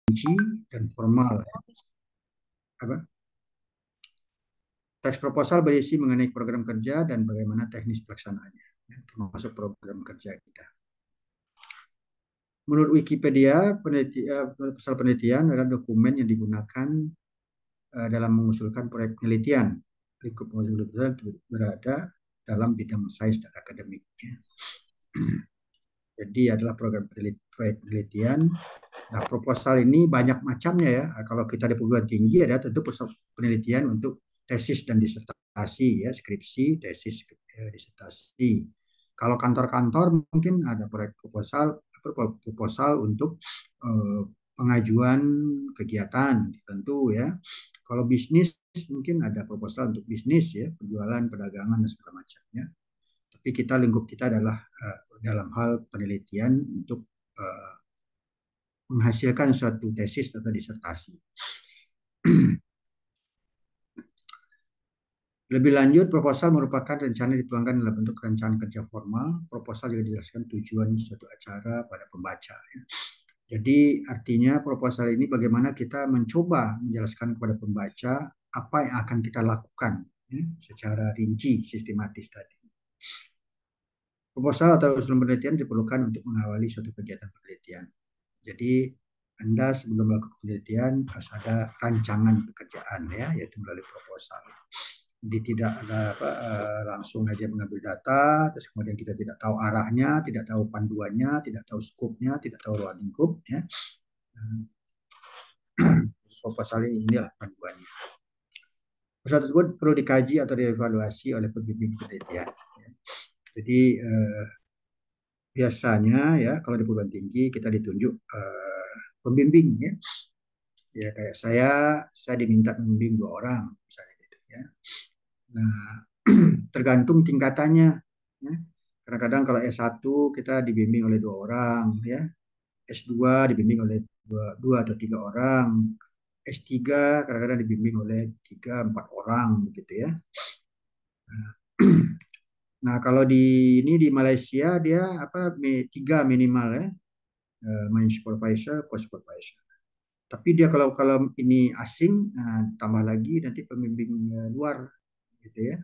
rinci dan formal. Apa? Teks proposal berisi mengenai program kerja dan bagaimana teknis pelaksanaannya, ya, termasuk program kerja kita. Menurut Wikipedia, proposal penelitian adalah dokumen yang digunakan dalam mengusulkan proyek penelitian. Lingkup pengusul berada dalam bidang sains dan akademik. Jadi adalah program proyek penelitian. Nah, proposal ini banyak macamnya ya. Kalau kita di perguruan tinggi ada tentu penelitian untuk tesis dan disertasi ya, skripsi, tesis, disertasi. Kalau kantor-kantor mungkin ada proyek proposal untuk pengajuan kegiatan tentu ya. Kalau bisnis mungkin ada proposal untuk bisnis ya, penjualan, perdagangan dan segala macamnya. Tapi lingkup kita adalah dalam hal penelitian untuk menghasilkan suatu tesis atau disertasi. Lebih lanjut, proposal merupakan rencana dituangkan dalam bentuk rencana kerja formal. Proposal juga dijelaskan tujuan suatu acara pada pembaca. Ya. Jadi artinya proposal ini bagaimana kita mencoba menjelaskan kepada pembaca apa yang akan kita lakukan ya, secara rinci, sistematis tadi. Proposal atau usulan penelitian diperlukan untuk mengawali suatu kegiatan penelitian. Jadi Anda sebelum melakukan penelitian harus ada rancangan pekerjaan ya, yaitu melalui proposal. Jadi tidak ada langsung aja mengambil data, terus kemudian kita tidak tahu arahnya, tidak tahu panduannya, tidak tahu skopnya, tidak tahu ruang lingkup ya. Proposal inilah panduannya. Proposal tersebut perlu dikaji atau dievaluasi oleh pembimbing penelitian. Ya. Jadi biasanya ya kalau di perguruan tinggi kita ditunjuk pembimbing ya. Ya kayak saya diminta membimbing 2 orang misalnya gitu ya. Nah, tergantung tingkatannya ya. Kadang-kadang kalau S1 kita dibimbing oleh 2 orang ya. S2 dibimbing oleh dua atau 3 orang. S3 kadang-kadang dibimbing oleh 3-4 orang begitu ya. Nah, kalau di Malaysia dia 3 minimal ya. Main supervisor, co-supervisor. Tapi dia kalau ini asing, tambah lagi nanti pembimbing luar gitu ya.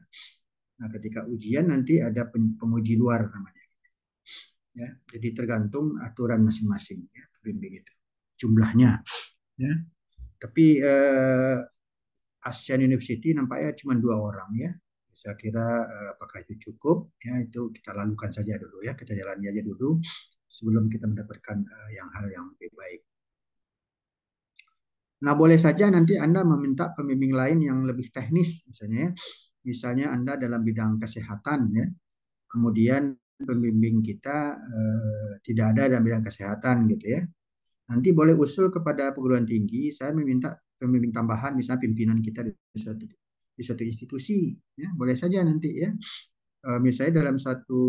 Nah, ketika ujian nanti ada penguji luar namanya. Ya, jadi tergantung aturan masing-masing ya, pembimbing itu jumlahnya. Ya, tapi Asian University nampaknya cuma 2 orang ya. Saya kira apakah itu cukup? Ya, itu kita lakukan saja dulu ya, kita jalani aja dulu sebelum kita mendapatkan hal yang lebih baik. Nah, boleh saja nanti Anda meminta pembimbing lain yang lebih teknis, misalnya, Anda dalam bidang kesehatan, ya. Kemudian pembimbing kita tidak ada dalam bidang kesehatan, gitu ya. Nanti boleh usul kepada perguruan tinggi, saya meminta pembimbing tambahan, misalnya pimpinan kita di suatu institusi, ya. Boleh saja nanti ya. Misalnya dalam satu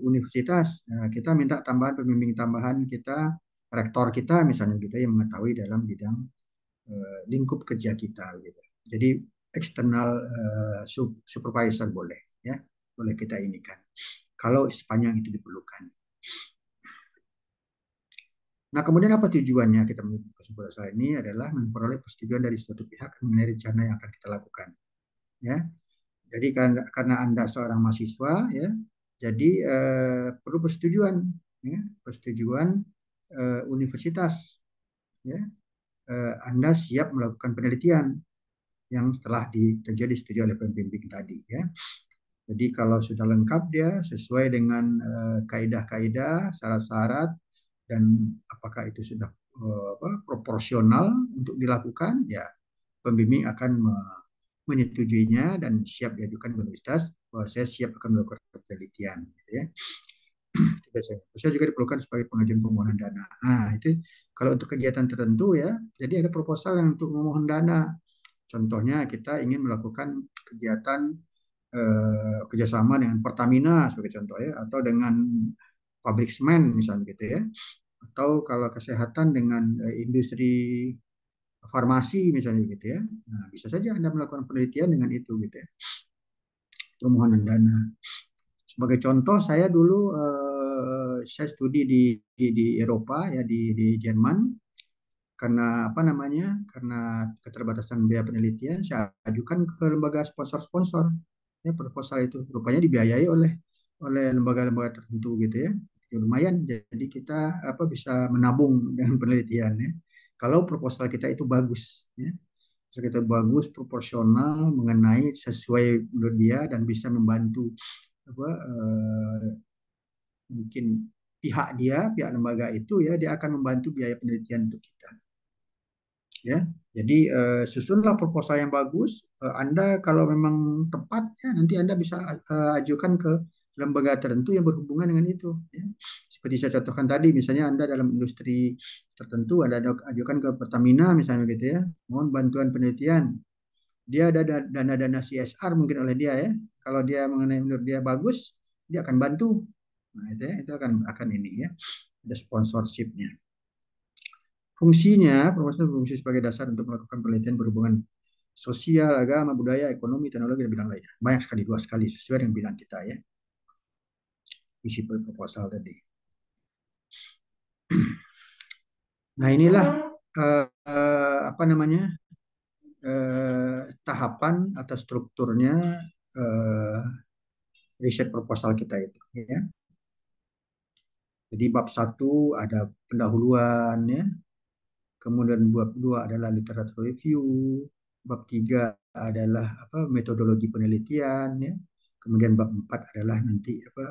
universitas, kita minta tambahan pembimbing tambahan kita, rektor kita misalnya, gitu yang mengetahui dalam bidang lingkup kerja kita gitu. Jadi eksternal supervisor boleh ya, boleh kita inikan kalau sepanjang itu diperlukan. Nah, kemudian apa tujuannya kita membentuk proposal ini adalah memperoleh persetujuan dari suatu pihak mengenai rencana yang akan kita lakukan. Ya, jadi karena Anda seorang mahasiswa ya, jadi perlu persetujuan, ya, persetujuan universitas. Ya, Anda siap melakukan penelitian yang setelah terjadi disetujui oleh pembimbing tadi ya. Jadi kalau sudah lengkap dia sesuai dengan kaidah-kaidah, syarat-syarat dan apakah itu sudah proporsional untuk dilakukan ya, pembimbing akan menyetujuinya dan siap diajukan ke universitas bahwa saya siap akan melakukan penelitian gitu ya. Itu biasanya. Bisa juga diperlukan sebagai pengajuan permohonan dana. Nah, itu kalau untuk kegiatan tertentu ya, jadi ada proposal yang untuk memohon dana. Contohnya kita ingin melakukan kegiatan kerjasama dengan Pertamina sebagai contoh ya, atau dengan pabrik semen misalnya gitu ya, atau kalau kesehatan dengan industri farmasi misalnya gitu ya. Nah, bisa saja Anda melakukan penelitian dengan itu gitu ya, permohonan dana. Sebagai contoh, saya dulu saya studi di Eropa ya, di Jerman. karena apa namanya? Karena keterbatasan biaya penelitian, saya ajukan ke lembaga sponsor-sponsor. Ya, proposal itu rupanya dibiayai oleh lembaga-lembaga tertentu gitu ya. Ya, lumayan, jadi kita apa bisa menabung dengan penelitian ya. Kalau proposal kita itu bagus, ya. Proposal kita bagus, proporsional, mengenai sesuai menurut dia dan bisa membantu apa mungkin pihak lembaga itu ya dia akan membantu biaya penelitian untuk kita. Ya. Jadi susunlah proposal yang bagus. Anda kalau memang tepat ya nanti Anda bisa ajukan ke lembaga tertentu yang berhubungan dengan itu. Ya. Seperti saya contohkan tadi, misalnya Anda dalam industri tertentu, Anda ajukan ke Pertamina misalnya gitu ya, mohon bantuan penelitian. Dia ada dana-dana CSR mungkin oleh dia ya. Kalau dia mengenai menurut dia bagus, dia akan bantu. Nah itu ya, itu akan ini ya, ada sponsorshipnya. Fungsinya, promosi fungsi sebagai dasar untuk melakukan penelitian berhubungan sosial, agama, budaya, ekonomi, teknologi, dan bidang lainnya. Banyak sekali, luas sekali, sesuai dengan bidang kita ya, isi proposal tadi. Nah inilah apa namanya tahapan atau strukturnya eh, riset proposal kita itu. Ya. Jadi bab satu ada pendahuluan, ya. Kemudian bab 2 adalah literatur review, bab 3 adalah apa metodologi penelitian ya. Kemudian bab 4 adalah nanti apa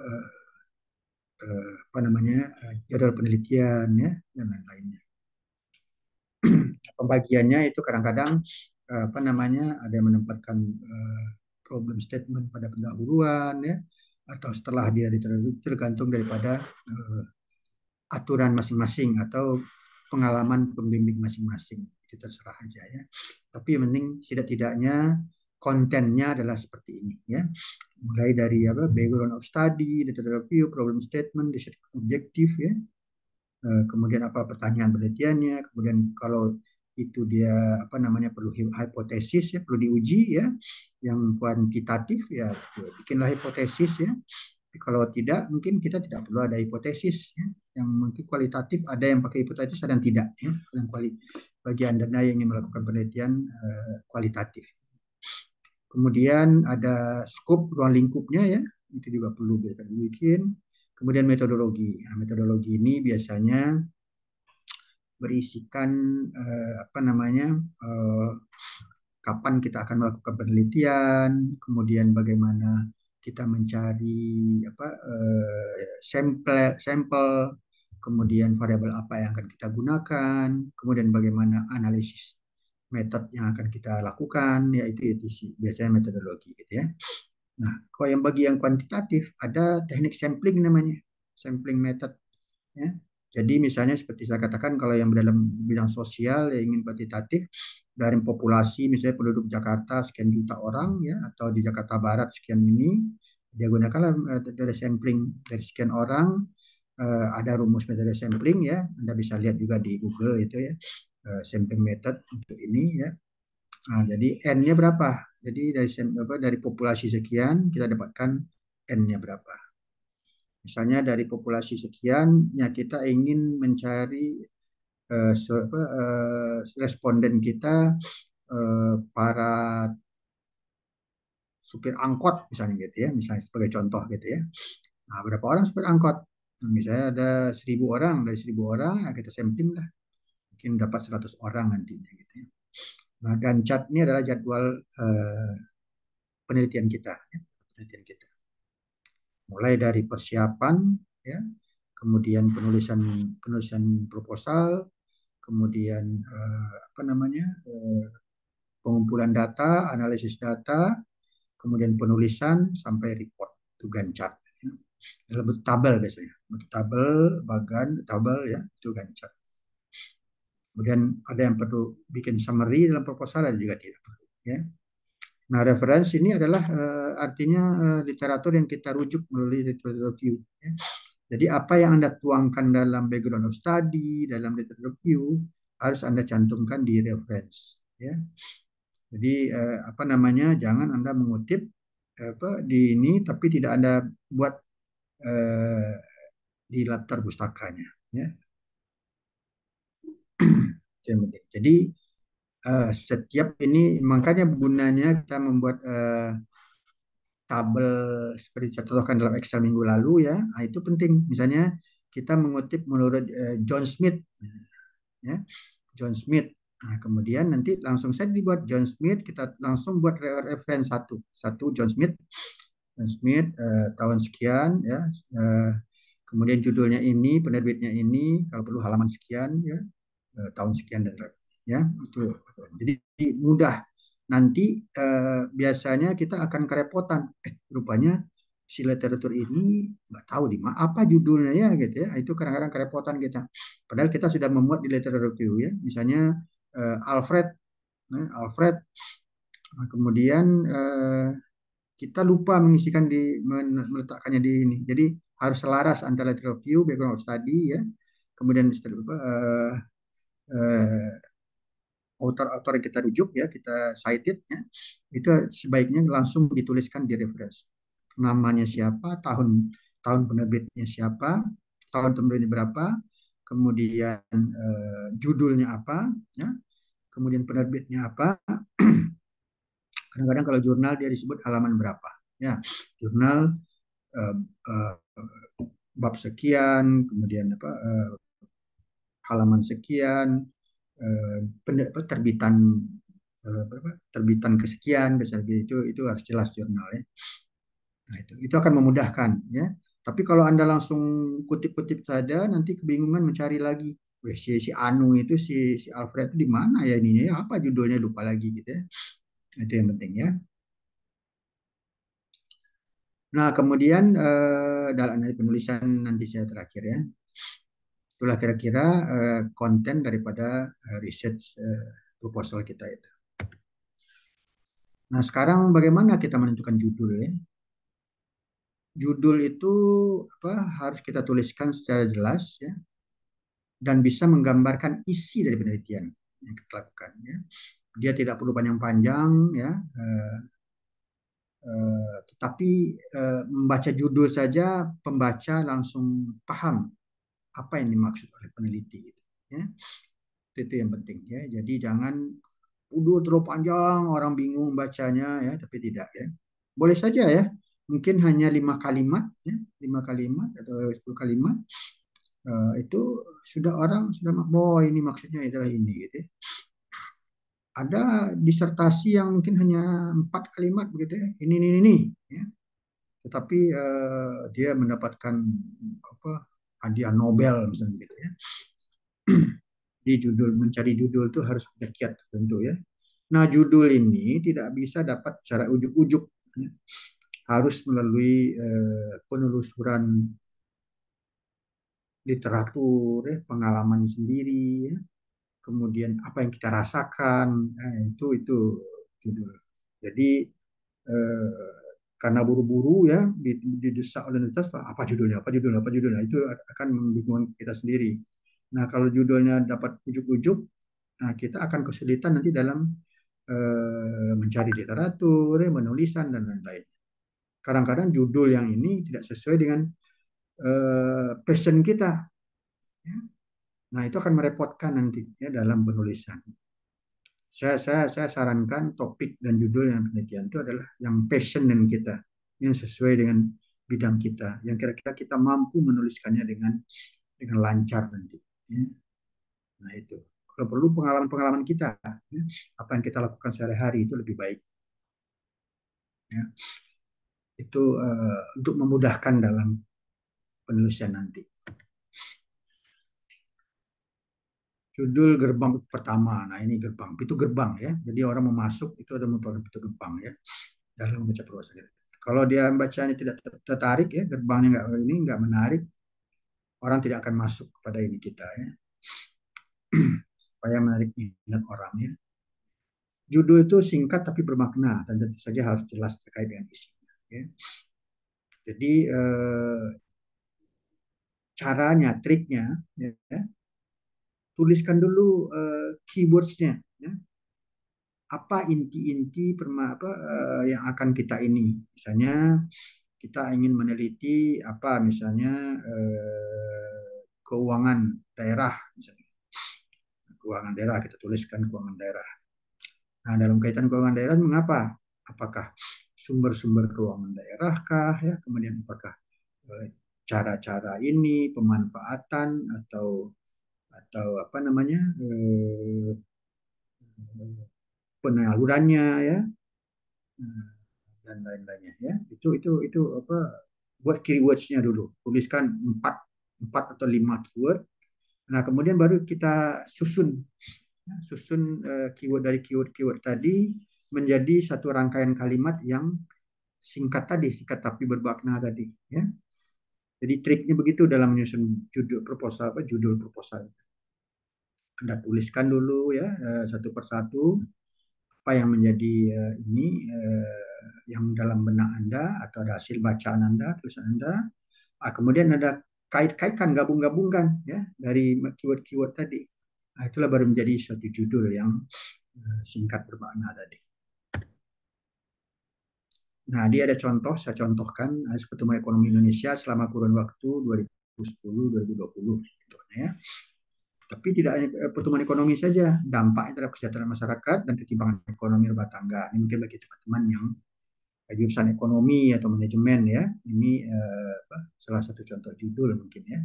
namanya jadwal penelitian ya dan lain-lainnya. Pembagiannya itu kadang-kadang apa namanya ada yang menempatkan problem statement pada pendahuluan ya atau setelah dia tergantung daripada aturan masing-masing atau pengalaman pembimbing masing-masing. Itu terserah aja ya. Tapi yang penting tidak-tidaknya kontennya adalah seperti ini ya. Mulai dari apa background of study, data review, problem statement, research objektif ya. Kemudian apa pertanyaan penelitiannya, kemudian kalau itu dia apa namanya perlu hipotesis ya, perlu diuji ya. Yang kuantitatif ya bikinlah hipotesis ya. Tapi kalau tidak, mungkin kita tidak perlu ada hipotesis. Ya. Yang mungkin kualitatif, ada yang pakai hipotesis, ada yang tidak. Ya. Yang bagi Anda yang ingin melakukan penelitian kualitatif. Kemudian ada skop ruang lingkupnya ya, itu juga perlu bikin. Kemudian metodologi. Nah, metodologi ini biasanya berisikan apa namanya kapan kita akan melakukan penelitian, kemudian bagaimana kita mencari apa sampel, sampel, kemudian variabel apa yang akan kita gunakan, kemudian bagaimana analisis metode yang akan kita lakukan, yaitu itu sih biasanya metodologi gitu ya. Nah, kalau yang bagi yang kuantitatif ada teknik sampling namanya, sampling method ya. Jadi misalnya seperti saya katakan kalau yang dalam bidang sosial yang ingin kuantitatif dari populasi misalnya penduduk Jakarta sekian juta orang ya atau di Jakarta Barat sekian ini dia gunakanlah metode sampling dari sekian orang ada rumus metode sampling ya Anda bisa lihat juga di Google itu ya sampling method untuk ini ya. Nah, jadi N-nya berapa? Jadi dari populasi sekian kita dapatkan N-nya berapa. Misalnya dari populasi sekian, ya kita ingin mencari responden kita para supir angkot misalnya gitu ya, misalnya sebagai contoh gitu ya. Nah, berapa orang supir angkot? Nah, misalnya ada 1.000 orang, dari 1.000 orang ya kita sampling lah, mungkin dapat 100 orang nantinya gitu ya. Nah, Gantt chart ini adalah jadwal penelitian kita, ya, penelitian kita. Mulai dari persiapan, ya, kemudian penulisan penulisan proposal, kemudian apa namanya pengumpulan data, analisis data, kemudian penulisan sampai report itu Gantt chart. Ya. Dalam bentuk tabel biasanya, bentuk tabel, bagan, tabel ya itu Gantt chart. Kemudian ada yang perlu bikin summary dalam proposal, ada juga tidak perlu. Ya. Nah, referensi ini adalah artinya literatur yang kita rujuk melalui literatur review. Ya. Jadi apa yang Anda tuangkan dalam background of study, dalam literature review, harus Anda cantumkan di reference. Ya. Jadi apa namanya, jangan Anda mengutip apa di ini, tapi tidak Anda buat di latar pustakanya. Ya. Itu yang penting. Jadi setiap ini makanya gunanya kita membuat tabel seperti contohkan dalam Excel minggu lalu ya. Nah, itu penting. Misalnya kita mengutip menurut John Smith ya. John Smith. Nah, kemudian nanti langsung saja dibuat John Smith, kita langsung buat reference satu. Satu John Smith, John Smith tahun sekian ya. eh, Kemudian judulnya ini, penerbitnya ini, kalau perlu halaman sekian ya, tahun sekian dan ya itu. Jadi mudah. Nanti biasanya kita akan kerepotan. Rupanya si literatur ini nggak tahu di mana apa judulnya ya gitu ya. Itu kadang-kadang kerepotan kita. Padahal kita sudah memuat di literature review ya. Misalnya Alfred, Alfred. Nah, kemudian kita lupa mengisikan meletakkannya di ini. Jadi harus selaras antara literature review, background study ya. Kemudian uh, author-author yang kita rujuk ya, kita cited ya, itu sebaiknya langsung dituliskan di reference. Namanya siapa, tahun tahun penerbitnya siapa, tahun penerbitnya berapa, kemudian judulnya apa, ya, kemudian penerbitnya apa. Kadang-kadang kalau jurnal dia disebut halaman berapa, ya, jurnal eh, eh, bab sekian, kemudian apa halaman sekian, terbitan terbitan kesekian besar gitu itu harus jelas jurnal ya. Nah, itu akan memudahkan ya. Tapi kalau Anda langsung kutip-kutip saja nanti kebingungan mencari lagi. Weh, si Anu itu si Alfred itu di mana ya ininya ya apa judulnya lupa lagi gitu ya. Itu yang penting ya. Nah, kemudian dalam penulisan nanti saya terakhir ya. Itulah kira-kira konten daripada research proposal kita itu. Nah, sekarang bagaimana kita menentukan judul ya? Judul itu apa harus kita tuliskan secara jelas ya dan bisa menggambarkan isi dari penelitian yang kita lakukan ya. Dia tidak perlu panjang-panjang ya, tetapi membaca judul saja pembaca langsung paham apa yang dimaksud oleh peneliti gitu, ya. Itu yang penting ya. Jadi jangan udah terlalu panjang orang bingung bacanya ya, tapi tidak ya. Boleh saja ya. Mungkin hanya 5 kalimat ya, 5 kalimat atau 10 kalimat. Itu sudah orang sudah oh ini maksudnya adalah ini gitu ya. Ada disertasi yang mungkin hanya 4 kalimat begitu ya. Ini ya. Tetapi dia mendapatkan apa hadiah Nobel misalnya gitu ya. Di judul mencari judul itu harus punya kiat tertentu ya. Nah, judul ini tidak bisa dapat secara ujuk-ujuk ya. Harus melalui penelusuran literatur ya, pengalaman sendiri ya. Kemudian apa yang kita rasakan itu judul. Jadi eh, karena buru-buru ya didesak oleh universitas apa judulnya itu akan membingungkan kita sendiri. Nah kalau judulnya dapat ujuk-ujuk, nah, kita akan kesulitan nanti dalam mencari literatur, menulisan dan lain-lain. Kadang-kadang judul yang ini tidak sesuai dengan passion kita. Ya. Nah itu akan merepotkan nanti ya dalam penulisan. Saya sarankan topik dan judul yang penelitian itu adalah yang passion dan kita, yang sesuai dengan bidang kita, yang kira-kira kita mampu menuliskannya dengan lancar nanti. Ya. Nah itu. Kalau perlu pengalaman-pengalaman kita, ya, apa yang kita lakukan sehari-hari itu lebih baik. Ya. Itu untuk memudahkan dalam penulisan nanti. Judul gerbang pertama. Nah ini gerbang, itu gerbang ya. Jadi orang mau masuk itu ada merupakan pintu gerbang ya dalam membaca prosa. Kalau dia bacanya tidak tertarik ya, gerbangnya nggak menarik, orang tidak akan masuk kepada ini kita ya. Supaya menarik minat orang ya. Judul itu singkat tapi bermakna dan tentu saja harus jelas terkait dengan isinya. Ya. Jadi caranya, triknya, ya, tuliskan dulu keywordsnya. Ya. Apa inti-inti yang akan kita ini. Misalnya kita ingin meneliti apa misalnya keuangan daerah misalnya. keuangan daerah, kita tuliskan keuangan daerah. Nah, dalam kaitan keuangan daerah mengapa? Apakah sumber-sumber keuangan daerah kah ya? Kemudian apakah eh, cara-cara ini pemanfaatan atau apa namanya penyalurannya ya dan lain-lainnya ya. Itu apa buat keywordsnya dulu. Tuliskan empat empat atau lima keyword. Nah, kemudian baru kita susun keyword dari keyword-keyword tadi menjadi satu rangkaian kalimat yang singkat tapi bermakna tadi ya. Jadi triknya begitu dalam menyusun judul proposal apa judul proposal. Anda tuliskan dulu ya satu persatu apa yang menjadi ini yang dalam benak Anda atau ada hasil bacaan Anda, tulisan Anda. Kemudian ada kait-kaitkan, gabung-gabungkan ya dari keyword-keyword tadi. Nah, itulah baru menjadi suatu judul yang singkat bermakna tadi. Nah, dia ada contoh, saya contohkan pertumbuhan ekonomi Indonesia selama kurun waktu 2010-2020 contohnya ya. Tapi tidak hanya pertumbuhan ekonomi saja, dampaknya terhadap kesejahteraan masyarakat dan ketimpangan ekonomi rumah tangga. Ini mungkin bagi teman-teman yang jurusan ekonomi atau manajemen ya. Ini salah satu contoh judul mungkin ya.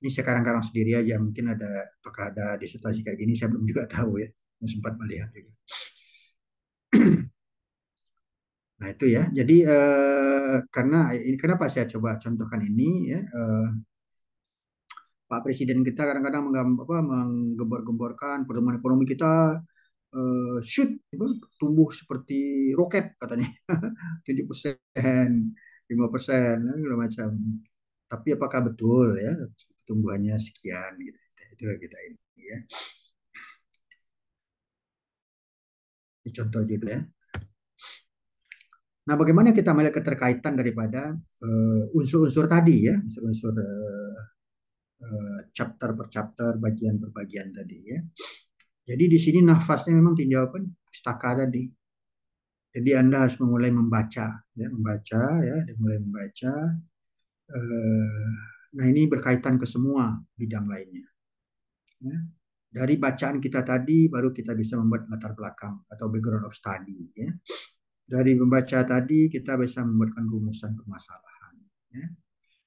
Ini sekarang-karang sendiri aja, mungkin ada apakah ada disertasi kayak gini, saya belum juga tahu ya. Sempat melihat juga. Nah itu ya, jadi karena ini kenapa saya coba contohkan ini ya, Pak Presiden kita kadang-kadang menggembor-gemborkan pertumbuhan ekonomi kita shoot tumbuh seperti roket katanya 7%, 5%, segala macam. Tapi apakah betul ya pertumbuhannya sekian gitu? Itu kita ini ya. Ini contoh juga ya. Nah, bagaimana kita melihat keterkaitan daripada unsur-unsur tadi ya, unsur-unsur chapter per chapter, bagian per bagian tadi ya. Jadi di sini nafasnya memang tinjau pustaka tadi. Jadi Anda harus memulai membaca, ya, membaca ya, mulai membaca. Nah ini berkaitan ke semua bidang lainnya. Ya. Dari bacaan kita tadi, baru kita bisa membuat latar belakang atau background of study. Ya. Dari membaca tadi, kita bisa membuatkan rumusan permasalahan. Ya.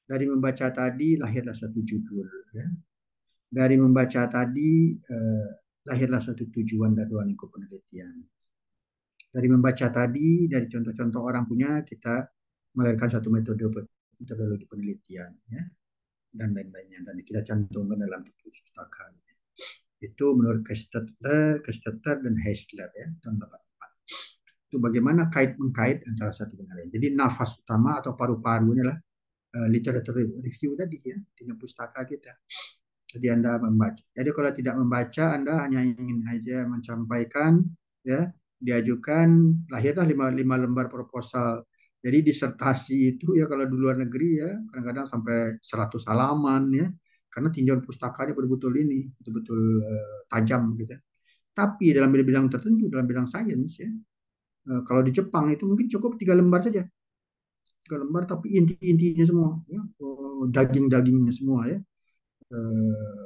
Dari membaca tadi, lahirlah suatu judul. Ya. Dari membaca tadi, lahirlah suatu tujuan dan ruang lingkup penelitian. Dari membaca tadi, dari contoh-contoh orang punya, kita melahirkan suatu metodologi penelitian, ya, dan lain-lainnya. Dan kita cantumkan dalam buku pustaka. Itu menurut Kestetter dan Heisler, ya, tahun 84. Itu bagaimana kait-mengkait antara satu dengan lain. Jadi nafas utama atau paru-parunya lah literature review tadi ya, dengan pustaka kita. Jadi Anda membaca. Jadi kalau tidak membaca, Anda hanya ingin aja menyampaikan, ya, diajukan, lahirlah lima lembar proposal. Jadi disertasi itu ya kalau di luar negeri ya kadang-kadang sampai 100 halaman ya, karena tinjauan pustakanya betul-betul ini, betul-betul tajam gitu. Tapi dalam bidang tertentu, dalam bidang sains ya, kalau di Jepang itu mungkin cukup 3 lembar saja, 3 lembar tapi inti-intinya semua, ya, daging-dagingnya semua ya,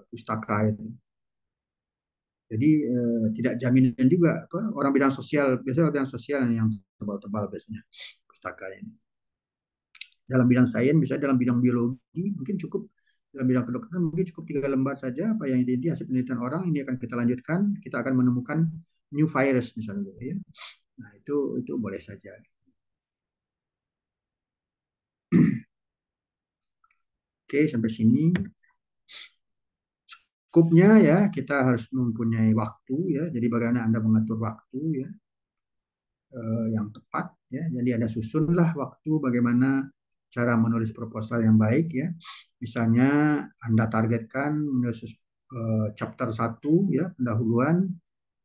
pustaka itu. Jadi tidak jaminan juga apa, orang bidang sosial biasanya orang bidang sosial yang tebal-tebal biasanya pustaka ini. Dalam bidang sains bisa dalam bidang biologi mungkin cukup dalam bidang kedokteran mungkin cukup 3 lembar saja apa yang ini hasil penelitian orang ini akan kita lanjutkan kita akan menemukan new virus misalnya gitu ya. Nah itu boleh saja. Oke sampai sini cukupnya ya kita harus mempunyai waktu ya jadi bagaimana Anda mengatur waktu ya yang tepat ya. Jadi ada susunlah waktu bagaimana cara menulis proposal yang baik ya. Misalnya Anda targetkan menulis chapter 1 ya, pendahuluan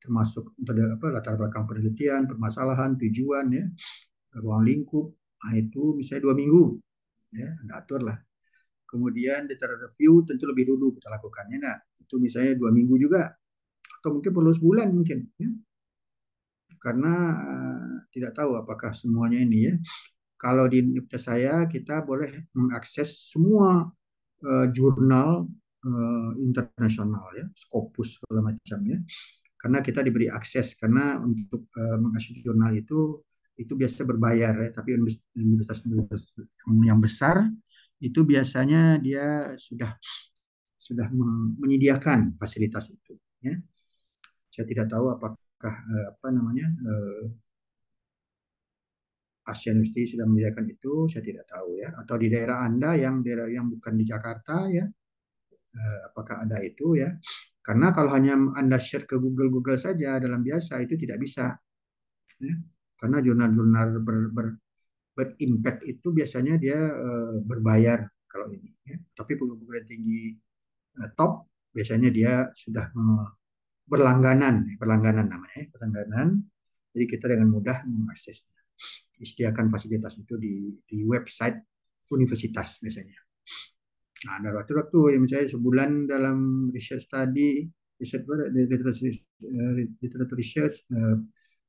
termasuk apa latar belakang penelitian, permasalahan, tujuan ya, ruang lingkup. Nah, itu misalnya 2 minggu ya, Anda atur lah. Kemudian data review tentu lebih dulu kita lakukannya. Nah, itu misalnya 2 minggu juga atau mungkin perlu sebulan mungkin ya. Karena tidak tahu apakah semuanya ini ya. Kalau di universitas saya kita boleh mengakses semua jurnal internasional ya, Scopus segala macamnya. Karena kita diberi akses, karena untuk mengakses jurnal itu biasa berbayar ya, tapi universitas yang besar itu biasanya dia sudah menyediakan fasilitas itu ya. Saya tidak tahu apakah apa namanya Asian University sudah menyediakan itu, saya tidak tahu ya. Atau di daerah Anda yang daerah yang bukan di Jakarta ya, apakah ada itu ya? Karena kalau hanya Anda share ke Google saja dalam biasa itu tidak bisa ya. Karena jurnal-jurnal berimpact itu biasanya dia berbayar kalau ini ya. Tapi perguruan tinggi top biasanya dia sudah berlangganan namanya ya, berlangganan. Jadi kita dengan mudah mengaksesnya. Disediakan fasilitas itu di website universitas biasanya. Nah, ada waktu-waktu yang misalnya sebulan dalam research study, literature research,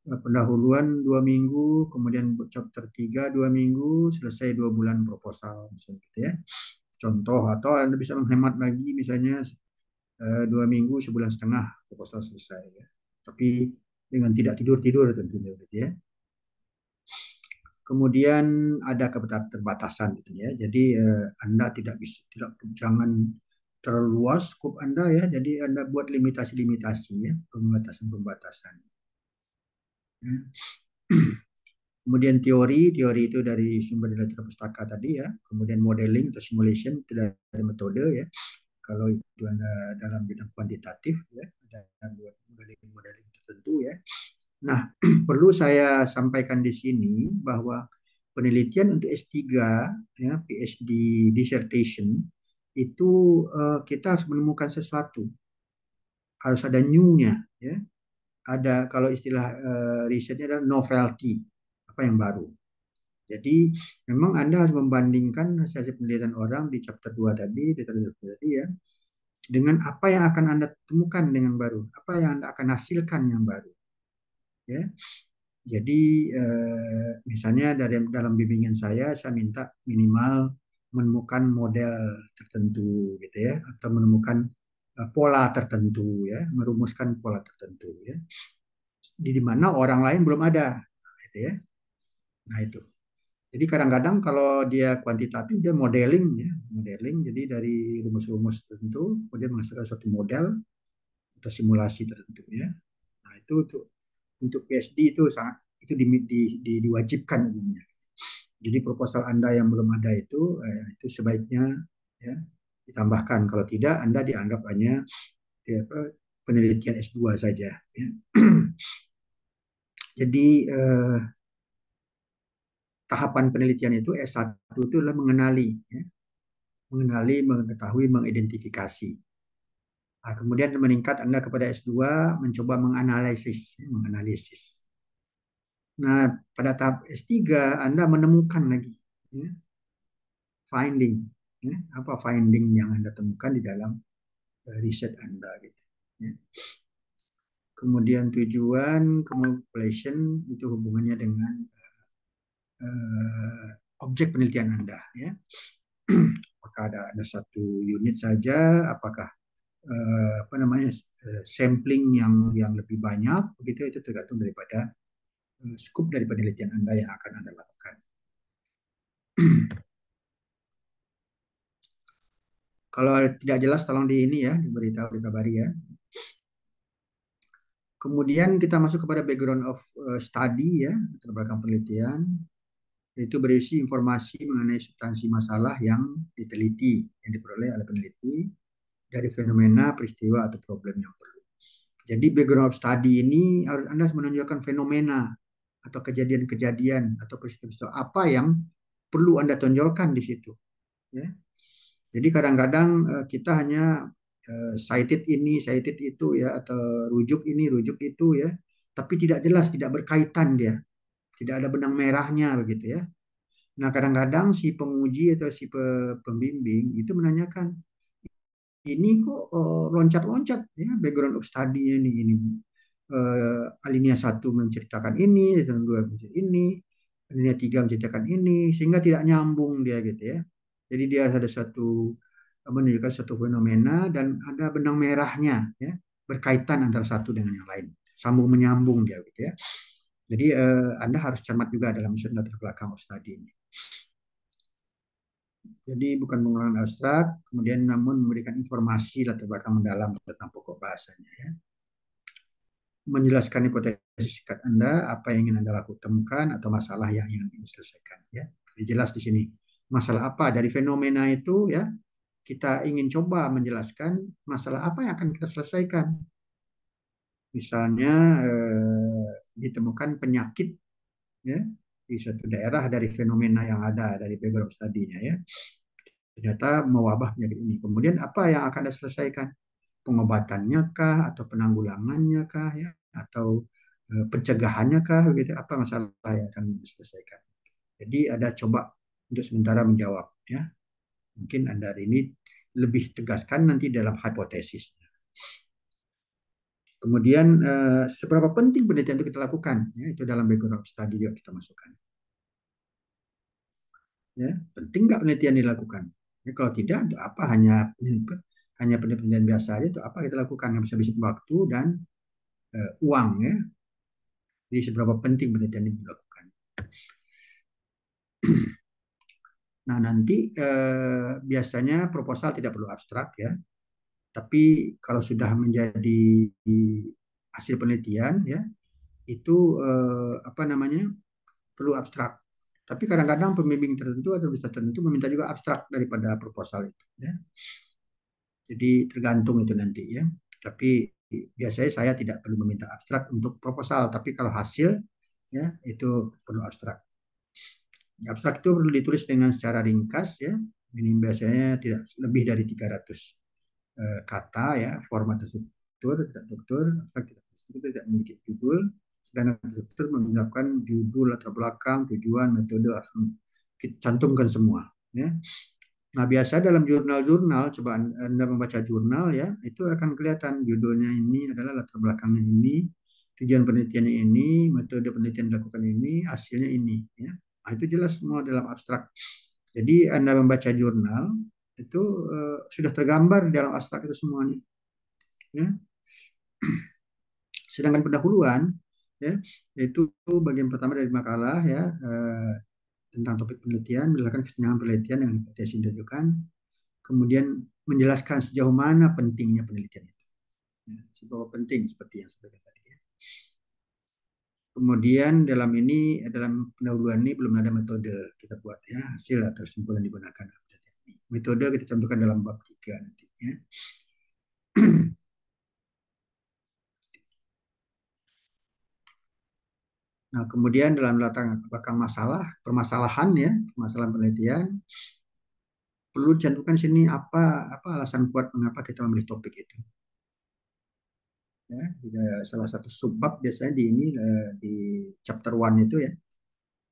pendahuluan 2 minggu, kemudian chapter 3 2 minggu, selesai 2 bulan proposal, misalnya gitu ya. Contoh, atau Anda bisa menghemat lagi, misalnya 2 minggu, sebulan setengah proposal selesai ya. Tapi dengan tidak tidur-tidur tentunya gitu ya. Kemudian ada keterbatasan gitu ya. Jadi Anda tidak jangan terlalu luas skop Anda ya. Jadi Anda buat limitasi-limitasi ya, pembatasan-pembatasan. Ya. Kemudian teori itu dari sumber literatur pustaka tadi ya. Kemudian modeling atau simulation itu dari metode ya. Kalau itu Anda dalam bidang kuantitatif ya, ada buat modeling-modeling tertentu ya. Nah, perlu saya sampaikan di sini bahwa penelitian untuk S3 ya, PhD dissertation itu kita harus menemukan sesuatu, harus ada new-nya ya. Ada kalau istilah risetnya adalah novelty, apa yang baru. Jadi memang Anda harus membandingkan hasil penelitian orang di chapter 2 tadi, ya, dengan apa yang akan Anda temukan dengan baru, apa yang Anda akan hasilkan yang baru. Ya. Jadi misalnya dalam bimbingan saya minta minimal menemukan model tertentu gitu ya, atau menemukan pola tertentu ya, merumuskan pola tertentu ya, di mana orang lain belum ada, gitu ya. Nah itu. Jadi kadang-kadang kalau dia kuantitatif dia modeling ya, modeling. Jadi dari rumus-rumus tertentu kemudian menghasilkan suatu model atau simulasi tertentu ya. Nah itu untuk PhD itu sangat itu diwajibkan umumnya. Jadi proposal Anda yang belum ada itu sebaiknya ya ditambahkan. Kalau tidak Anda dianggap hanya ya, penelitian S2 saja. Ya. Jadi tahapan penelitian itu S1 itu adalah mengenali, ya. Mengenali, mengetahui, mengidentifikasi. Nah, kemudian meningkat Anda kepada S2 mencoba menganalisis, ya, menganalisis. Nah, pada tahap S3 Anda menemukan lagi ya, finding, ya, apa finding yang Anda temukan di dalam riset Anda gitu. Ya. Kemudian tujuan completion itu hubungannya dengan objek penelitian Anda ya. Apakah ada satu unit saja, apakah apa namanya sampling yang lebih banyak begitu, itu tergantung daripada scope dari penelitian Anda yang akan Anda lakukan. Kalau tidak jelas tolong di ini ya, diberitahu, dikabari ya. Kemudian kita masuk kepada background of study ya, latar belakang penelitian. Itu berisi informasi mengenai substansi masalah yang diteliti, yang diperoleh oleh peneliti dari fenomena, peristiwa atau problem yang perlu. Jadi background of study ini harus Anda menunjukkan fenomena atau kejadian-kejadian atau peristiwa apa yang perlu Anda tonjolkan di situ. Ya. Jadi kadang-kadang kita hanya cited ini, cited itu ya, atau rujuk ini, rujuk itu ya, tapi tidak jelas, tidak berkaitan dia, tidak ada benang merahnya begitu ya. Nah kadang-kadang si penguji atau si pembimbing itu menanyakan, ini kok loncat-loncat ya background of study-nya ini. Alinea 1 menceritakan ini, alinea 2 menceritakan ini, alinea 3 menceritakan ini, sehingga tidak nyambung dia gitu ya. Jadi dia ada satu menunjukkan suatu fenomena dan ada benang merahnya, ya, berkaitan antara satu dengan yang lain, sambung menyambung dia gitu ya. Jadi Anda harus cermat juga dalam menyusun latar belakang studi ini. Jadi bukan pengenalan abstrak, kemudian namun memberikan informasi latar belakang mendalam tentang pokok bahasanya, ya. Menjelaskan hipotesis singkat Anda, apa yang ingin Anda lakukan temukan atau masalah yang ingin diselesaikan, ya. Jelas di sini. Masalah apa dari fenomena itu, ya. Kita ingin coba menjelaskan masalah apa yang akan kita selesaikan. Misalnya ditemukan penyakit, ya, di suatu daerah dari fenomena yang ada dari background study-nya, ya. Ternyata mewabah penyakit ini. Kemudian apa yang akan Anda selesaikan? Pengobatannya kah atau penanggulangannya kah, ya, atau pencegahannya kah, begitu? Apa masalah yang akan diselesaikan? Jadi ada coba untuk sementara menjawab, ya. Mungkin Anda hari ini lebih tegaskan nanti dalam hipotesis. Kemudian seberapa penting penelitian itu kita lakukan, ya, itu dalam background study juga kita masukkan. Ya, penting nggak penelitian dilakukan? Ya, kalau tidak, untuk apa hanya penelitian biasa aja, itu apa kita lakukan yang bisa bisa waktu dan uang, ya. Jadi seberapa penting penelitian ini dilakukan. Nah, nanti biasanya proposal tidak perlu abstrak, ya. Tapi kalau sudah menjadi hasil penelitian, ya, itu apa namanya, perlu abstrak. Tapi kadang-kadang pembimbing tertentu atau bisa tertentu meminta juga abstrak daripada proposal itu, ya. Jadi tergantung itu nanti, ya. Tapi biasanya saya tidak perlu meminta abstrak untuk proposal, tapi kalau hasil, ya, itu perlu abstrak. Abstrak itu perlu ditulis dengan secara ringkas, ya. Ini biasanya tidak lebih dari 300 kata, ya. Format terstruktur, tidak struktur, abstrak tidak terstruktur, tidak memiliki judul. Sedangkan terstruktur menggunakan judul, latar belakang, tujuan, metode, harus kita cantumkan semua, ya. Nah, biasa dalam jurnal-jurnal, coba Anda membaca jurnal, ya, itu akan kelihatan judulnya ini adalah latar belakangnya ini, tujuan penelitiannya ini, metode penelitian dilakukan ini, hasilnya ini, ya. Nah, itu jelas semua dalam abstrak. Jadi Anda membaca jurnal itu sudah tergambar di dalam abstrak itu semuanya, ya. Sedangkan pendahuluan, ya, yaitu bagian pertama dari makalah, ya, tentang topik penelitian, berdasarkan kesenjangan penelitian dengan hipotesis yang ditujukan, kemudian menjelaskan sejauh mana pentingnya penelitian itu. Ya, seberapa penting seperti yang saya katakan tadi, ya. Kemudian dalam pendahuluan ini belum ada metode kita buat, ya, hasil atau kesimpulan digunakan. Metode kita contohkan dalam bab 3 nanti, ya. Nah, kemudian dalam latar belakang permasalahan, ya, permasalahan penelitian, perlu dicantumkan di sini apa alasan kuat mengapa kita memilih topik itu. Ya, salah satu subbab biasanya di chapter 1 itu, ya,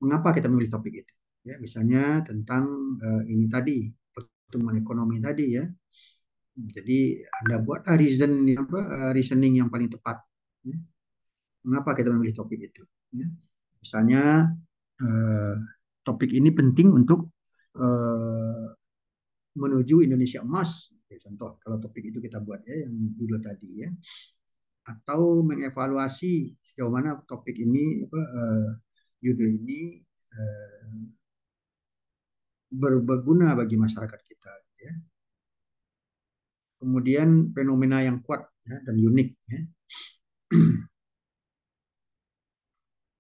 mengapa kita memilih topik itu, ya, misalnya tentang ini tadi, pertumbuhan ekonomi tadi, ya. Jadi Anda buat reasoning yang paling tepat, ya. Mengapa kita memilih topik itu, ya. Misalnya eh, topik ini penting untuk eh, menuju Indonesia emas, ya, contoh kalau topik itu kita buat, ya, yang judul tadi, ya. Atau mengevaluasi sejauh mana topik ini judul ini eh, berguna bagi masyarakat kita, ya. Kemudian fenomena yang kuat, ya, dan unik, ya.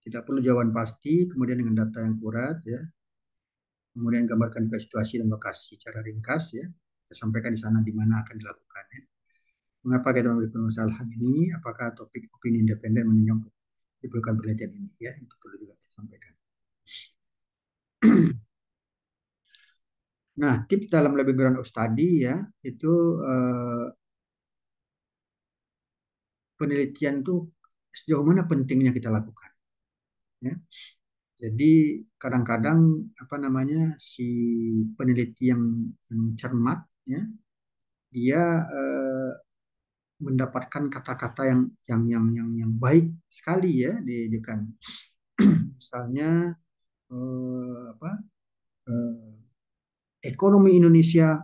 Tidak perlu jawaban pasti, kemudian dengan data yang akurat, ya. Kemudian gambarkan ke situasi dan lokasi secara ringkas, ya. Saya sampaikan di sana di mana akan dilakukan, ya. Mengapa kita memilih permasalahan ini? Apakah topik opini independen menunjang diperlukan penelitian ini, ya? Itu perlu juga disampaikan. Nah, tips dalam lebih ground of study, ya, itu penelitian itu sejauh mana pentingnya kita lakukan, ya. Jadi kadang-kadang apa namanya, si peneliti yang cermat, ya, dia mendapatkan kata-kata yang baik sekali, ya, di kan. Misalnya apa, ekonomi Indonesia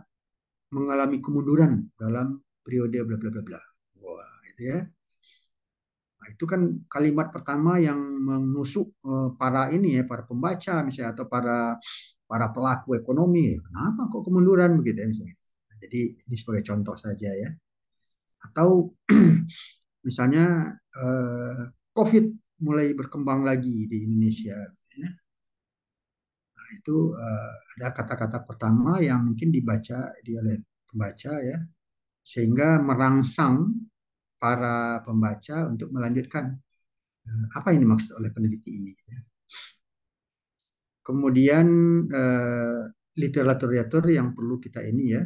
mengalami kemunduran dalam periode bla bla bla bla. Wah, itu ya. Nah, itu kan kalimat pertama yang menusuk para ini ya, para pembaca misalnya atau para para pelaku ekonomi. Kenapa kok kemunduran begitu ya misalnya. Jadi ini sebagai contoh saja ya. Atau misalnya COVID mulai berkembang lagi di Indonesia. Ya. Nah, itu ada kata-kata pertama yang mungkin dibaca oleh pembaca ya, sehingga merangsang para pembaca untuk melanjutkan apa yang dimaksud oleh peneliti ini. Ya. Kemudian eh, literatur-literatur yang perlu kita ini ya,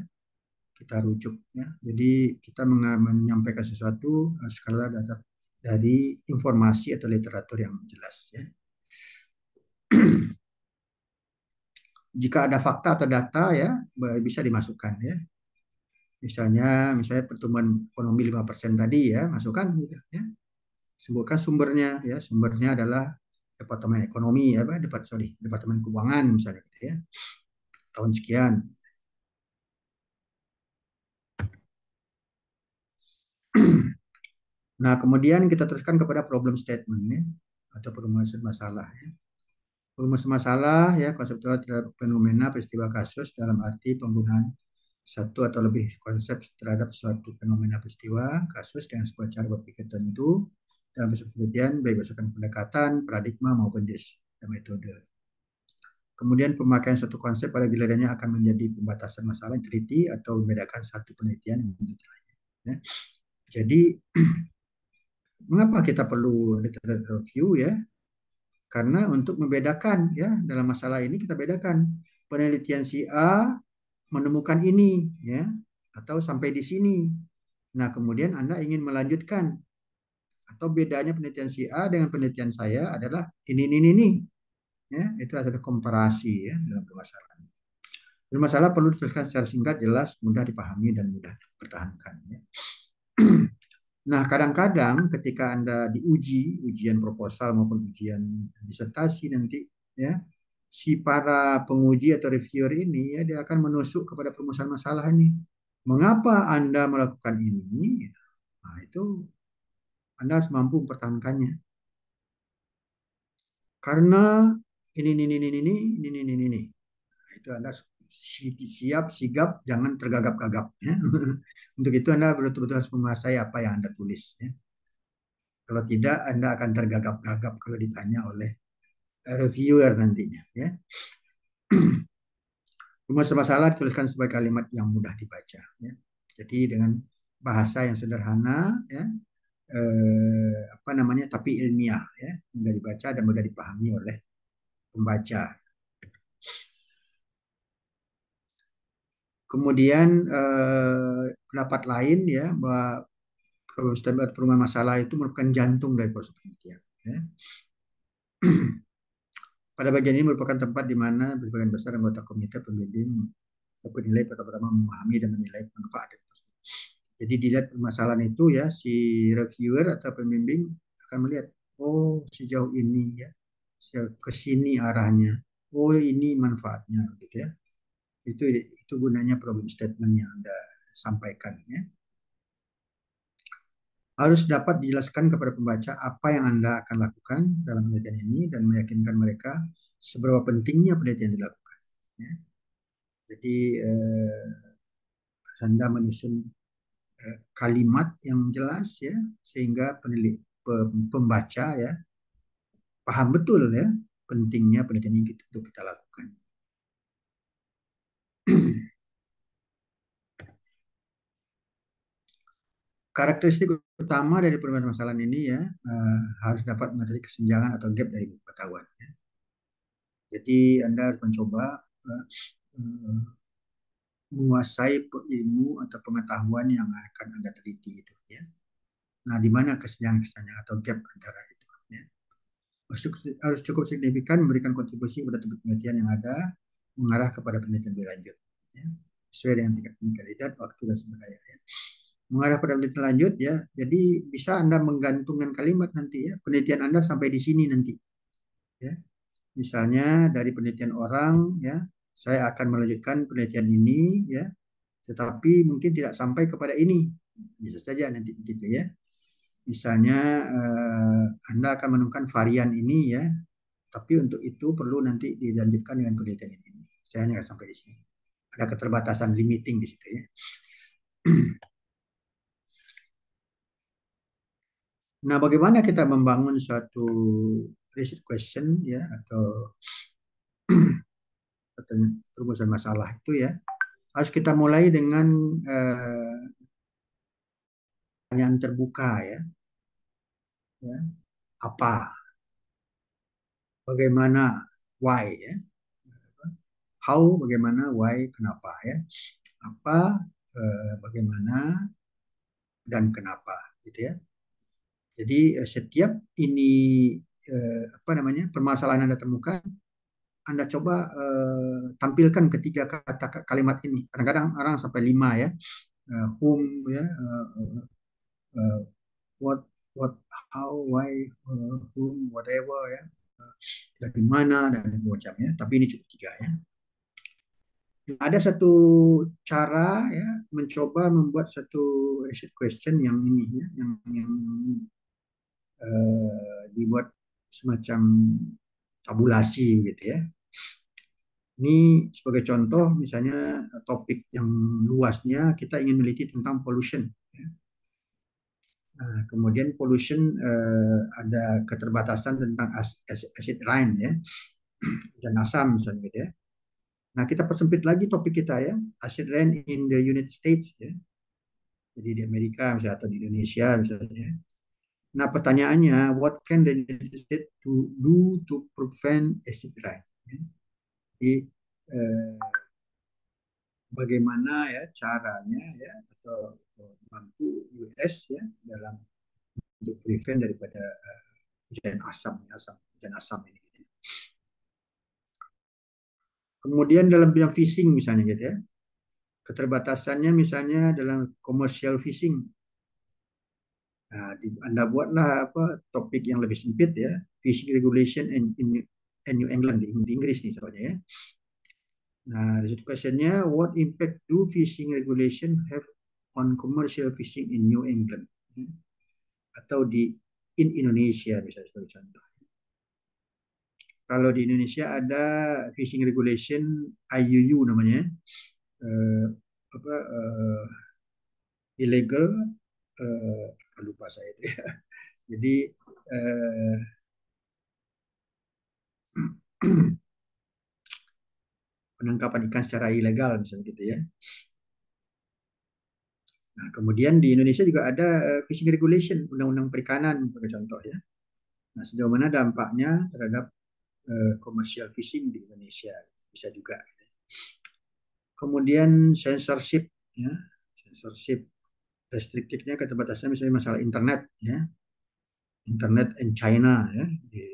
kita rujuk ya. Jadi kita menyampaikan sesuatu skala data dari informasi atau literatur yang jelas ya. Jika ada fakta atau data ya bisa dimasukkan ya. Misalnya pertumbuhan ekonomi 5% tadi ya, masukkan gitu ya. Sebutkan sumbernya ya. Sumbernya adalah Departemen Ekonomi ya, Departemen Keuangan misalnya gitu ya. Tahun sekian. Nah, kemudian kita teruskan kepada problem statement ya, atau perumusan masalah ya. Perumusan masalah ya konseptual terhadap fenomena peristiwa kasus dalam arti penggunaan satu atau lebih konsep terhadap suatu fenomena peristiwa kasus dengan sebuah cara berpikir tertentu dalam penelitian baik berdasarkan pendekatan, paradigma maupun jenis dan metode. Kemudian pemakaian suatu konsep pada gilirannya akan menjadi pembatasan masalah yang teliti atau membedakan satu penelitian dengan penelitian lainnya. Ya. Jadi mengapa kita perlu literature review ya? Karena untuk membedakan ya dalam masalah ini kita bedakan penelitian si A menemukan ini ya atau sampai di sini. Nah, kemudian Anda ingin melanjutkan atau bedanya penelitian si A dengan penelitian saya adalah ini ya, itu adalah komparasi ya dalam permasalahan. Masalah perlu dituliskan secara singkat, jelas, mudah dipahami dan mudah dipertahankan ya. Nah, kadang-kadang ketika Anda diuji, ujian proposal maupun ujian disertasi nanti, ya, si para penguji atau reviewer ini, ya, dia akan menusuk kepada permasalahan masalah ini. Mengapa Anda melakukan ini? Nah, itu Anda harus mampu mempertahankannya. Karena ini. Nah, itu Anda siap, sigap, jangan tergagap-gagap. Ya. Untuk itu Anda betul-betul harus menguasai apa yang Anda tulis. Ya. Kalau tidak, Anda akan tergagap-gagap kalau ditanya oleh reviewer nantinya. Ya. Rumus masalah dituliskan sebagai kalimat yang mudah dibaca. Ya. Jadi dengan bahasa yang sederhana, ya, apa namanya, tapi ilmiah, ya, mudah dibaca dan mudah dipahami oleh pembaca. Kemudian pendapat lain ya bahwa perubahan masalah itu merupakan jantung dari proses penelitian. Ya. Pada bagian ini merupakan tempat di mana sebagian besar anggota komite pembimbing atau penilai pertama memahami dan menilai manfaat. Jadi dilihat permasalahan itu ya si reviewer atau pembimbing akan melihat oh sejauh ini ya ke sini arahnya. Oh ini manfaatnya gitu ya. Itu gunanya problem statement yang Anda sampaikan ya. Harus dapat dijelaskan kepada pembaca apa yang Anda akan lakukan dalam penelitian ini dan meyakinkan mereka seberapa pentingnya penelitian dilakukan. Ya. Jadi Anda menyusun kalimat yang jelas ya sehingga pembaca ya paham betul ya pentingnya penelitian ini untuk kita lakukan. Karakteristik utama dari permasalahan ini ya harus dapat mengatasi kesenjangan atau gap dari pengetahuan. Ya. Jadi Anda harus mencoba menguasai ilmu atau pengetahuan yang akan Anda teliti itu ya. Nah, di mana kesenjangan atau gap antara itu ya. Harus cukup signifikan memberikan kontribusi pada topik penelitian yang ada mengarah kepada penelitian lebih lanjut ya. Sesuai dengan tingkat kandidat, waktu dan sumber daya ya. Mengarah pada penelitian lanjut ya. Jadi bisa Anda menggantungkan kalimat nanti ya. Penelitian Anda sampai di sini nanti ya. Misalnya dari penelitian orang ya, saya akan melanjutkan penelitian ini ya tetapi mungkin tidak sampai kepada ini. Bisa saja nanti begitu ya. Misalnya Anda akan menemukan varian ini ya, tapi untuk itu perlu nanti dilanjutkan dengan penelitian ini. Saya hanya akan sampai di sini. Ada keterbatasan limiting di situ ya. Nah, bagaimana kita membangun suatu research question ya atau perumusan masalah itu ya? Harus kita mulai dengan pertanyaan terbuka ya, ya. Apa, bagaimana, why ya, how bagaimana, why kenapa ya, apa, bagaimana dan kenapa gitu ya. Jadi setiap ini apa namanya permasalahan Anda temukan, Anda coba tampilkan ketiga kata kalimat ini. Kadang-kadang orang sampai lima ya, whom ya, uh, what, what, how, why, whom, whatever ya, dari mana dan macamnya. Tapi ini cukup tiga ya. Ada satu cara ya mencoba membuat satu research question yang ini ya, yang dibuat semacam tabulasi gitu ya. Ini sebagai contoh misalnya topik yang luasnya kita ingin meneliti tentang pollution. Ya. Nah, kemudian pollution ada keterbatasan tentang acid rain ya, dan asam misalnya gitu ya. Nah, kita persempit lagi topik kita ya, acid rain in the United States ya. Jadi di Amerika misalnya atau di Indonesia misalnya. Nah, pertanyaannya, what can the United States to do to prevent acid rain? Ya. Jadi bagaimana ya caranya ya atau mampu US ya dalam untuk prevent daripada hujan asam ini. Kemudian dalam bidang fishing misalnya gitu ya, keterbatasannya misalnya dalam commercial fishing. Nah, Anda buatlah apa topik yang lebih sempit ya, fishing regulation in New England di Inggris nih soalnya ya. Nah, di situ questionnya, what impact do fishing regulation have on commercial fishing in New England? Atau di in Indonesia misalnya sebagai contoh. Kalau di Indonesia ada fishing regulation IUU namanya, eh, apa illegal, lupa saya itu ya. Jadi eh, penangkapan ikan secara ilegal misalnya gitu ya. Nah, kemudian di Indonesia juga ada fishing regulation, undang-undang perikanan sebagai contoh ya. Nah, sejauh mana dampaknya terhadap commercial fishing di Indonesia bisa juga. Kemudian censorship ya, censorship restriktifnya keterbatasan misalnya masalah internet ya, internet in China ya di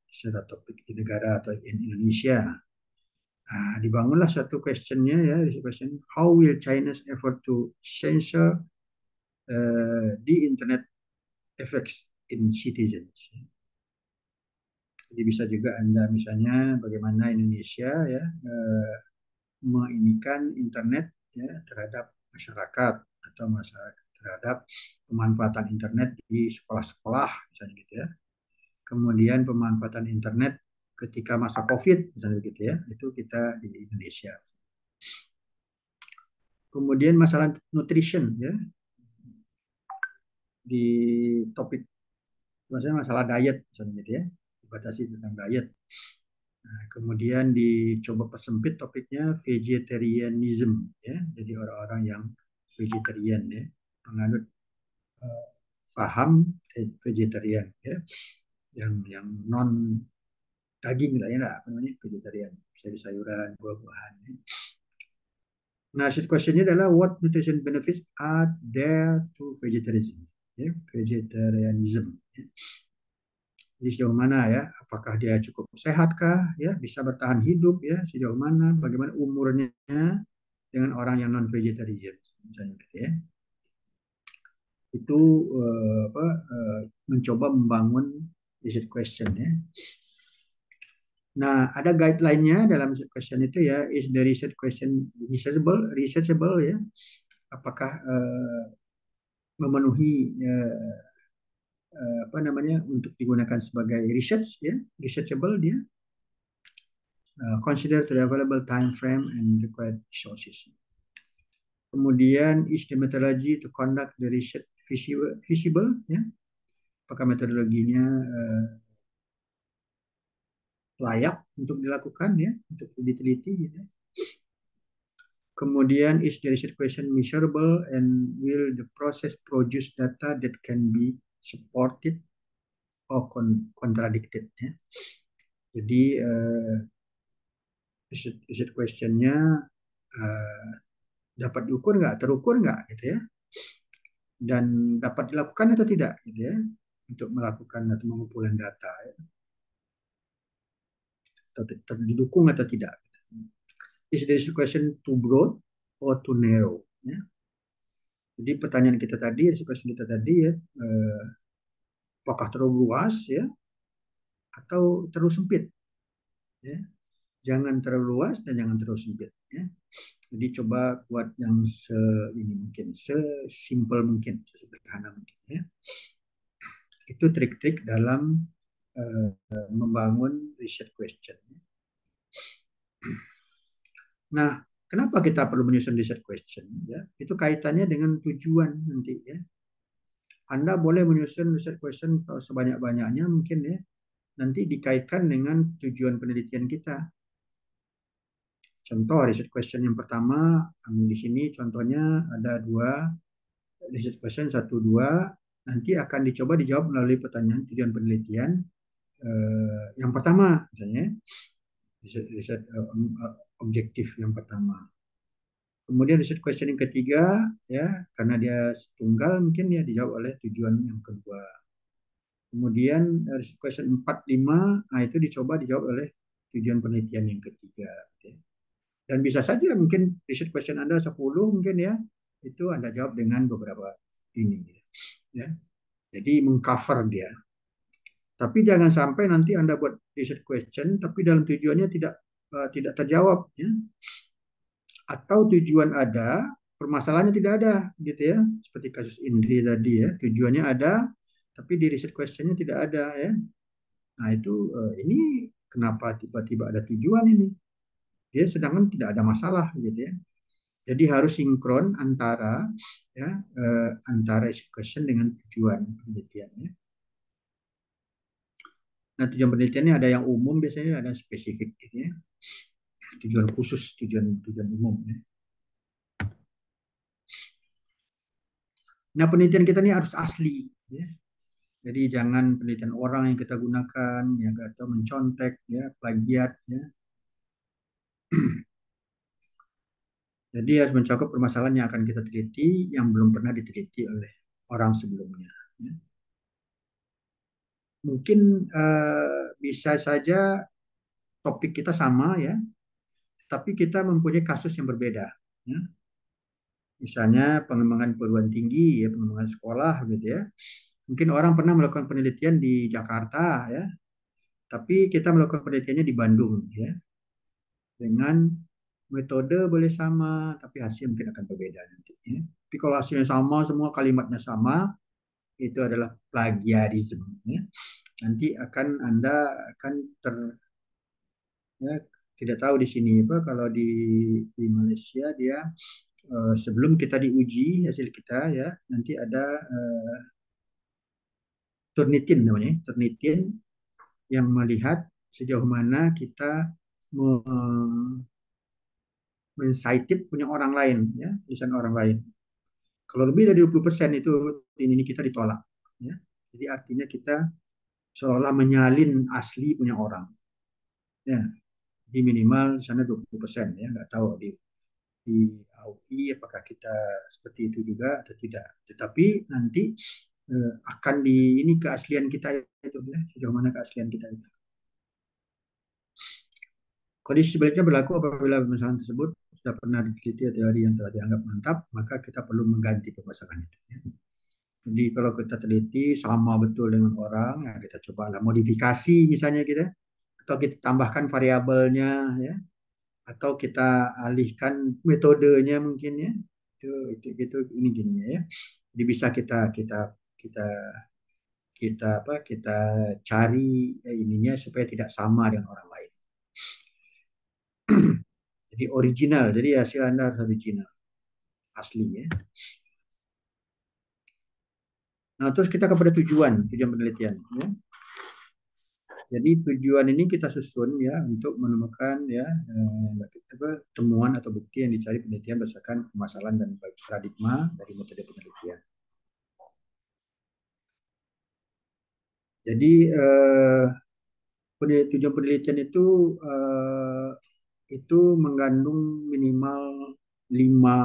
secara topik di negara atau in Indonesia. Nah, dibangunlah satu questionnya ya, question how will China's effort to censor the internet effects in citizens. Jadi bisa juga Anda misalnya bagaimana Indonesia ya menginikan internet ya terhadap masyarakat atau masyarakat terhadap pemanfaatan internet di sekolah-sekolah misalnya gitu ya. Kemudian pemanfaatan internet ketika masa COVID misalnya gitu ya. Itu kita di Indonesia. Kemudian masalah nutrition ya di topik maksudnya masalah diet misalnya gitu ya. Dibatasi tentang diet. Nah, kemudian dicoba persempit topiknya vegetarianism ya. Jadi orang-orang yang vegetarian ya, penganut uh, paham vegetarian ya, yang non daging lah ya, apa namanya vegetarian, sayur-sayuran, buah-buahan. Ya. Nah, questionnya adalah what nutrition benefits are there to vegetarianism? Ya, vegetarianism. Ya. Jadi sejauh mana ya, apakah dia cukup sehatkah, ya, bisa bertahan hidup, ya, sejauh mana, bagaimana umurnya dengan orang yang non vegetarian, misalnya gitu ya. Itu apa, mencoba membangun research question ya. Nah, ada guideline-nya dalam research question itu ya, is the research question researchable ya, apakah memenuhi apa namanya untuk digunakan sebagai research ya, researchable dia, consider to the available time frame and required resources. Kemudian is the methodology to conduct the research feasible ya, apakah metodologinya layak untuk dilakukan ya, untuk diteliti gitu. Kemudian is the research question measurable and will the process produce data that can be supported or contradicted ya. Jadi research questionnya uh, dapat diukur nggak, terukur nggak gitu ya, dan dapat dilakukan atau tidak gitu ya, untuk melakukan atau pengumpulan data ya, atau didukung atau tidak. Is the research question too broad or too narrow ya. Jadi pertanyaan kita tadi, research question kita tadi ya, apakah terlalu luas ya atau terlalu sempit ya. Jangan terlalu luas dan jangan terlalu sempit ya. Jadi coba buat yang ini mungkin sesimpel mungkin, sesederhana mungkin ya. Itu trik-trik dalam membangun research question. Nah, kenapa kita perlu menyusun research question ya? Itu kaitannya dengan tujuan nanti ya. Anda boleh menyusun research question sebanyak-banyaknya mungkin ya, nanti dikaitkan dengan tujuan penelitian kita. Contoh research question yang pertama, di sini contohnya ada dua research question, satu dua, nanti akan dicoba dijawab melalui pertanyaan tujuan penelitian. Yang pertama, misalnya research objektif yang pertama. Kemudian research question yang ketiga, ya karena dia tunggal mungkin ya dijawab oleh tujuan yang kedua. Kemudian research question 4, 5, nah itu dijawab oleh tujuan penelitian yang ketiga. Dan bisa saja mungkin research question Anda 10 mungkin ya, itu Anda jawab dengan beberapa ini ya. Jadi mengcover dia. Tapi jangan sampai nanti Anda buat research question tapi dalam tujuannya tidak terjawab ya. Atau tujuan ada, permasalahannya tidak ada gitu ya. Seperti kasus Indri tadi ya, tujuannya ada tapi di research questionnya tidak ada ya. Nah, itu ini kenapa tiba-tiba ada tujuan ini? Dia sedangkan tidak ada masalah gitu ya. Jadi harus sinkron antara ya antara question dengan tujuan penelitiannya. Nah, tujuan penelitiannya ada yang umum biasanya, ada yang spesifik gitu ya. Tujuan khusus, tujuan umum ya. Nah, penelitian kita ini harus asli ya. Jadi jangan penelitian orang yang kita gunakan ya, atau mencontek ya, plagiat ya. Jadi harus mencakup permasalahan yang akan kita teliti yang belum pernah diteliti oleh orang sebelumnya ya. Mungkin bisa saja topik kita sama ya, tapi kita mempunyai kasus yang berbeda. Ya. Misalnya pengembangan perguruan tinggi, ya, pengembangan sekolah gitu ya. Mungkin orang pernah melakukan penelitian di Jakarta ya, tapi kita melakukan penelitiannya di Bandung ya. Dengan metode boleh sama, tapi hasil mungkin akan berbeda nanti. Ya. Tapi kalau hasilnya sama, semua kalimatnya sama, itu adalah plagiarisme. Ya. Nanti Anda akan ya, tidak tahu di sini apa kalau di Malaysia dia sebelum kita diuji hasil kita ya nanti ada Turnitin namanya, Turnitin yang melihat sejauh mana kita men-cited punya orang lain ya, tulisan orang lain. Kalau lebih dari 20% itu ini kita ditolak ya. Jadi artinya kita seolah menyalin asli punya orang. Ya, di minimal di sana 20% ya, nggak tahu di AUI apakah kita seperti itu juga atau tidak. Tetapi nanti akan di ini keaslian kita itu ya, sejauh mana keaslian kita itu. Kondisi sebaliknya berlaku apabila permasalahan tersebut sudah pernah diteliti teori yang telah dianggap mantap, maka kita perlu mengganti permasalahan itu. Ya. Jadi kalau kita teliti sama betul dengan orang, ya kita cobalah modifikasi misalnya kita, atau kita tambahkan variabelnya ya, atau kita alihkan metodenya mungkin ya. Itu ini gini ya. Jadi bisa kita kita cari ininya supaya tidak sama dengan orang lain. Jadi original, jadi hasil Anda harus original, asli ya. Nah, terus kita kepada tujuan penelitian ya. Jadi tujuan ini kita susun ya untuk menemukan ya temuan atau bukti yang dicari penelitian berdasarkan permasalahan dan paradigma dari metode penelitian. Jadi tujuan penelitian itu mengandung minimal lima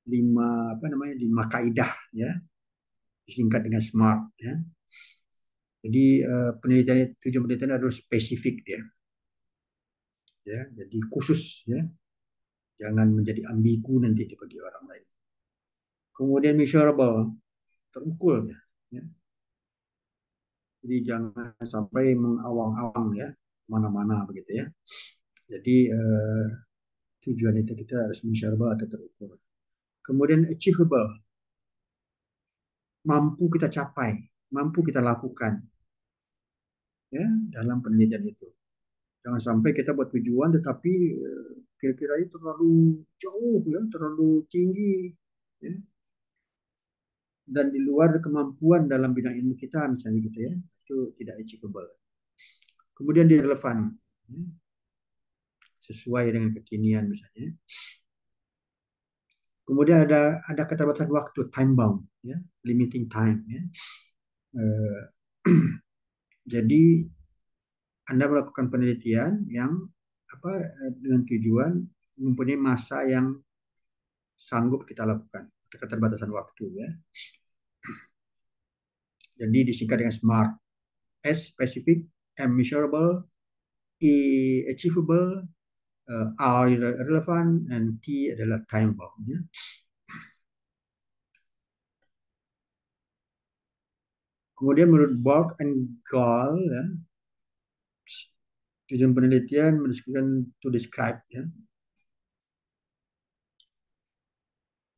lima apa namanya 5 kaidah ya, disingkat dengan SMART ya. Jadi tujuan penelitian adalah spesifik ya, jadi khusus ya, jangan menjadi ambigu nanti bagi orang lain. Kemudian measurable, terukur ya. Jadi jangan sampai mengawang-awang ya, mana-mana begitu ya. Jadi tujuan itu kita harus measurable atau terukur. Kemudian achievable, mampu kita capai, mampu kita lakukan ya dalam penelitian itu. Jangan sampai kita buat tujuan tetapi kira-kira itu terlalu jauh ya, terlalu tinggi ya, dan di luar kemampuan dalam bidang ilmu kita misalnya gitu ya. Itu tidak achievable. Kemudian dia relevan ya, sesuai dengan kekinian misalnya. Kemudian ada keterbatasan waktu, time bound ya, limiting time ya. Eh, jadi Anda melakukan penelitian yang dengan tujuan mempunyai masa yang sanggup kita lakukan, keterbatasan waktu ya. Jadi disingkat dengan SMART. S specific, M measurable, E achievable, R relevant, and T adalah time bound ya. Kemudian menurut Borg and Gall ya, tujuan penelitian mendeskripsikan to describe ya.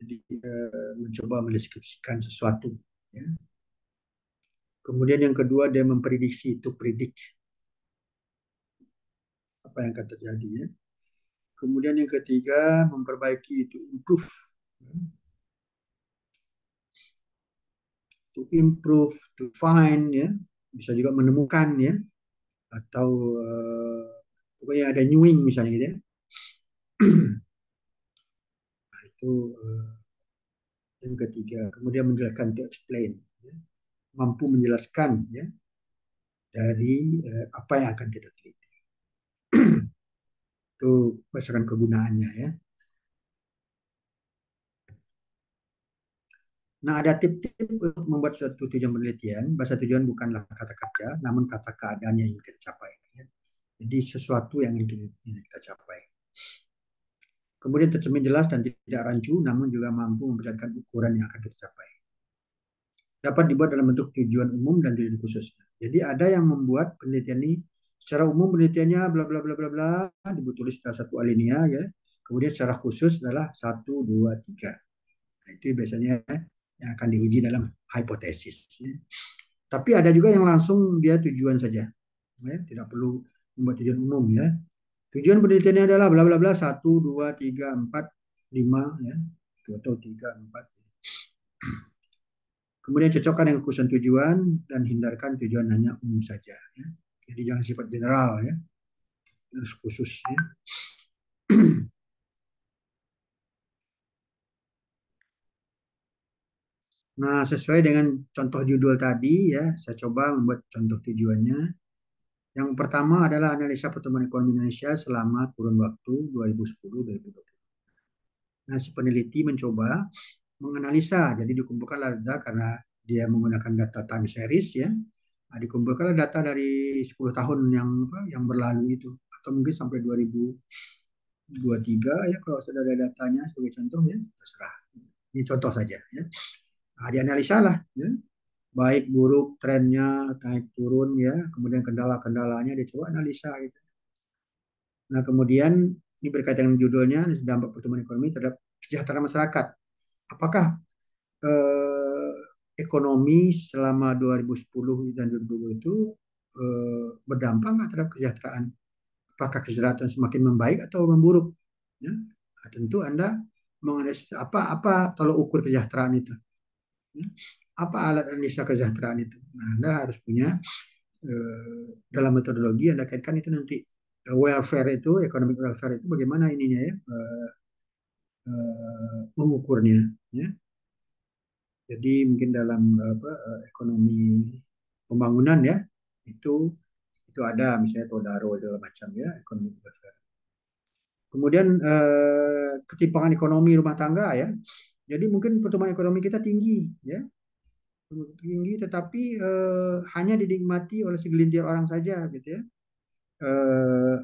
Jadi mencoba mendeskripsikan sesuatu ya. Kemudian yang kedua dia memprediksi, to predict apa yang akan terjadi ya. Kemudian yang ketiga memperbaiki, to improve ya. To improve, to find ya, bisa juga menemukan ya, atau pokoknya ada newing misalnya gitu ya. Nah, itu yang ketiga. Kemudian menjelaskan, to explain ya. Mampu menjelaskan ya dari apa yang akan kita teliti. Itu berdasarkan kegunaannya ya. Nah, ada tip-tip untuk membuat suatu tujuan penelitian. Bahasa tujuan bukanlah kata kerja, namun kata keadaan yang ingin kita capai ya. Jadi sesuatu yang ingin kita capai. Kemudian tercermin jelas dan tidak rancu, namun juga mampu memperlihatkan ukuran yang akan kita capai. Dapat dibuat dalam bentuk tujuan umum dan tujuan khusus. Jadi ada yang membuat penelitian ini secara umum, penelitiannya bla bla bla bla bla, ditulis dalam satu alinea ya. Kemudian secara khusus adalah 1, 2, 3. Nah, itu biasanya yang akan diuji dalam hipotesis ya. Tapi ada juga yang langsung dia tujuan saja ya, tidak perlu membuat tujuan umum ya. Tujuan penelitiannya adalah bla bla bla 1, 2, 3, 4, 5 ya. 2 atau 3, 4. Kemudian cocokkan dengan khususan tujuan dan hindarkan tujuan hanya umum saja ya. Jadi jangan sifat general ya, harus khusus ya. Nah, sesuai dengan contoh judul tadi ya, saya coba membuat contoh tujuannya. Yang pertama adalah analisa pertumbuhan ekonomi Indonesia selama kurun waktu 2010-2020. Nah, si peneliti mencoba menganalisa, jadi dikumpulkanlah data karena dia menggunakan data time series ya. Nah, dikumpulkanlah data dari 10 tahun yang berlalu itu, atau mungkin sampai 2023 ya, kalau sudah ada datanya sebagai contoh ya, terserah. Ini contoh saja ya. Nah, dianalisa lah ya. baik buruk trennya, naik turun ya, kemudian kendala-kendalanya dia coba analisa gitu. Nah, kemudian ini berkaitan dengan judulnya dampak pertumbuhan ekonomi terhadap kesejahteraan masyarakat. Apakah eh, ekonomi selama 2010 dan 2020 itu berdampak nggak terhadap kesejahteraan? Apakah kesejahteraan semakin membaik atau memburuk? Ya, nah, tentu Anda menganalisis apa tolok ukur kesejahteraan itu. Ya. Apa alat analisa kesejahteraan itu? Nah, Anda harus punya dalam metodologi Anda kaitkan itu nanti welfare itu, economic welfare itu bagaimana ininya ya mengukurnya. Ya. Jadi mungkin dalam ekonomi pembangunan ya itu itu ada misalnya Todaro segala macam ya ekonomi welfare. Kemudian ketimpangan ekonomi rumah tangga ya. Jadi mungkin pertumbuhan ekonomi kita tinggi ya, tinggi tetapi hanya dinikmati oleh segelintir orang saja gitu ya. Eh,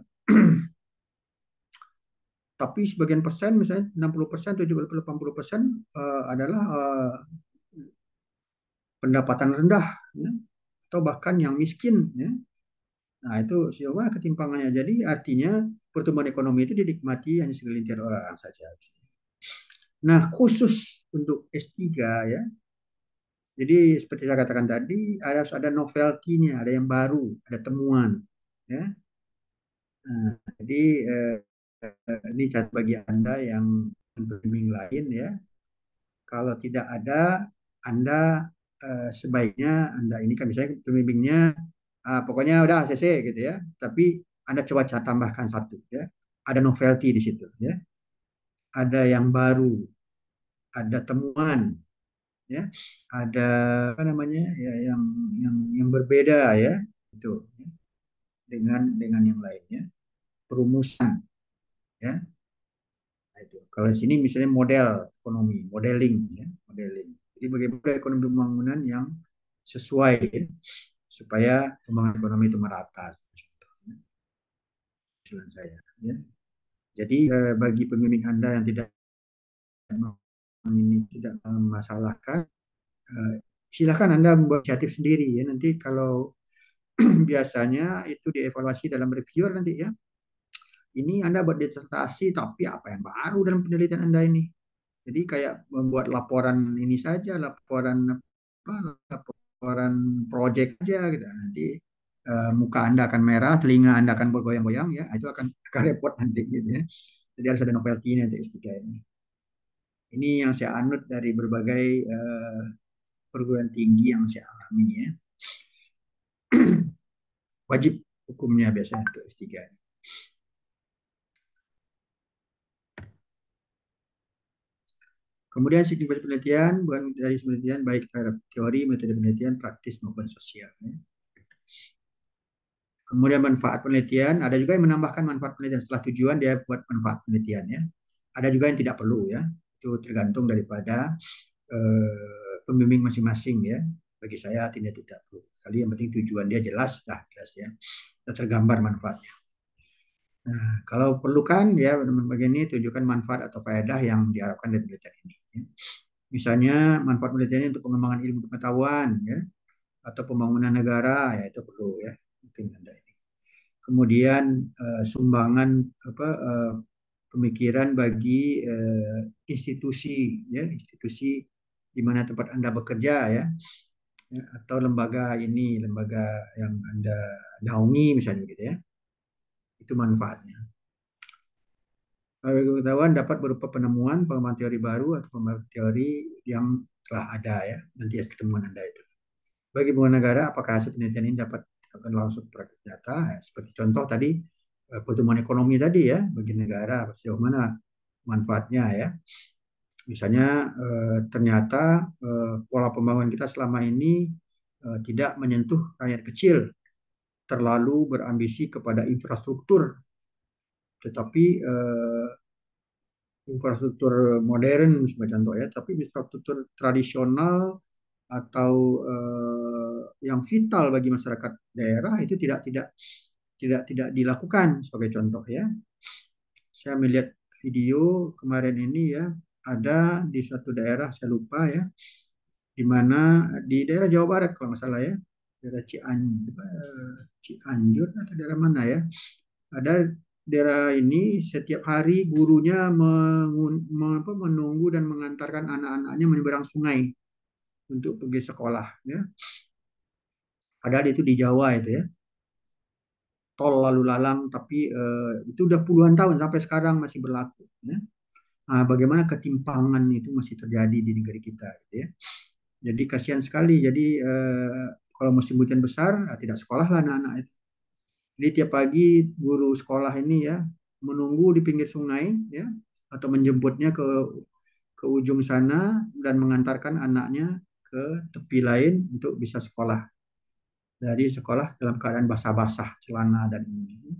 tapi sebagian persen misalnya 60%, 70, 80% adalah pendapatan rendah ya, atau bahkan yang miskin ya. Nah, itu sejauh mana ketimpangannya. Jadi artinya pertumbuhan ekonomi itu dinikmati hanya segelintir orang saja. Nah, khusus untuk S3 ya. Jadi seperti saya katakan tadi, harus ada novelty-nya, ada yang baru, ada temuan. Ya. Nah, jadi ini cat bagi Anda yang pembimbing lain ya. Kalau tidak ada, Anda sebaiknya Anda ini kan misalnya pembimbingnya pokoknya udah ACC gitu ya. Tapi Anda coba tambahkan satu ya. Ada novelty di situ ya. Ada yang baru, ada temuan ya. Ada apa namanya ya yang berbeda ya. Itu ya. Dengan yang lainnya. Perumusan ya. Nah, itu. Kalau di sini misalnya model ekonomi, modeling ya, modeling. Jadi bagaimana ekonomi pembangunan yang sesuai ya, supaya pembangunan ekonomi itu merata. Usulan saya. Ya. Jadi bagi pembimbing Anda yang tidak ini tidak memasalahkan, eh, silakan Anda membuat inisiatif sendiri ya. Nanti kalau biasanya itu dievaluasi dalam reviewer nanti ya. Ini Anda buat disertasi, tapi apa yang baru dalam penelitian Anda ini? Jadi kayak membuat laporan ini saja, laporan apa, laporan project aja gitu. Nanti muka Anda akan merah, telinga Anda akan bergoyang-goyang ya, itu akan repot nanti gitu ya. Jadi harus ada novelty nanti S3 ini. Ini yang saya anut dari berbagai perguruan tinggi yang saya alami ya. Wajib hukumnya biasanya untuk S3. Kemudian signifikan penelitian, bukan dari penelitian baik terhadap teori, metode penelitian, praktis maupun sosial. Ya. Kemudian manfaat penelitian, ada juga yang menambahkan manfaat penelitian setelah tujuan dia buat manfaat penelitian ya. Ada juga yang tidak perlu ya. Itu tergantung daripada pembimbing masing-masing ya. Bagi saya tidak perlu. Kali yang penting tujuan dia jelas, dah jelas ya. Sudah tergambar manfaatnya. Nah, kalau perlukan ya bagian ini tunjukkan manfaat atau faedah yang diharapkan dari penelitian ini. Ya. Misalnya manfaat penelitiannya untuk pengembangan ilmu pengetahuan ya, atau pembangunan negara ya itu perlu ya. Mungkin ada ini. Kemudian sumbangan apa pemikiran bagi institusi ya, institusi di mana tempat Anda bekerja ya, ya atau lembaga ini, lembaga yang Anda naungi misalnya gitu ya. Itu manfaatnya. Pengetahuan dapat berupa penemuan, pengembangan teori baru atau pengembangan teori yang telah ada ya, nanti hasil temuan Anda itu. Bagi pengguna negara, apakah hasil penelitian ini dapat akan langsung praktik nyata? Ya, seperti contoh tadi, pertumbuhan ekonomi tadi ya, bagi negara sejauh mana manfaatnya ya. Misalnya ternyata pola pembangunan kita selama ini tidak menyentuh rakyat kecil, terlalu berambisi kepada infrastruktur, tetapi infrastruktur modern sebagai contoh ya, tapi infrastruktur tradisional atau yang vital bagi masyarakat daerah itu tidak dilakukan sebagai contoh ya. Saya melihat video kemarin ini ya, ada di suatu daerah saya lupa ya, di mana di daerah Jawa Barat kalau nggak salah ya, daerah Cianjur atau daerah mana ya. Ada daerah ini setiap hari gurunya menunggu dan mengantarkan anak-anaknya menyeberang sungai untuk pergi sekolah ya. Padahal itu di Jawa itu ya, tol lalu lalang tapi itu udah puluhan tahun sampai sekarang masih berlaku ya. Nah, bagaimana ketimpangan itu masih terjadi di negeri kita gitu ya. Jadi kasihan sekali. Jadi kalau musim hujan besar tidak sekolah lah anak-anak itu. Jadi tiap pagi guru sekolah ini ya menunggu di pinggir sungai ya atau menjemputnya ke ujung sana dan mengantarkan anaknya ke tepi lain untuk bisa sekolah. Dari sekolah dalam keadaan basah-basah celana dan ini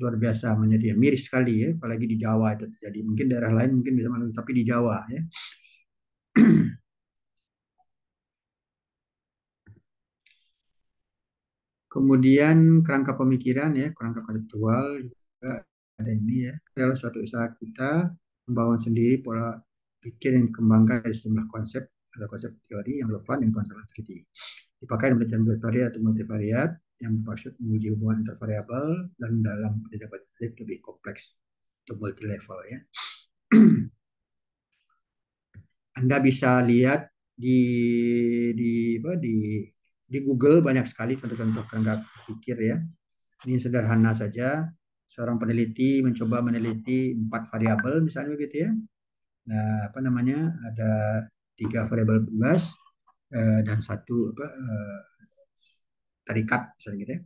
luar biasa menjadi miris sekali ya, apalagi di Jawa itu terjadi. Mungkin daerah lain mungkin bisa malu, tapi di Jawa ya. Kemudian kerangka pemikiran ya, kerangka konseptual juga ada ini ya. Dalam suatu usaha kita membangun sendiri pola pikir yang dikembangkan dari sejumlah konsep atau konsep teori yang relevan dengan konsep aktiviti. Dipakai dalam penelitian multivariat atau multivariat yang bermaksud menguji hubungan antar variabel dan dalam penelitian lebih kompleks atau multi level ya. Anda bisa lihat di Google banyak sekali contoh-contoh kerangka berpikir ya. Ini sederhana saja. Seorang peneliti mencoba meneliti 4 variabel misalnya begitu ya. Nah, apa namanya? Ada 3 variabel bebas dan satu tarikat misalnya gitu ya.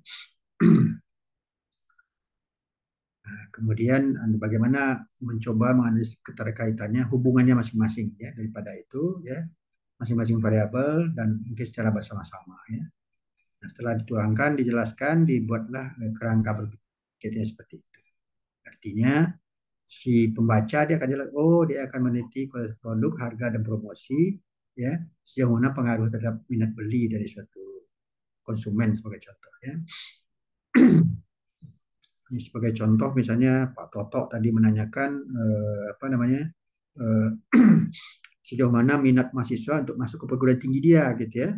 Nah, kemudian bagaimana mencoba menganalisis keterkaitannya, hubungannya masing-masing ya daripada itu ya masing-masing variabel dan mungkin secara bersama-sama ya. Nah, setelah dituangkan, dijelaskan, dibuatlah kerangka berpikirnya seperti itu. Artinya si pembaca dia akan jelas, oh dia akan meneliti produk, harga dan promosi, ya sejauh mana pengaruh terhadap minat beli dari suatu konsumen sebagai contoh ya. Ini sebagai contoh misalnya Pak Toto tadi menanyakan apa namanya eh, sejauh mana minat mahasiswa untuk masuk ke perguruan tinggi dia gitu ya.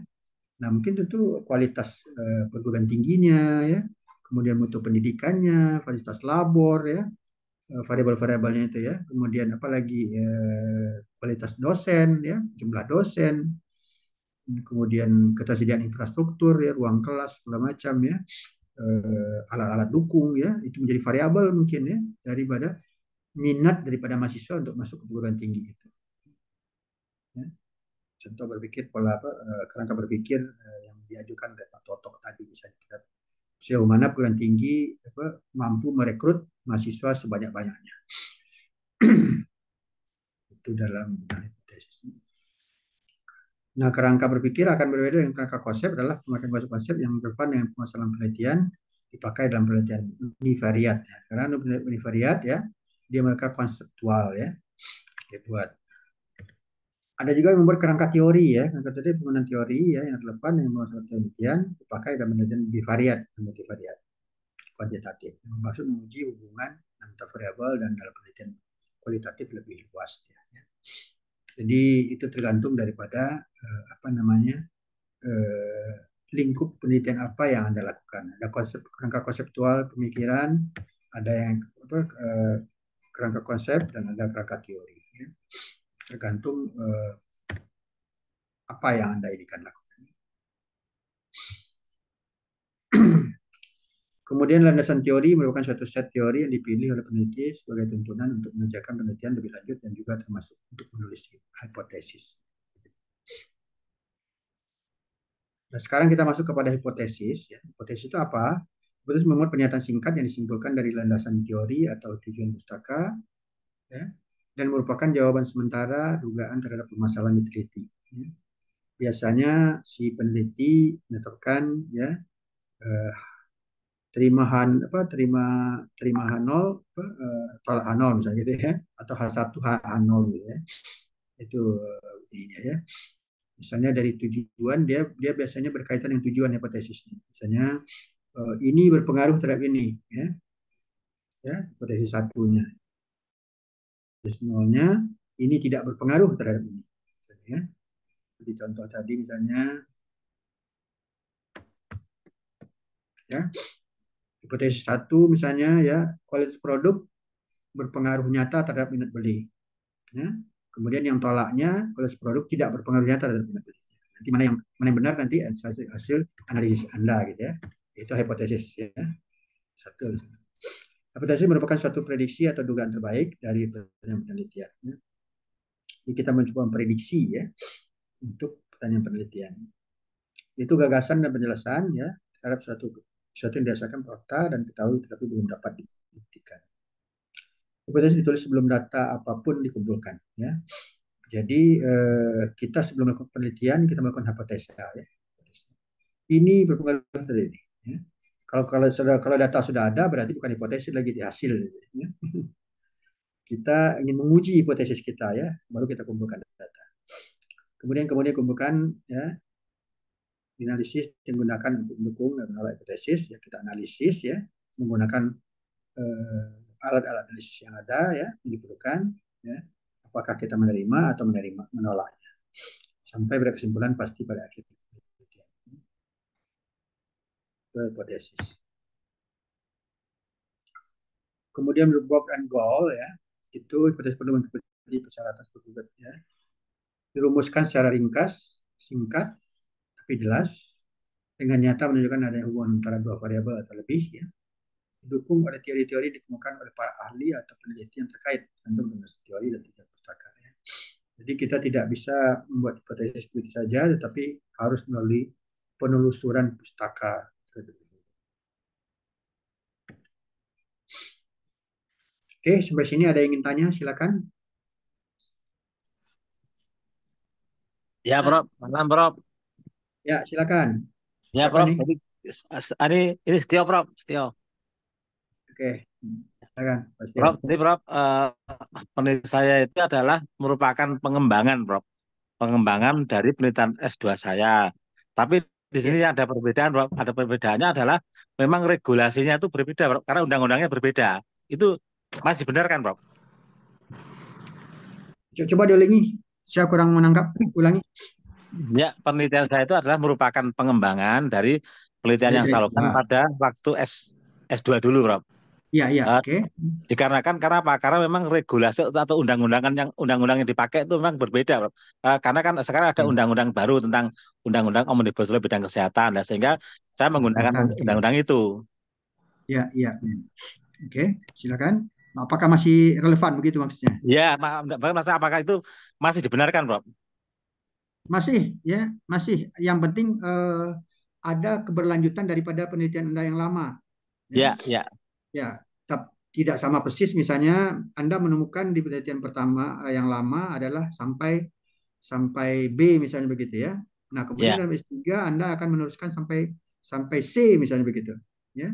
Nah, mungkin tentu kualitas perguruan tingginya ya, kemudian mutu pendidikannya, fasilitas labor ya, variabel-variabelnya itu ya. Kemudian apalagi kualitas dosen ya, jumlah dosen, kemudian ketersediaan infrastruktur ya, ruang kelas segala macam ya, alat-alat dukung ya, itu menjadi variabel mungkin ya daripada minat daripada mahasiswa untuk masuk ke perguruan tinggi itu. Ya. Contoh berpikir pola apa kerangka berpikir yang diajukan oleh Pak Toto tadi bisa kita sejauh mana perguruan tinggi apa, mampu merekrut mahasiswa sebanyak-banyaknya. Itu dalam hipotesis. Nah, kerangka berpikir akan berbeda dengan kerangka konsep adalah pemakaian konsep-konsep yang relevan dengan permasalahan penelitian dipakai dalam penelitian univariat. Ya. Karena univariat ya, dia mereka konseptual ya. Dia buat. Ada juga yang membuat kerangka teori ya, kerangka teori penggunaan teori ya yang relevan dengan permasalahan penelitian dipakai dalam penelitian bivariat dan multivariat kuantitatif. Yang maksud menguji hubungan antar variabel dan dalam penelitian kualitatif lebih luas ya. Jadi itu tergantung daripada apa namanya eh, lingkup penelitian apa yang Anda lakukan. Ada konsep kerangka konseptual pemikiran, ada yang apa kerangka konsep dan ada kerangka teori. Ya. Tergantung apa yang Anda ingin lakukan. Kemudian landasan teori merupakan suatu set teori yang dipilih oleh peneliti sebagai tuntunan untuk mengerjakan penelitian lebih lanjut dan juga termasuk untuk menulis hipotesis. Nah, sekarang kita masuk kepada hipotesis. Ya. Hipotesis itu apa? Hipotesis memuat pernyataan singkat yang disimpulkan dari landasan teori atau tujuan pustaka, ya, dan merupakan jawaban sementara dugaan terhadap permasalahan diteliti. Ya. Biasanya si peneliti menetapkan ya eh, terima H0 tolak H0 misalnya gitu ya atau H1 H0 gitu ya. Itu ininya ya. Misalnya dari tujuan dia dia biasanya berkaitan dengan tujuan hipotesisnya. Misalnya ini berpengaruh terhadap ini ya. Ya, hipotesis satunya. Hipotesis nolnya ini tidak berpengaruh terhadap ini. Misalnya, ya. Di contoh tadi misalnya, ya, hipotesis satu misalnya ya, kualitas produk berpengaruh nyata terhadap minat beli. Ya. Kemudian yang tolaknya, kualitas produk tidak berpengaruh nyata terhadap minat beli. Nanti mana yang benar nanti hasil analisis Anda gitu ya. Itu hipotesis ya. Satu. Hipotesis merupakan suatu prediksi atau dugaan terbaik dari penelitian. Ya. Jadi kita mencoba memprediksi ya untuk pertanyaan penelitian. Itu gagasan dan penjelasan ya terhadap suatu yang didasarkan fakta dan ketahui tetapi belum dapat dibuktikan. Hipotesis ditulis sebelum data apapun dikumpulkan ya. Jadi kita sebelum melakukan penelitian kita melakukan hipotesa ya. Ini berpengaruh dari ini. Ya. Kalau data sudah ada berarti bukan hipotesis lagi di hasil. Ya. Kita ingin menguji hipotesis kita ya, baru kita kumpulkan data. Kemudian kumpulkan ya, analisis menggunakan untuk mendukung dan menolak hipotesis ya, kita analisis ya menggunakan alat-alat analisis yang ada ya yang diperlukan ya, apakah kita menerima atau menolaknya sampai pada kesimpulan pasti pada akhirnya hipotesis. Kemudian Bob and Goal ya, itu hipotesis perlu mengikuti persyaratan berikut ya. Dirumuskan secara ringkas, singkat, tapi jelas, dengan nyata menunjukkan adanya hubungan antara dua variabel atau lebih ya. Didukung oleh teori-teori dikemukakan oleh para ahli atau peneliti yang terkait tentang teori dan tiga pustaka ya. Jadi kita tidak bisa membuat hipotesis begitu saja, tetapi harus melalui penelusuran pustaka. Oke, sampai sini ada yang ingin tanya, silakan. Ya, Prof. Malam, Prof. Ya, silakan. Ya, Siapa Prof. nih? Jadi ini Setio, Prof. Setio. Oke, silakan, Pak Setio. Prof, jadi Prof, penelitian saya itu adalah merupakan pengembangan, Prof. Pengembangan dari penelitian S2 saya. Tapi di Ya. sini ada perbedaan, Prof. Ada perbedaannya adalah memang regulasinya itu berbeda, Prof. Karena undang-undangnya berbeda. Itu masih benar kan, Prof? Coba diulangi, saya kurang menangkap. Ulangi. Ya, penelitian saya itu adalah merupakan pengembangan dari penelitian yang Penelitian saya lakukan S2. pada waktu S2 dulu, Prof. Iya, iya, Eh, oke. Dikarenakan karena apa? Karena memang regulasi atau undang-undang yang dipakai itu memang berbeda, Bro. Karena kan sekarang ada Oke. undang-undang baru tentang undang-undang Omnibus Law bidang kesehatan, nah, sehingga saya menggunakan Kesehatan, oke. undang-undang itu. Iya, iya. Oke, silakan. Apakah masih relevan begitu maksudnya? Ya, masa apakah itu masih dibenarkan, Bro? Masih, ya, masih. Yang penting ada keberlanjutan daripada penelitian Anda yang lama. Ya, Ya, ya, ya. Tidak sama persis. Misalnya Anda menemukan di penelitian pertama yang lama adalah sampai sampai B misalnya begitu ya. Nah, kemudian ya, dalam S3 Anda akan meneruskan sampai sampai C misalnya begitu. Ya.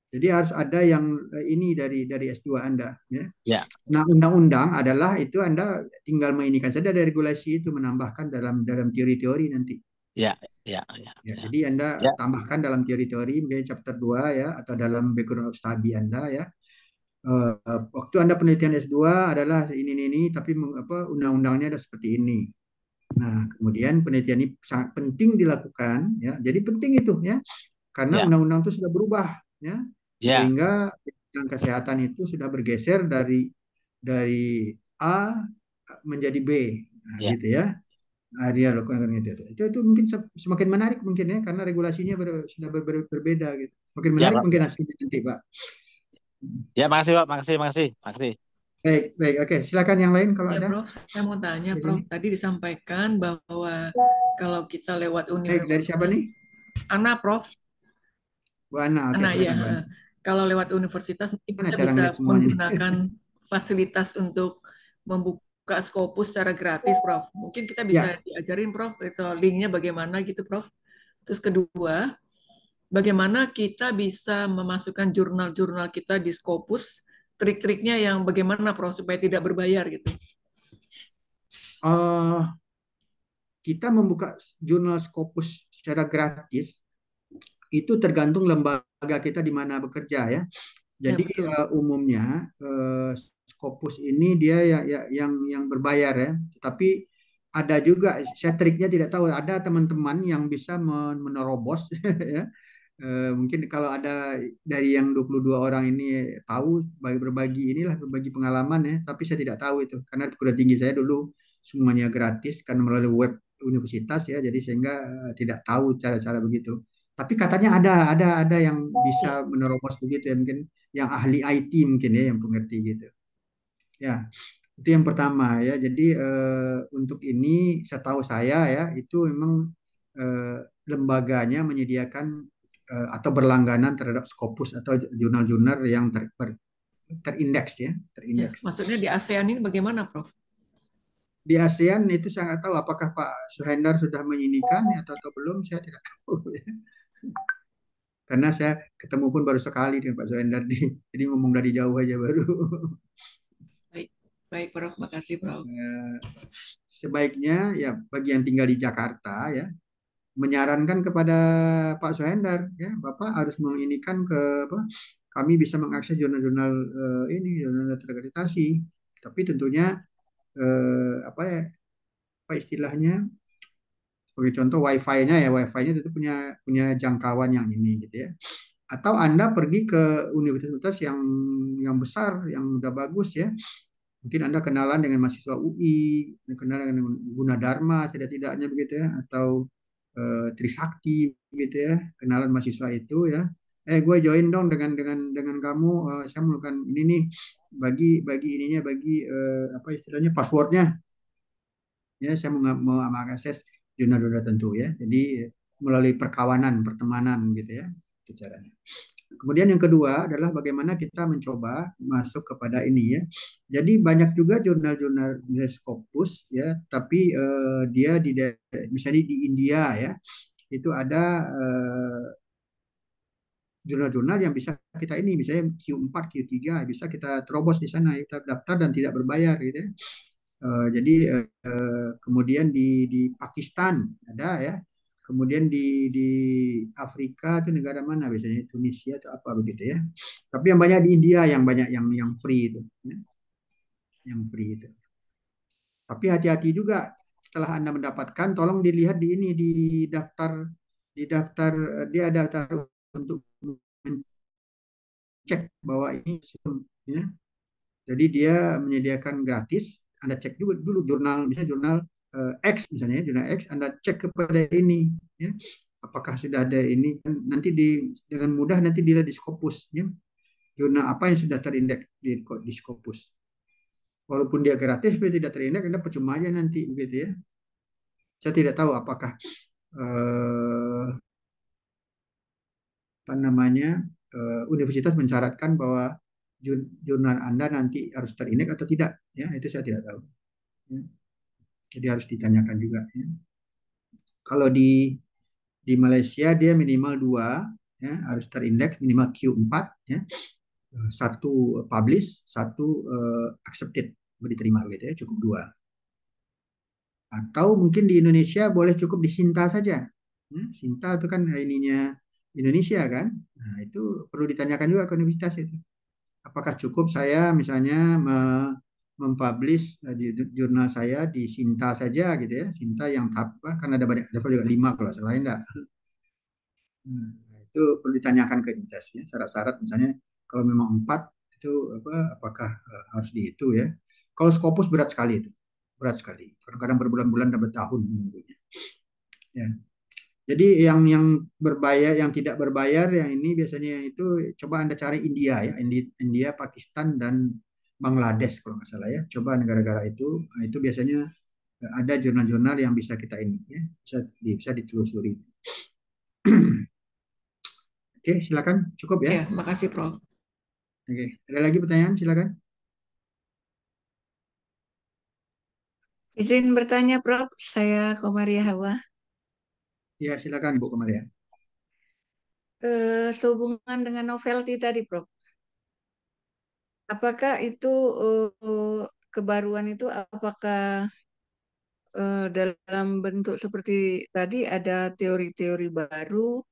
Jadi harus ada yang ini dari S2 Anda. Ya. ya, Nah, undang-undang adalah itu Anda tinggal menginikan saja dari regulasi itu menambahkan dalam dalam teori-teori nanti. ya, ya, ya, Ya, ya, jadi Anda ya, tambahkan dalam teori-teori mungkin chapter 2 ya atau dalam background of study Anda ya. Waktu Anda penelitian S2 adalah ini tapi undang-undangnya ada seperti ini. Nah, kemudian penelitian ini sangat penting dilakukan ya. Jadi penting itu ya karena ya, undang-undang itu sudah berubah ya. ya, Sehingga bidang kesehatan itu sudah bergeser dari A menjadi B. Nah, ya, gitu ya. Nah, dia lakukan gitu. Itu mungkin semakin menarik mungkin ya karena regulasinya sudah berbeda gitu. Semakin ya, menarik Prof. mungkin Ya, hasilnya nanti, Pak. ya, makasih, Pak. Makasih, makasih, makasih. Baik, baik. Oke, silakan yang lain kalau Ya, ada Prof, saya mau tanya, di sini. Prof. Tadi disampaikan bahwa kalau kita lewat Baik, dari siapa universitas, nih? Ana, Prof, Bu Ana. Oke, Ana ya, silakan Bu Ana. kalau lewat universitas mungkin Mana kita cara bisa ngeliat semuanya? menggunakan fasilitas untuk membuka Scopus secara gratis, Prof. Mungkin kita bisa Ya, diajarin, Prof, itu linknya bagaimana gitu, Prof. Terus kedua, bagaimana kita bisa memasukkan jurnal-jurnal kita di Scopus, trik-triknya yang bagaimana, Prof, supaya tidak berbayar gitu. eh kita membuka jurnal Scopus secara gratis itu tergantung lembaga kita di mana bekerja ya. Ya, Jadi betul. umumnya Scopus ini dia yang berbayar ya. Tapi ada juga, saya triknya tidak tahu. Ada teman-teman yang bisa menerobos, ya. Mungkin kalau ada dari yang 22 orang ini tahu berbagi inilah berbagi pengalaman ya, tapi saya tidak tahu itu karena perguruan tinggi saya dulu semuanya gratis kan melalui web universitas ya, jadi sehingga tidak tahu cara-cara begitu. Tapi katanya ada yang bisa menerobos begitu ya, mungkin yang ahli IT mungkin ya yang pengerti gitu. Ya, itu yang pertama ya. Jadi untuk ini setahu saya ya itu memang eh, lembaganya menyediakan atau berlangganan terhadap Scopus atau jurnal-jurnal yang terindeks ya, Ya, terindeks. maksudnya di ASEAN ini bagaimana, Prof? Di ASEAN itu saya nggak tahu apakah Pak Suhendar sudah menginginkan ya, atau belum, saya tidak tahu ya. Karena saya ketemu pun baru sekali dengan Pak Suhendar jadi ngomong dari jauh aja baru. Baik, baik, Prof. Makasih, Prof. Eh, Sebaiknya ya bagi yang tinggal di Jakarta ya menyarankan kepada Pak Suhendar ya Bapak harus menginikan ke apa kami bisa mengakses jurnal-jurnal ini jurnal terakreditasi tapi tentunya apa ya apa istilahnya sebagai contoh wifi-nya ya wifi-nya itu punya punya jangkauan yang ini gitu ya atau Anda pergi ke universitas yang besar yang udah bagus ya mungkin Anda kenalan dengan mahasiswa UI kenalan dengan Gunadarma setidak-tidaknya begitu ya atau Trisakti gitu ya kenalan mahasiswa itu ya gue join dong dengan kamu saya melakukan ini nih bagi ininya bagi apa istilahnya passwordnya ya saya mau mengakses jurnal-jurnal tertentu ya jadi melalui perkawanan pertemanan gitu ya itu caranya. Kemudian yang kedua adalah bagaimana kita mencoba masuk kepada ini ya. Jadi banyak juga jurnal-jurnal Scopus ya, tapi dia misalnya di India ya, itu ada jurnal-jurnal yang bisa kita ini, misalnya Q4, Q3 bisa kita terobos di sana, kita daftar dan tidak berbayar gitu ya. Jadi kemudian di Pakistan ada ya, kemudian di Afrika itu negara mana biasanya Tunisia atau apa begitu ya. Tapi yang banyak di India yang banyak yang free itu, ya. Yang free itu. Tapi hati-hati juga setelah Anda mendapatkan, tolong dilihat di ini di daftar dia ada daftar untuk cek bahwa ini ya. Jadi dia menyediakan gratis. Anda cek juga dulu jurnal, misalnya jurnal X misalnya, jurnal X, Anda cek kepada ini, ya. Apakah sudah ada ini? Nanti dengan mudah nanti dilihat di Scopus, ya. Jurnal apa yang sudah terindeks di Scopus. Walaupun dia gratis, tapi tidak terindeks, Anda percuma aja nanti, begitu ya. Saya tidak tahu apakah apa namanya universitas mensyaratkan bahwa jurnal Anda nanti harus terindeks atau tidak, ya itu saya tidak tahu. Ya. Jadi harus ditanyakan juga. Ya. Kalau di Malaysia dia minimal 2, ya, harus terindeks minimal Q4, ya. Satu publish, satu accepted, diterima gitu ya, cukup 2. Atau mungkin di Indonesia boleh cukup di Sinta saja. Ya, Sinta itu kan ininya Indonesia kan. Nah, itu perlu ditanyakan juga ke universitas itu. Apakah cukup saya misalnya mempublish jurnal saya di Sinta saja gitu ya. Sinta yang apa kan ada banyak level juga 5 kalau salah enggak. Nah, itu perlu ditanyakan ke universitasnya syarat-syarat misalnya kalau memang 4 itu apa apakah harus di itu ya. Kalau Scopus berat sekali itu. Berat sekali. Kadang-kadang berbulan-bulan dan bertahun menunggunya. Ya. Jadi yang berbayar, yang tidak berbayar, yang ini biasanya itu coba Anda cari India ya, India, Pakistan dan Bangladesh kalau nggak salah ya. Coba negara-negara itu, nah, itu biasanya ada jurnal-jurnal yang bisa kita ini ya, bisa ditelusuri. Oke, silakan, cukup ya. Ya, makasih, Prof. Oke, ada lagi pertanyaan? Silakan. Izin bertanya, Prof. Saya Komaria Hawa. Ya, silakan Bu Komaria. Sehubungan dengan novelty tadi, Prof. Apakah itu kebaruan itu apakah dalam bentuk seperti tadi ada teori-teori baru?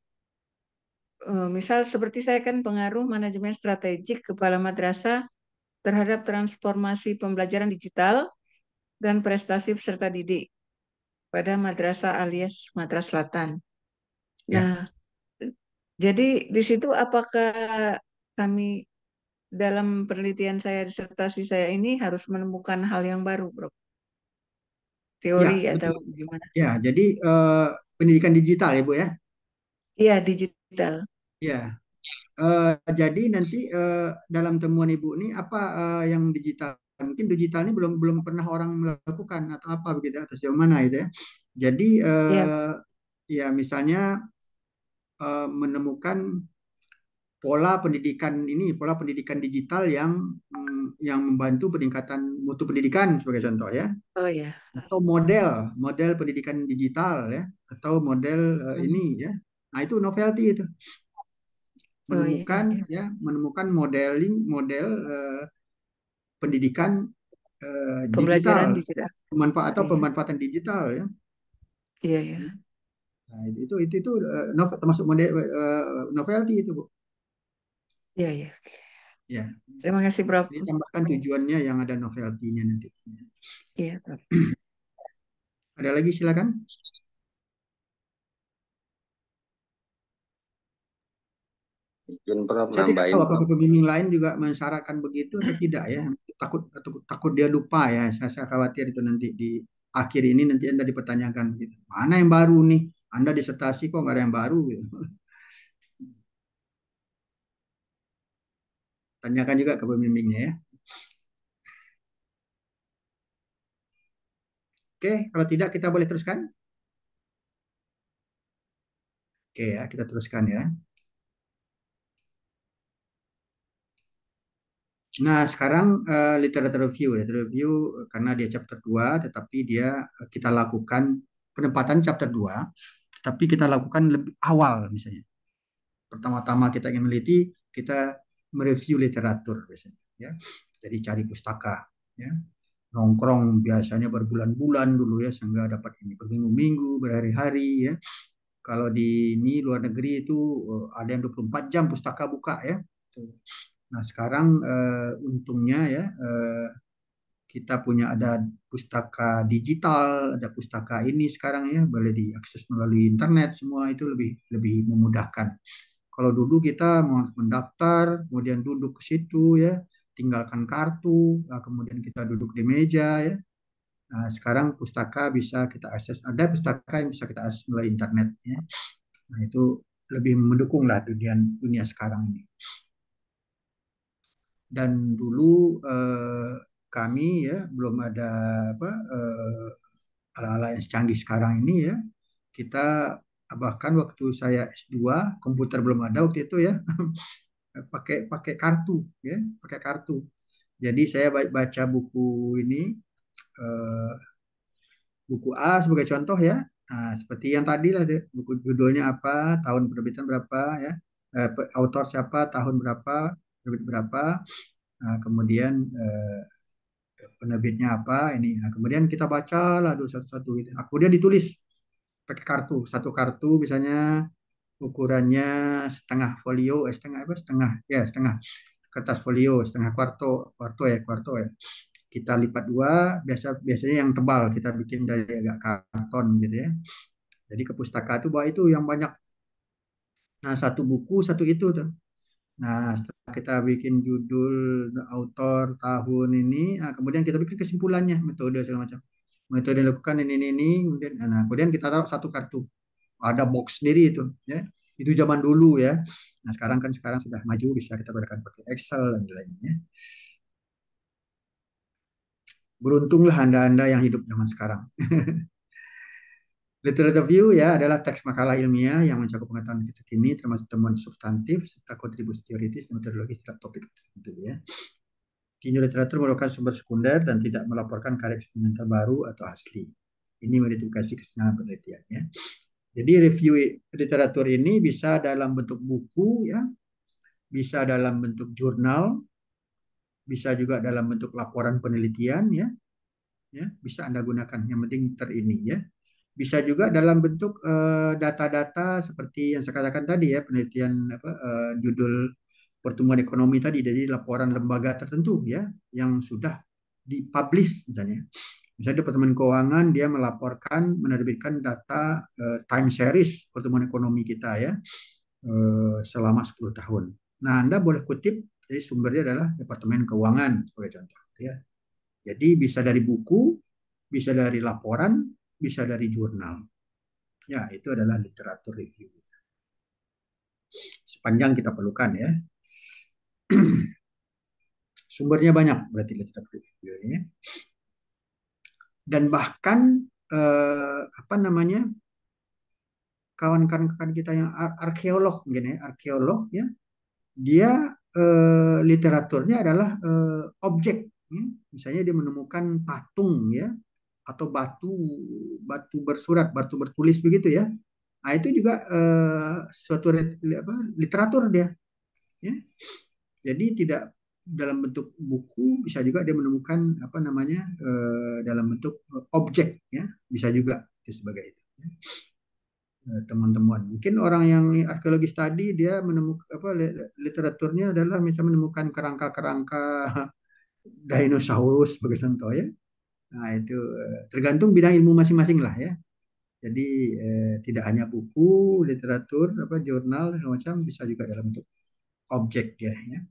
Misal seperti saya kan pengaruh manajemen strategik kepala madrasah terhadap transformasi pembelajaran digital dan prestasi peserta didik. pada madrasah alias Sumatera Selatan. Ya, Nah, jadi di situ apakah kami dalam penelitian saya, disertasi saya ini harus menemukan hal yang baru, Bro? ya, Teori atau betul. gimana? Ya, jadi pendidikan digital ya, Bu ya. Iya, digital. Ya, jadi nanti dalam temuan Ibu ini apa yang digital? Mungkin digital ini belum belum pernah orang melakukan atau apa begitu atau sejauh mana itu ya. Jadi Iya, ya misalnya menemukan pola pendidikan digital yang membantu peningkatan mutu pendidikan sebagai contoh ya, oh ya. atau model model pendidikan digital ya, atau model ini Hmm. ya. Nah, itu novelty itu Oh iya, iya. menemukan modeling model pendidikan digital, Pembelajaran digital. atau Iya, pemanfaatan digital ya. iya, iya. Nah, itu termasuk model novelty itu, Bu. Iya, iya. Ya, Terima kasih, Prof. ini tambahkan tujuannya yang ada novelty-nya nanti. Iya, Prof. Ada lagi silakan. Mungkin Prof Saya tidak tahu nambahin Prof. apakah pembimbing lain juga mensyaratkan begitu atau tidak ya. Takut takut dia lupa ya. Saya khawatir itu nanti di akhir ini nanti Anda dipertanyakan gitu. Mana yang baru nih? Anda disertasi kok nggak ada yang baru gitu. Tanyakan juga ke pembimbingnya ya. Oke, kalau tidak kita boleh teruskan. Oke ya, kita teruskan ya. Nah, sekarang literature review ya. Literature review karena dia chapter 2, tetapi dia kita lakukan penempatan chapter 2, tapi kita lakukan lebih awal misalnya. Pertama-tama kita ingin meneliti, kita mereview literatur biasanya ya. Jadi cari pustaka ya. Nongkrong biasanya berbulan-bulan dulu ya sehingga dapat ini berminggu-minggu, berhari-hari ya. Kalau di ini luar negeri itu ada yang 24 jam pustaka buka ya. Nah, sekarang untungnya ya kita punya ada pustaka digital, ada pustaka ini sekarang ya boleh diakses melalui internet, semua itu lebih lebih memudahkan. Kalau dulu kita mau mendaftar, kemudian duduk ke situ ya, tinggalkan kartu, kemudian kita duduk di meja ya. Nah, sekarang pustaka bisa kita akses, ada pustaka yang bisa kita akses melalui internet ya. Nah, itu lebih mendukung lah dunia dunia sekarang ini. Dan dulu kami ya belum ada apa alat-alat yang canggih sekarang ini ya. Kita bahkan waktu saya S2 komputer belum ada waktu itu ya. pakai pakai kartu ya, pakai kartu. Jadi saya baca buku ini eh, buku A sebagai contoh ya. Nah, seperti yang tadi lah buku judulnya apa, tahun penerbitan berapa ya, autor siapa, tahun berapa, penerbit berapa. Nah, kemudian penerbitnya apa ini. Nah, kemudian kita baca lah dulu satu-satu gitu. Nah, kemudian ditulis pakai kartu, satu kartu misalnya ukurannya setengah folio, setengah apa, setengah ya setengah kertas folio, setengah kuarto ya. Kita lipat dua, biasanya yang tebal kita bikin dari agak karton gitu ya. Jadi ke pustaka itu bawa itu yang banyak. Nah, satu buku satu itu tuh. Nah, setelah kita bikin judul, autor, tahun ini, nah, kemudian kita bikin kesimpulannya, metode segala macam. Metode yang dilakukan ini, kemudian, nah, kemudian kita taruh satu kartu. Ada box sendiri itu, ya. Itu zaman dulu ya. Nah, sekarang sudah maju, bisa kita gunakan pakai Excel dan lainnya. Beruntunglah Anda-Anda yang hidup zaman sekarang. Literature review ya adalah teks makalah ilmiah yang mencakup pengetahuan terkini termasuk temuan substantif serta kontribusi teoritis dan metodologis terhadap topik tertentu ya. Tinjau literatur merupakan sumber sekunder dan tidak melaporkan karya eksperimental baru atau asli. Ini modifikasi kesenangan penelitian ya. Jadi review literatur ini bisa dalam bentuk buku ya, bisa dalam bentuk jurnal, bisa juga dalam bentuk laporan penelitian ya, bisa Anda gunakan. Yang penting terini ya. Bisa juga dalam bentuk data-data seperti yang saya katakan tadi ya, penelitian apa, judul pertumbuhan ekonomi tadi dari laporan lembaga tertentu ya yang sudah dipublish misalnya. Misalnya Departemen Keuangan dia melaporkan menerbitkan data time series pertumbuhan ekonomi kita ya selama 10 tahun. Nah, Anda boleh kutip, jadi sumbernya adalah Departemen Keuangan sebagai contoh ya. Jadi bisa dari buku, bisa dari laporan, bisa dari jurnal. Ya, itu adalah literatur review. Sepanjang kita perlukan ya. Sumbernya banyak berarti literatur review ya. Dan bahkan apa namanya? Kawan-kawan kita yang arkeolog mungkin ya, arkeolog ya, dia literaturnya adalah objek ya. Misalnya dia menemukan patung ya atau batu batu bersurat, batu bertulis begitu ya. Nah, itu juga suatu literatur dia ya. Jadi tidak dalam bentuk buku, bisa juga dia menemukan apa namanya dalam bentuk objek ya, bisa juga itu sebagai itu ya. Teman-teman. Mungkin orang yang arkeologis tadi dia menemukan apa literaturnya adalah misalnya menemukan kerangka-kerangka dinosaurus sebagai contoh ya. Nah, itu tergantung bidang ilmu masing-masing lah ya. Jadi tidak hanya buku, literatur, apa jurnal segala macam, bisa juga dalam bentuk objek dia ya.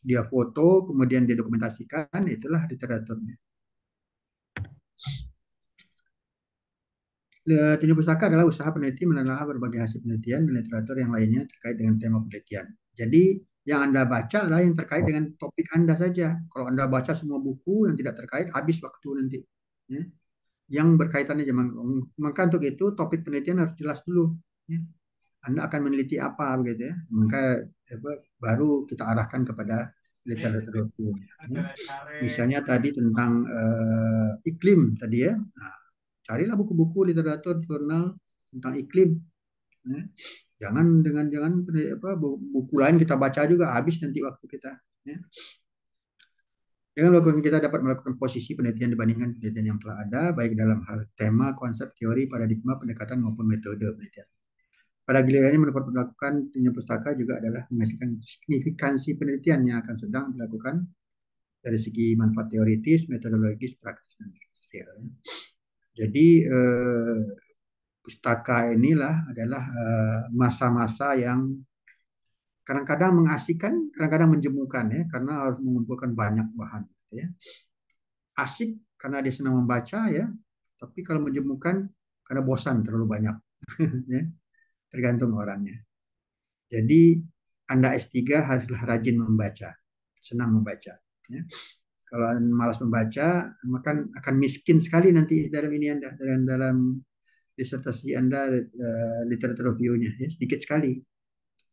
Dia foto, kemudian dia dokumentasikan, itulah literaturnya. Tinjau pustaka adalah usaha peneliti menelaah berbagai hasil penelitian dan literatur yang lainnya terkait dengan tema penelitian. Jadi yang Anda baca adalah yang terkait dengan topik Anda saja. Kalau Anda baca semua buku yang tidak terkait, habis waktu nanti. Ya. Yang berkaitannya, maka untuk itu topik penelitian harus jelas dulu. Ya. Anda akan meneliti apa begitu ya. Maka baru kita arahkan kepada literatur. Ya. Misalnya tadi tentang iklim tadi ya. Nah, carilah buku-buku literatur jurnal tentang iklim ya. Jangan buku lain kita baca juga habis nanti waktu kita ya. Dengan melakukan kita dapat melakukan posisi penelitian dibandingkan penelitian yang telah ada baik dalam hal tema, konsep, teori, paradigma, pendekatan maupun metode penelitian. Pada gilirannya melakukan tinjau pustaka juga adalah menghasilkan signifikansi penelitian yang akan sedang dilakukan dari segi manfaat teoritis, metodologis, praktis, dan industrial. Jadi pustaka inilah adalah masa-masa yang kadang-kadang mengasihkan, kadang-kadang menjemukan ya, karena harus mengumpulkan banyak bahan. Ya. Asik karena dia senang membaca ya, tapi kalau menjemukan karena bosan terlalu banyak. Ya. Tergantung orangnya. Jadi Anda S3 haruslah rajin membaca, senang membaca. Ya. Kalau malas membaca, maka akan miskin sekali nanti dalam ini Anda, dalam disertasi Anda literatur review-nya ya, sedikit sekali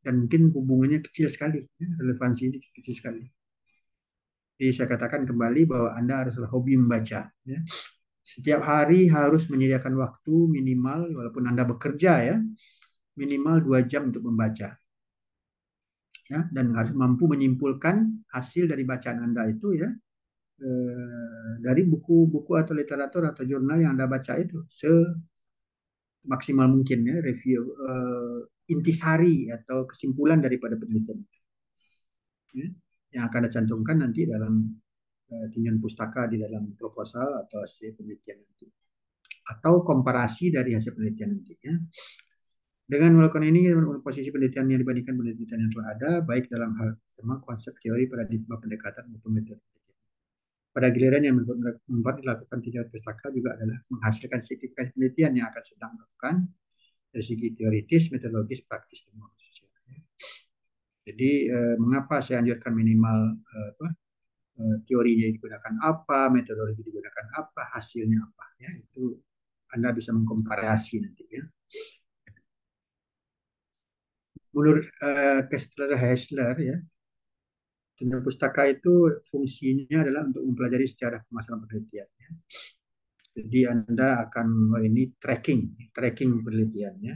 dan mungkin hubungannya kecil sekali ya, relevansinya kecil sekali. Jadi saya katakan kembali bahwa Anda haruslah hobi membaca ya. Setiap hari harus menyediakan waktu minimal walaupun Anda bekerja ya, minimal 2 jam untuk membaca. Ya, dan harus mampu menyimpulkan hasil dari bacaan Anda itu ya dari buku-buku atau literatur atau jurnal yang Anda baca itu semaksimal mungkin ya, review intisari atau kesimpulan daripada penelitian ya, yang akan dicantumkan nanti dalam tinjauan pustaka di dalam proposal atau hasil penelitian nanti atau komparasi dari hasil penelitian nanti ya. Dengan melakukan ini posisi penelitian yang dibandingkan penelitian yang telah ada baik dalam hal tema, konsep, teori, paradigma, pendekatan maupun metode. Pada giliran yang membuat dilakukan tinjauan pustaka juga adalah menghasilkan signifikan penelitian yang akan sedang dilakukan dari segi teoritis, metodologis, praktis, dan sosial. Jadi mengapa saya anjurkan minimal teorinya digunakan apa, metodologi digunakan apa, hasilnya apa, ya itu Anda bisa mengkomparasi nanti ya. Menurut Kessler Heisler ya, tinjauan pustaka itu fungsinya adalah untuk mempelajari sejarah permasalahan penelitian. Ya. Jadi Anda akan ini tracking penelitiannya.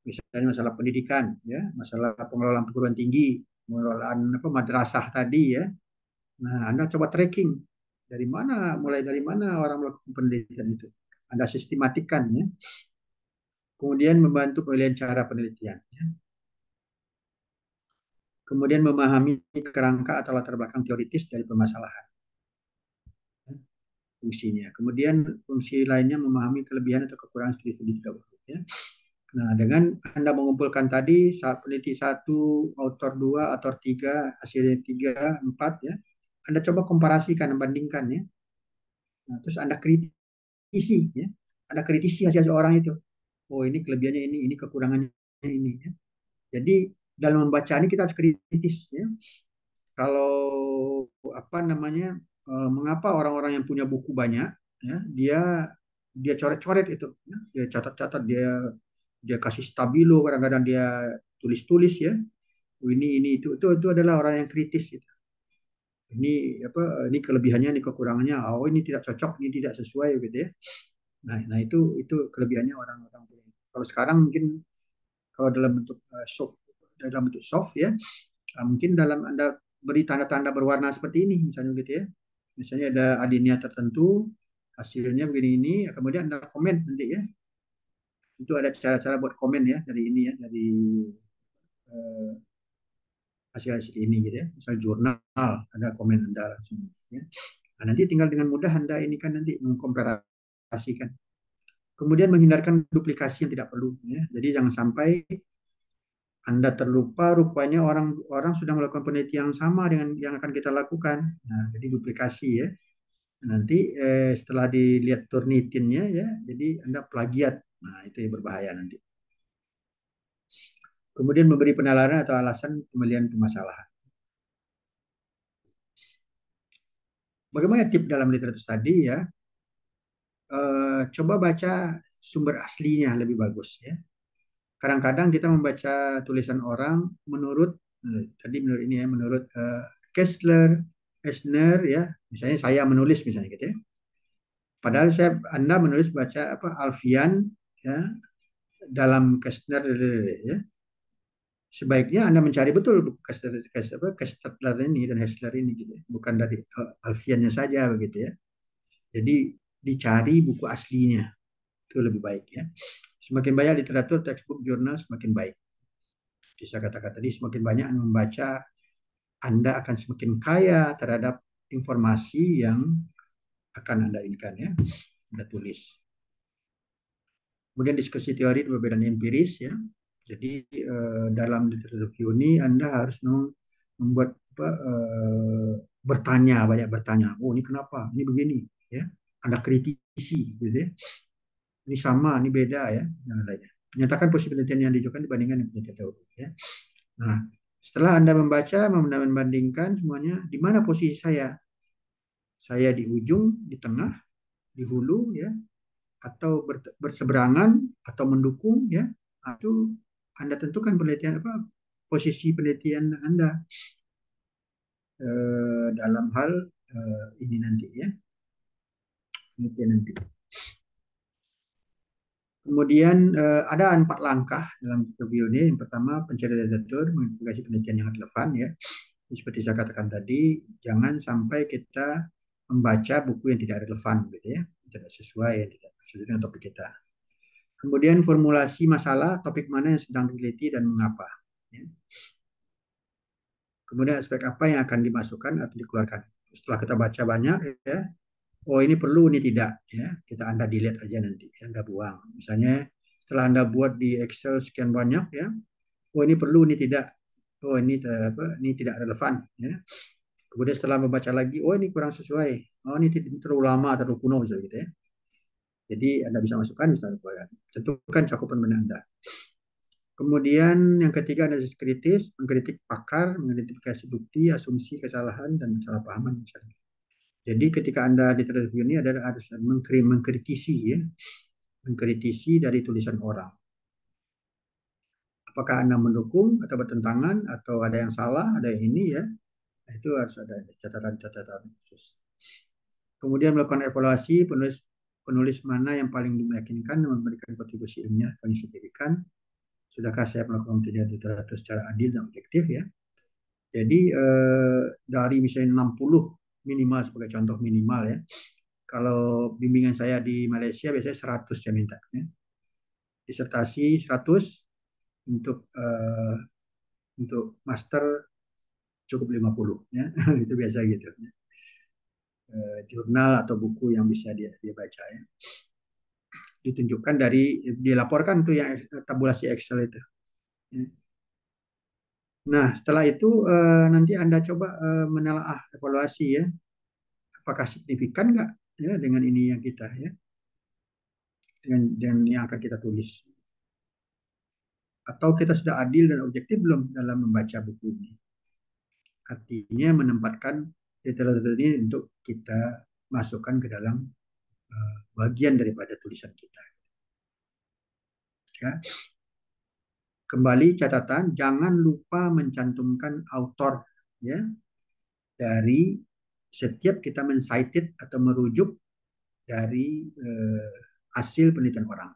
Misalnya masalah pendidikan, ya, masalah pengelolaan perguruan tinggi, pengelolaan madrasah tadi ya. Nah, Anda coba tracking mulai dari mana orang melakukan penelitian itu. Anda sistematikan ya. Kemudian membantu pemilihan cara penelitian. Ya. Kemudian memahami kerangka atau latar belakang teoritis dari permasalahan. fungsinya. Kemudian fungsi lainnya memahami kelebihan atau kekurangan studi-studi terdahulu. Ya. Nah, dengan Anda mengumpulkan tadi peneliti 1, autor 2, autor 3, hasilnya 3, 4 ya. Anda coba komparasikan, bandingkan ya. Nah, terus Anda kritisi ya. Anda kritisi hasil orang itu. Oh, ini kelebihannya ini kekurangannya ini ya. Jadi dalam membaca ini kita harus kritis ya. Kalau apa namanya, mengapa orang-orang yang punya buku banyak ya, dia coret-coret itu ya. Dia catat-catat, dia kasih stabilo, kadang-kadang dia tulis-tulis ya. Oh, ini itu adalah orang yang kritis gitu. Ini kelebihannya, ini kekurangannya. Oh, ini tidak cocok, ini tidak sesuai gitu ya. Nah itu kelebihannya orang-orang. Kalau sekarang mungkin kalau dalam bentuk soft ya, mungkin dalam Anda beri tanda-tanda berwarna seperti ini misalnya gitu ya. Misalnya ada alinea tertentu, hasilnya begini ini, kemudian Anda komen nanti ya. Itu ada cara-cara buat komen ya dari ini ya, dari eh, hasil-hasil ini gitu ya. Misal jurnal, ada komen Anda langsung ya. Nah, nanti tinggal dengan mudah Anda ini kan nanti mengkomparasikan. Kemudian menghindarkan duplikasi yang tidak perlu ya. Jadi jangan sampai Anda terlupa rupanya orang sudah melakukan penelitian yang sama dengan yang akan kita lakukan. Nah, jadi duplikasi ya. Nanti setelah dilihat Turnitinnya ya, jadi Anda plagiat. Nah, itu yang berbahaya nanti. Kemudian memberi penalaran atau alasan pemilihan permasalahan. Bagaimana tip dalam literatur study ya? Coba baca sumber aslinya lebih bagus ya. Kadang-kadang kita membaca tulisan orang menurut ini ya, menurut Kessler, Eisner ya, misalnya saya menulis misalnya gitu ya. Padahal Anda menulis baca Alfian ya dalam Kessler ya. Sebaiknya Anda mencari betul buku Kessler ini dan Hessler ini gitu ya. Bukan dari Alfiannya saja begitu ya. Jadi dicari buku aslinya. Itu lebih baik ya. Semakin banyak literatur, textbook, jurnal semakin baik. Bisa katakan tadi semakin banyak Anda membaca, Anda akan semakin kaya terhadap informasi yang akan Anda inginkan ya. Anda tulis. Kemudian diskusi teori perbedaan empiris ya. Jadi dalam literatur review ini Anda harus membuat banyak bertanya. Oh, ini kenapa? Ini begini ya. Anda kritisi gitu ya. Ini sama, ini beda ya, dan lainnya. Menyatakan posisi penelitian yang diajukan dibandingkan dengan penelitian teori ya. Nah, setelah Anda membaca, membandingkan semuanya, di mana posisi saya? Saya di ujung, di tengah, di hulu ya, atau berseberangan atau mendukung ya. Itu Anda tentukan posisi penelitian Anda dalam hal ini nanti ya. Penelitian nanti. Kemudian ada 4 langkah dalam review ini. Yang pertama, pencarian literatur, mengidentifikasi penelitian yang relevan ya. Seperti saya katakan tadi, jangan sampai kita membaca buku yang tidak relevan gitu ya, tidak sesuai dengan topik kita. Kemudian formulasi masalah, topik mana yang sedang diteliti dan mengapa. Ya. Kemudian aspek apa yang akan dimasukkan atau dikeluarkan. Setelah kita baca banyak ya, oh ini perlu, ini tidak ya, Anda delete aja nanti, Anda buang. Misalnya setelah Anda buat di Excel sekian banyak ya, oh ini perlu, ini tidak, oh ini tidak relevan ya. Kemudian setelah membaca lagi, oh ini kurang sesuai, oh ini terlalu lama, terlalu kuno misalnya gitu ya. Jadi Anda bisa masukkan, bisa keluarkan. Tentukan cakupan benda Anda. Kemudian yang ketiga, analisis kritis, mengkritik pakar, mengidentifikasi bukti, asumsi, kesalahan, dan kesalahpahaman misalnya. Jadi ketika Anda di review ini harus mengkritisi ya, mengkritisi dari tulisan orang. Apakah Anda mendukung atau bertentangan atau ada yang salah, ada yang ini ya. Nah, itu harus ada catatan-catatan khusus. Kemudian melakukan evaluasi penulis mana yang paling meyakinkan memberikan kontribusi ilmiah paling signifikan. Sudahkah saya melakukan penelitian literatur secara adil dan objektif ya. Jadi dari misalnya 60 minimal sebagai contoh minimal ya. Kalau bimbingan saya di Malaysia biasanya 100 saya minta ya. Disertasi 100, untuk master cukup 50 ya. Itu biasa gitu. jurnal atau buku yang bisa dia baca ya. Ditunjukkan dilaporkan tuh yang tabulasi Excel itu. Ya. Nah, setelah itu nanti Anda coba menelaah evaluasi ya, apakah signifikan nggak ya dengan ini yang kita ya, dengan yang akan kita tulis. Atau kita sudah adil dan objektif belum dalam membaca buku ini. Artinya menempatkan literatur ini untuk kita masukkan ke dalam bagian daripada tulisan kita. Ya. Kembali catatan, jangan lupa mencantumkan autor ya dari setiap kita men-cited atau merujuk dari hasil penelitian orang.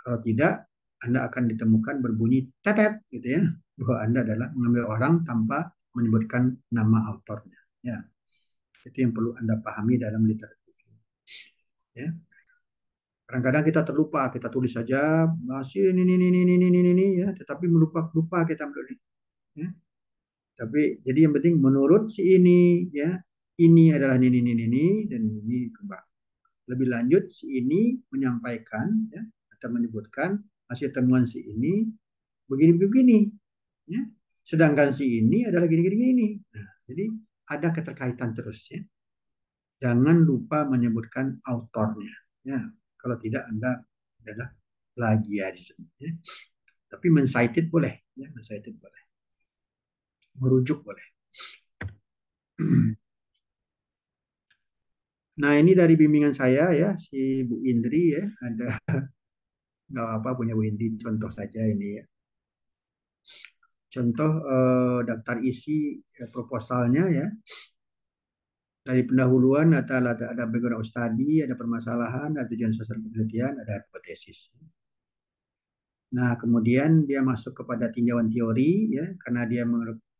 Kalau tidak, Anda akan ditemukan berbunyi tetet gitu ya, bahwa Anda adalah mengambil orang tanpa menyebutkan nama autornya. Ya, itu yang perlu Anda pahami dalam literatur. Ya. Kadang-kadang kita terlupa, kita tulis saja masih ini ya, tetapi lupa kita ambil ini. Ya. Tapi jadi yang penting menurut si ini ya, ini adalah ini dan ini kembang. Lebih lanjut si ini menyampaikan ya, atau menyebutkan hasil temuan si ini begini ya. Sedangkan si ini adalah gini. Nah, jadi ada keterkaitan terus ya. Jangan lupa menyebutkan autornya ya. Kalau tidak Anda adalah plagiarisme ya. Tapi men-cited boleh ya, men-cited boleh. Merujuk boleh. Nah, ini dari bimbingan saya ya, si Bu Indri ya, ada nggak apa punya Bu Indri, contoh saja ini ya. Contoh daftar isi proposalnya ya. Dari pendahuluan ada background study, ada permasalahan, ada tujuan sasaran penelitian, ada hipotesis. Nah, kemudian dia masuk kepada tinjauan teori ya, karena dia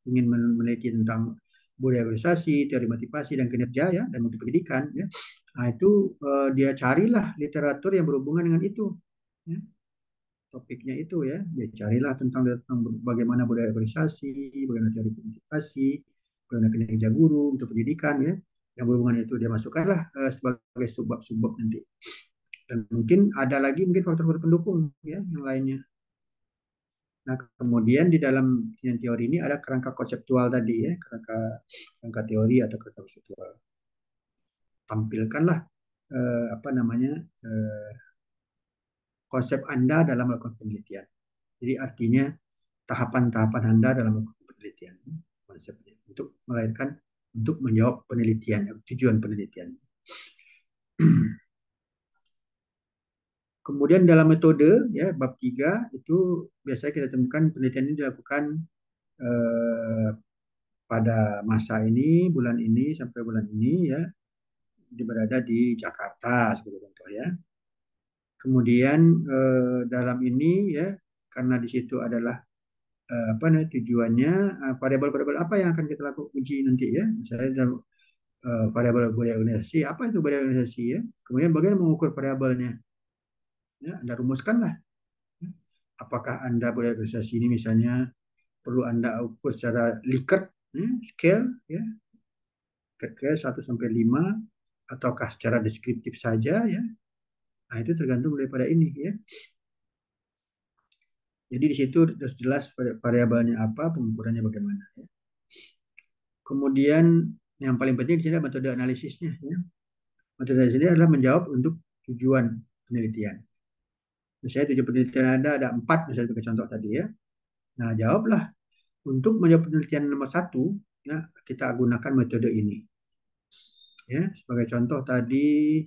ingin meneliti tentang budaya organisasi, teori motivasi dan kinerja ya, dan mutu pendidikan ya. Nah, itu dia carilah literatur yang berhubungan dengan itu. Ya. Topiknya itu ya, dia carilah tentang bagaimana budaya organisasi, bagaimana teori motivasi, bagaimana kinerja guru untuk pendidikan ya. Yang berhubungan itu dia masukkanlah sebagai subbab nanti. Dan mungkin ada lagi mungkin faktor-faktor pendukung ya yang lainnya. Nah, kemudian di dalam teori ini ada kerangka konseptual tadi ya, kerangka teori atau kerangka konseptual. Tampilkanlah konsep Anda dalam melakukan penelitian. Jadi artinya tahapan-tahapan Anda dalam melakukan penelitian, konsepnya untuk menjawab penelitian, tujuan penelitian. Kemudian dalam metode ya bab 3 itu biasanya kita temukan penelitian ini dilakukan pada masa ini, bulan ini sampai bulan ini ya, berada di Jakarta sebagai contoh ya. Kemudian dalam ini ya, karena di situ adalah tujuannya, variabel-variabel apa yang akan kita lakukan uji nanti ya, misalnya dalam variabel budaya organisasi, apa itu budaya organisasi ya, kemudian bagaimana mengukur variabelnya ya, Anda rumuskanlah apakah Anda budaya organisasi ini misalnya perlu Anda ukur secara Likert scale ya, scale 1 sampai 5 ataukah secara deskriptif saja ya. Nah, itu tergantung daripada ini ya. Jadi di situ harus jelas variabelnya apa, pengukurannya bagaimana ya. Kemudian yang paling penting di sini adalah metode analisisnya ya. Metode analisisnya adalah menjawab untuk tujuan penelitian. Misalnya tujuan penelitian ada 4 misalnya sebagai contoh tadi ya. Nah, jawablah untuk menjawab penelitian nomor 1 ya, kita gunakan metode ini. Ya, sebagai contoh tadi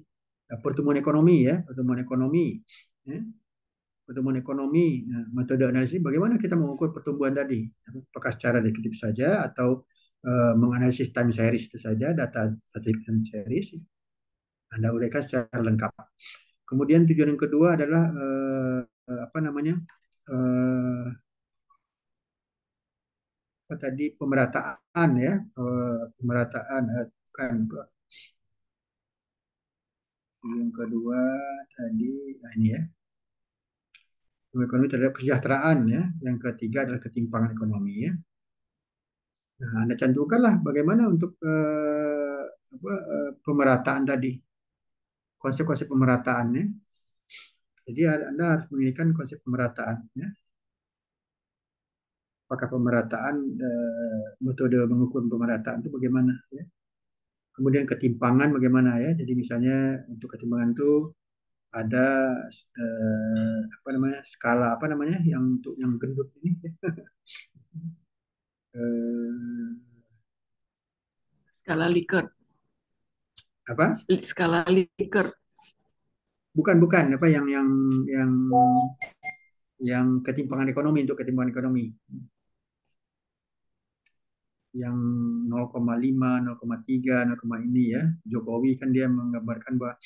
pertumbuhan ekonomi ya, pertumbuhan ekonomi. Ya. Pertumbuhan ekonomi, nah, metode analisis bagaimana kita mengukur pertumbuhan tadi, apakah secara deskriptif saja atau menganalisis time series itu saja, data statistik time series, Anda uraikan secara lengkap. Kemudian tujuan yang kedua adalah pemerataan ya, pemerataan kan. Yang kedua tadi ini ya, ekonomi terhadap kesejahteraan ya. Yang ketiga adalah ketimpangan ekonomi ya. Nah, Anda cantumkanlah bagaimana untuk pemerataan tadi, konsep-konsep pemerataannya. Jadi Anda harus menginginkan konsep pemerataan, ya. Apakah pemerataan, metode mengukur pemerataan itu bagaimana, ya. Kemudian ketimpangan bagaimana, ya. Jadi misalnya untuk ketimpangan itu ada apa namanya, skala apa namanya yang untuk yang gendut ini, ya. Eh, Skala Likert. apa? Skala Likert. Bukan apa yang ketimpangan ekonomi, untuk ketimpangan ekonomi yang 0,5, 0,3, 0, ini, ya. Jokowi kan dia menggambarkan bahwa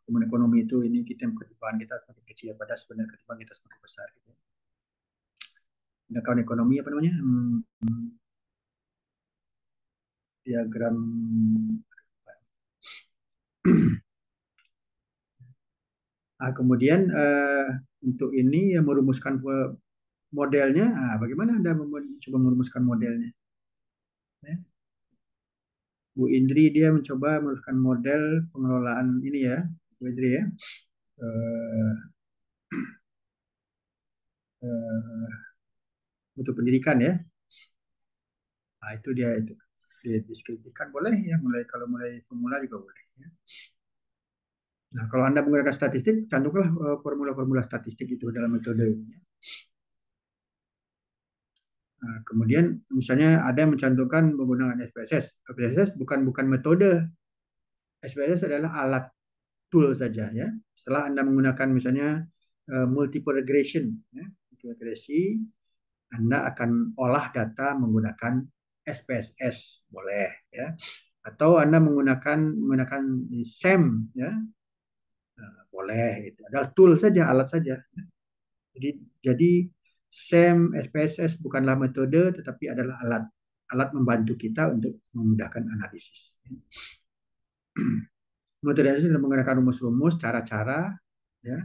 pertumbuhan ekonomi itu ini ketimpangan kita semakin kecil, padahal sebenarnya ketimpangan kita semakin besar, gitu. Ada kawan ekonomi apa namanya, diagram kemudian untuk ini ya merumuskan modelnya. Bagaimana Anda coba merumuskan modelnya, ya? Bu Indri dia mencoba merumuskan model pengelolaan ini, ya, Bu Indri, ya. Eh, eh, untuk pendidikan, ya. Itu dia itu. Dideskripsikan boleh, ya, kalau mulai pemula juga boleh, ya. Nah, kalau Anda menggunakan statistik, cantumlah formula-formula statistik itu dalam metode ini, ya. Nah, kemudian misalnya ada yang mencantumkan menggunakan SPSS. SPSS bukan metode. SPSS adalah alat, tool saja, ya. Setelah Anda menggunakan misalnya multiple regression, ya, regresi, Anda akan olah data menggunakan SPSS, boleh, ya. Atau Anda menggunakan SEM, ya, boleh. Itu adalah tool saja, alat saja. Jadi SEM, SPSS bukanlah metode, tetapi adalah alat membantu kita untuk memudahkan analisis. Metode analisis menggunakan rumus-rumus, cara-cara, ya,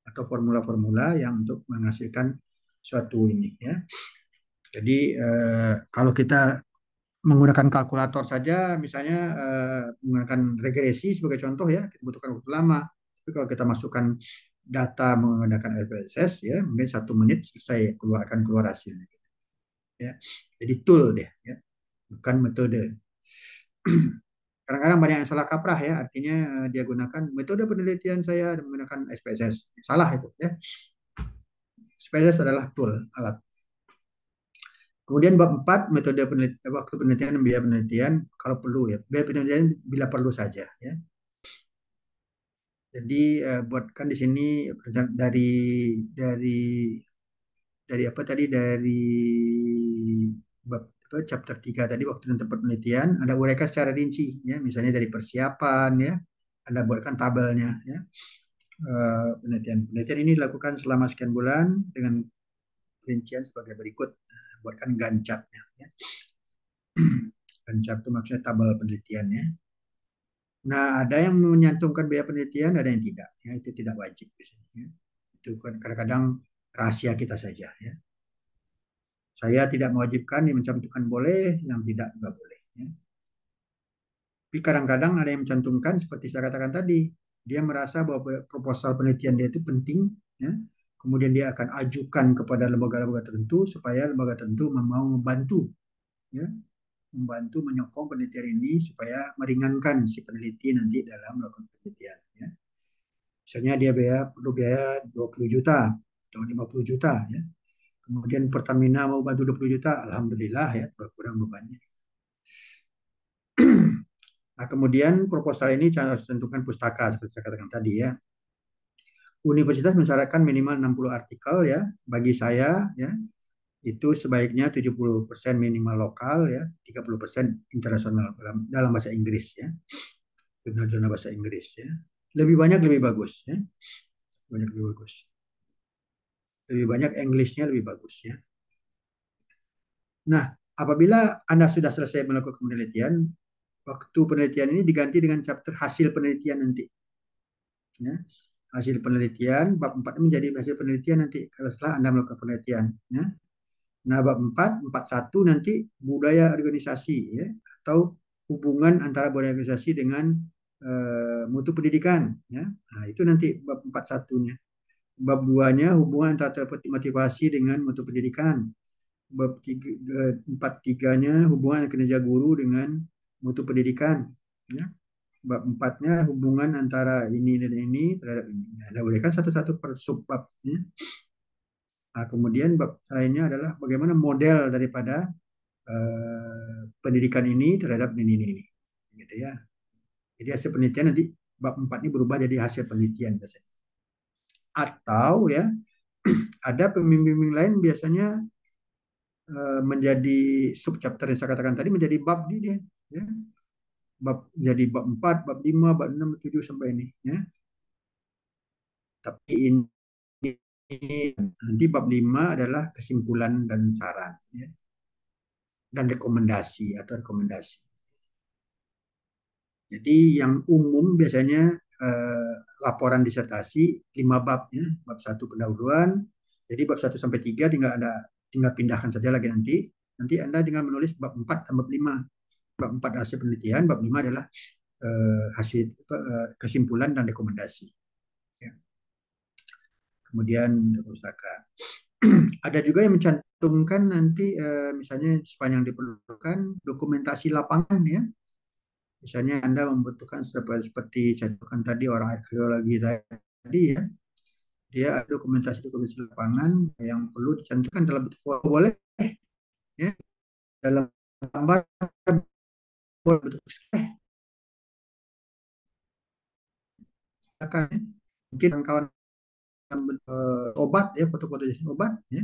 atau formula-formula yang untuk menghasilkan suatu ini, ya. Jadi kalau kita menggunakan kalkulator saja, misalnya menggunakan regresi sebagai contoh, ya, kita butuhkan waktu lama. Tapi kalau kita masukkan data menggunakan LPSS, ya, mungkin 1 menit selesai akan keluar hasilnya, ya. Jadi tool deh, ya, bukan metode. Kadang-kadang banyak yang salah kaprah, ya, artinya dia gunakan metode penelitian saya menggunakan SPSS. Salah itu, ya. SPSS adalah tool, alat. Kemudian bab 4, metode waktu penelitian dan biaya penelitian kalau perlu, ya. Biaya penelitian bila perlu saja, ya. Jadi buatkan di sini dari apa tadi, dari bab chapter 3 tadi, waktu dan tempat penelitian, Anda uraikan secara rinci, ya. Misalnya dari persiapan, ya, Anda buatkan tabelnya, ya. Penelitian ini dilakukan selama sekian bulan dengan rincian sebagai berikut. Buatkan Gantt-nya, ya. Gantt itu maksudnya tabel penelitiannya. Nah, ada yang menyantumkan biaya penelitian, ada yang tidak, ya. Itu tidak wajib biasanya, ya. Itu kadang-kadang rahasia kita saja, ya. Saya tidak mewajibkan, yang mencantumkan boleh, yang tidak juga boleh, ya. Tapi kadang-kadang ada yang mencantumkan seperti saya katakan tadi, dia merasa bahwa proposal penelitian dia itu penting, ya. Kemudian dia akan ajukan kepada lembaga-lembaga tertentu supaya lembaga tertentu mau membantu, ya, membantu menyokong penelitian ini supaya meringankan si peneliti nanti dalam melakukan penelitian, ya. Misalnya dia perlu biaya 20 juta atau 50 juta, ya. Kemudian Pertamina mau bantu 20 juta, alhamdulillah, ya, berkurang bebannya. Nah, kemudian proposal ini harus tentukan pustaka seperti saya katakan tadi, ya. Universitas mensyaratkan minimal 60 artikel, ya. Bagi saya, ya, itu sebaiknya 70% minimal lokal, ya, 30% internasional dalam bahasa Inggris, ya. Jurnal-jurnal bahasa Inggris, ya. Lebih banyak lebih bagus, ya. Banyak lebih bagus. Lebih banyak Englishnya lebih bagus, ya. Nah, apabila Anda sudah selesai melakukan penelitian, waktu penelitian ini diganti dengan chapter hasil penelitian nanti, ya. Hasil penelitian, bab 4 menjadi hasil penelitian nanti kalau setelah Anda melakukan penelitian, ya. Nah, bab 4, 41 nanti budaya organisasi ya, atau hubungan antara budaya organisasi dengan mutu pendidikan ya. Nah, itu nanti bab 41-nya. Bab 2-nya hubungan antara motivasi dengan mutu pendidikan. Bab 43-nya hubungan kinerja guru dengan mutu pendidikan ya. Bab 4-nya hubungan antara ini dan ini terhadap ini. Ya, Anda uraikan satu-satu per subbab ya. Nah, kemudian bab lainnya adalah bagaimana model daripada pendidikan ini terhadap ini, gitu ya. Jadi hasil penelitian nanti bab 4 ini berubah jadi hasil penelitian biasanya. Atau ya ada pembimbing lain biasanya menjadi subchapter yang saya katakan tadi menjadi bab di dia, ya. Bab jadi bab 4, bab 5, bab 6, 7 sampai ini, ya. Tapi ini nanti bab 5 adalah kesimpulan dan saran, ya. Dan rekomendasi atau rekomendasi. Jadi yang umum biasanya laporan disertasi 5 bab ya. Bab 1 pendahuluan. Jadi bab 1 sampai 3 tinggal pindahkan saja lagi nanti. Nanti Anda tinggal menulis bab 4 dan bab 5. Bab 4 hasil penelitian, bab 5 adalah hasil kesimpulan dan rekomendasi. Ya. Kemudian pustaka. Ada juga yang mencantumkan nanti misalnya sepanjang diperlukan dokumentasi lapangan ya. Misalnya Anda membutuhkan seperti saya katakan tadi orang arkeologi tadi ya, dia ada dokumentasi lapangan yang perlu dicantumkan dalam bentuk foto boleh ya, dalam gambar bentuk sketch. Mungkin kawan obat ya, foto-foto jenis obat ya,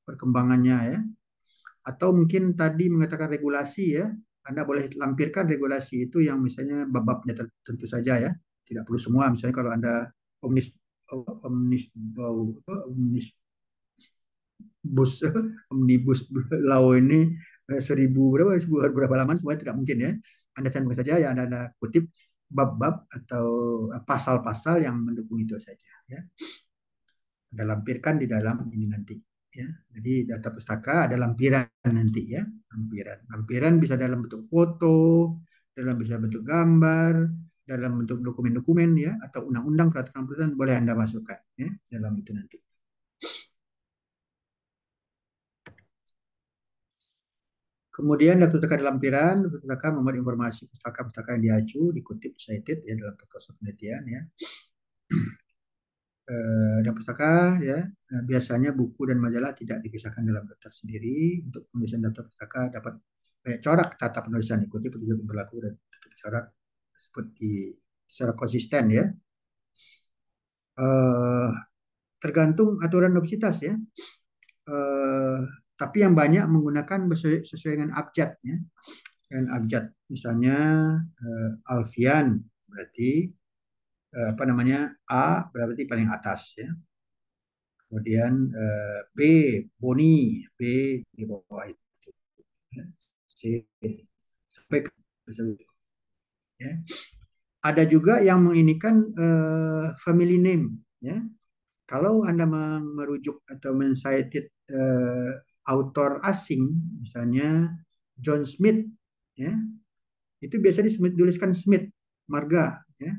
perkembangannya ya. Atau mungkin tadi mengatakan regulasi ya, Anda boleh lampirkan regulasi itu yang misalnya bab-babnya tentu saja ya, tidak perlu semua. Misalnya kalau Anda omnis bus omnibus law ini 1000 berapa halaman semua tidak mungkin ya. Anda cantumkan saja ya, Anda kutip bab-bab atau pasal-pasal yang mendukung itu saja ya. Anda lampirkan di dalam ini nanti ya. Jadi data pustaka ada lampiran nanti ya, lampiran bisa dalam bentuk foto, dalam bisa bentuk gambar, dalam bentuk dokumen-dokumen ya, atau undang-undang peraturan boleh Anda masukkan ya dalam itu nanti. Kemudian data pustaka di lampiran, data pustaka memuat informasi pustaka-pustaka yang diacu, dikutip, cited ya dalam proses penelitian ya. Dan pustaka ya biasanya buku dan majalah tidak dipisahkan dalam daftar sendiri. Untuk penulisan daftar pustaka dapat banyak corak tata penulisan ikuti petunjuk berlaku dan tetap corak seperti secara konsisten ya. Tergantung aturan universitas ya. Tapi yang banyak menggunakan sesuai dengan abjad ya. Dan abjad misalnya Alfian berarti apa namanya A berarti paling atas ya. Kemudian B Boni, B di bawah itu ya. C sampai ke ya. Ada juga yang menginikan family name ya. Kalau Anda merujuk atau men-cited author asing misalnya John Smith ya, itu biasanya dituliskan Smith marga ya.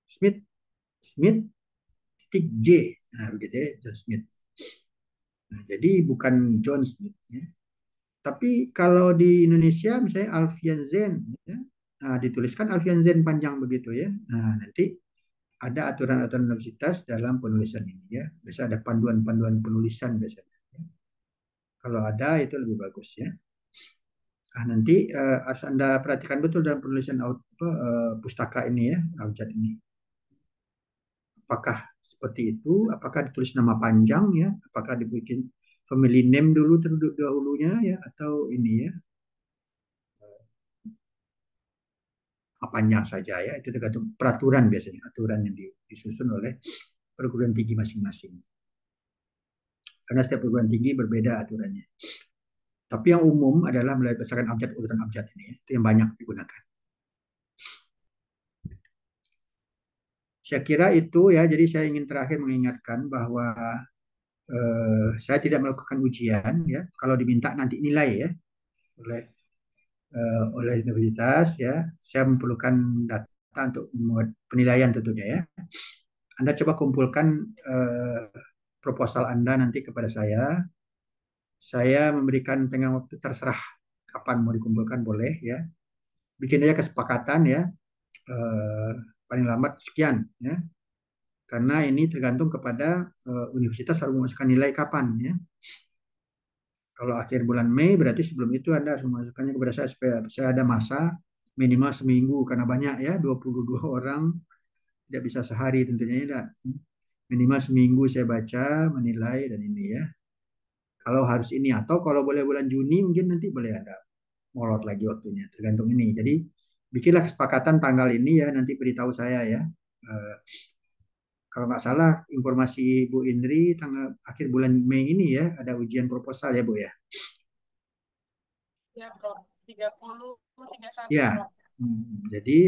Smith titik J, nah begitu ya, John Smith. Nah, jadi bukan John Smith ya. Tapi kalau di Indonesia misalnya Alfian Zen ya, nah, dituliskan Alfian Zen panjang begitu ya. Nah, nanti ada aturan-aturan universitas dalam penulisan ini ya. Biasa ada panduan-panduan penulisan biasanya. Ya. Kalau ada itu lebih bagus ya. Nah, nanti harus Anda perhatikan betul dalam penulisan pustaka ini ya, abjad ini. Apakah seperti itu? Apakah ditulis nama panjang ya? Apakah dibikin family name dulu dahulunya ya? Atau ini ya? Panjang saja ya? Itu tergantung peraturan biasanya. Aturan yang disusun oleh perguruan tinggi masing-masing. Karena setiap perguruan tinggi berbeda aturannya. Tapi yang umum adalah melalui berdasarkan abjad, urutan abjad ini ya. Itu yang banyak digunakan. Saya kira itu ya. Jadi saya ingin terakhir mengingatkan bahwa saya tidak melakukan ujian ya. Kalau diminta nanti nilai ya oleh oleh universitas ya, saya memerlukan data untuk membuat penilaian tentunya ya. Anda coba kumpulkan proposal Anda nanti kepada saya. Saya memberikan tengah waktu terserah kapan mau dikumpulkan boleh ya. Bikin aja kesepakatan ya. eh, Paling lambat sekian ya. Karena ini tergantung kepada universitas harus memasukkan nilai kapan ya. Kalau akhir bulan Mei berarti sebelum itu Anda harus memasukkannya kepada saya supaya saya ada masa minimal seminggu karena banyak ya 22 orang tidak bisa sehari tentunya ya. Minimal seminggu saya baca, menilai dan ini ya. Kalau harus ini atau kalau boleh bulan Juni mungkin nanti boleh ada molot lagi waktunya tergantung ini. Jadi bikinlah kesepakatan tanggal ini ya nanti beritahu saya ya. Eh, Kalau nggak salah informasi Bu Indri tanggal akhir bulan Mei ini ya ada ujian proposal ya Bu ya. Ya, Prof. 30, 31, Ya. Prof. Jadi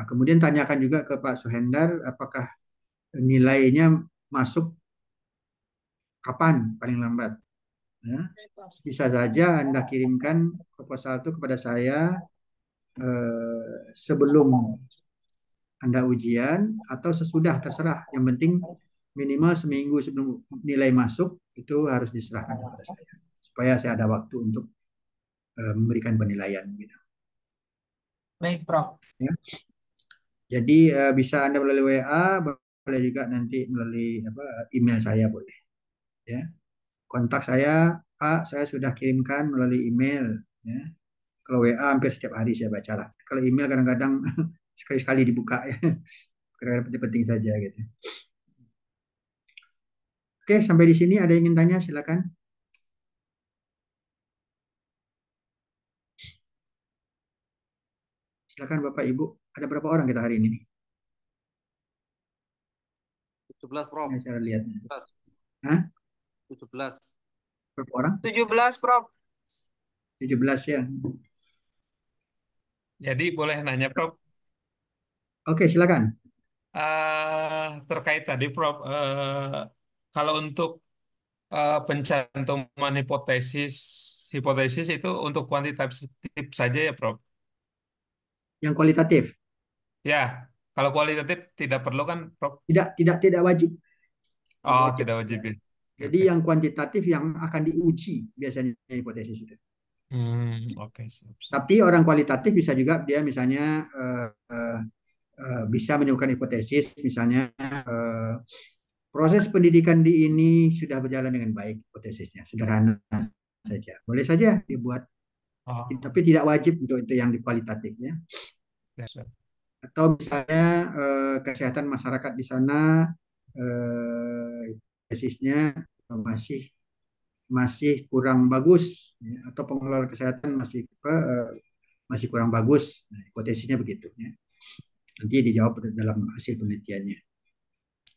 kemudian tanyakan juga ke Pak Suhendar apakah nilainya masuk kapan paling lambat. Ya. Oke, Prof. Bisa saja Anda kirimkan proposal itu kepada saya sebelum Anda ujian atau sesudah terserah. Yang penting minimal seminggu sebelum nilai masuk itu harus diserahkan kepada saya supaya saya ada waktu untuk memberikan penilaian gitu. Baik, Prof. Ya. Jadi bisa Anda melalui WA, boleh juga nanti melalui email saya boleh. Ya. Kontak saya, Pak, saya sudah kirimkan melalui email. Ya. Kalau WA hampir setiap hari saya baca lah. Kalau email kadang-kadang sekali-sekali dibuka ya. Kadang-kadang penting-penting saja gitu. Oke, sampai di sini ada yang ingin tanya silakan. Silakan Bapak Ibu. Ada berapa orang kita hari ini nih? 17, Prof. Ini cara lihatnya. 17. Hah? 17. Berapa orang? 17, Prof. 17 ya. Jadi boleh nanya, Prof. Oke, silakan. Terkait tadi, Prof. Kalau untuk pencantuman hipotesis itu untuk kuantitatif saja ya, Prof. Yang kualitatif. Ya, kalau kualitatif tidak perlu kan, Prof? Tidak wajib. Tidak Oh, wajib. tidak wajib Ya. ya. Jadi Oke. yang kuantitatif yang akan diuji biasanya hipotesis itu. Oke, siap, siap. Tapi orang kualitatif bisa juga dia misalnya bisa menemukan hipotesis, misalnya proses pendidikan di ini sudah berjalan dengan baik, hipotesisnya sederhana saja. Boleh saja dibuat, Oh, tapi tidak wajib untuk itu yang di kualitatif ya. ya, siap. Atau misalnya kesehatan masyarakat di sana hipotesisnya masih masih kurang bagus ya, atau pengelolaan kesehatan masih kurang bagus. Nah, hipotesisnya begitu ya. Nanti dijawab dalam hasil penelitiannya.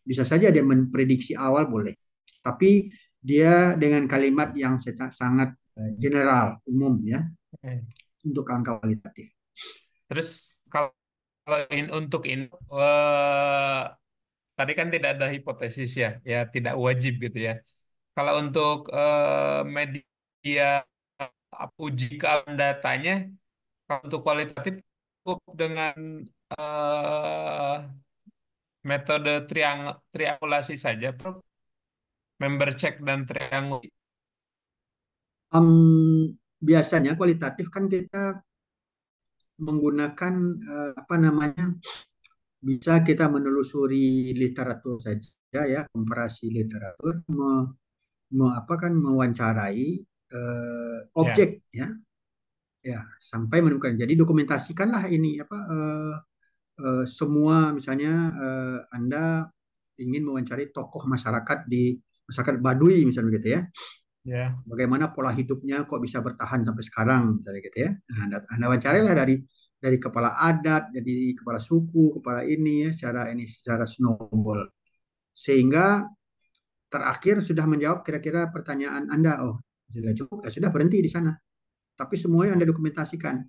Bisa saja dia memprediksi awal boleh, tapi dia dengan kalimat yang sangat general, umum ya, Oke. untuk angka kualitatif. Terus kalau untuk ini tadi kan tidak ada hipotesis ya, ya tidak wajib gitu ya. Kalau untuk media uji keaman datanya, kalau untuk kualitatif cukup dengan eh, metode triangulasi saja, Prof. Member check dan triangulasi. Biasanya kualitatif kan kita menggunakan apa namanya, bisa kita menelusuri literatur saja ya, komparasi literatur, apa kan mewawancarai objek ya, ya sampai menemukan. Jadi dokumentasikanlah ini apa semua misalnya Anda ingin mewawancari tokoh masyarakat di masyarakat Baduy misalnya gitu ya. Ya. Bagaimana pola hidupnya kok bisa bertahan sampai sekarang misalnya gitu ya. Nah, anda wawancarilah dari kepala adat, jadi kepala suku, kepala ini ya, secara snowball. Sehingga terakhir sudah menjawab kira-kira pertanyaan Anda. Oh, sudah cukup, ya sudah berhenti di sana. Tapi semuanya Anda dokumentasikan.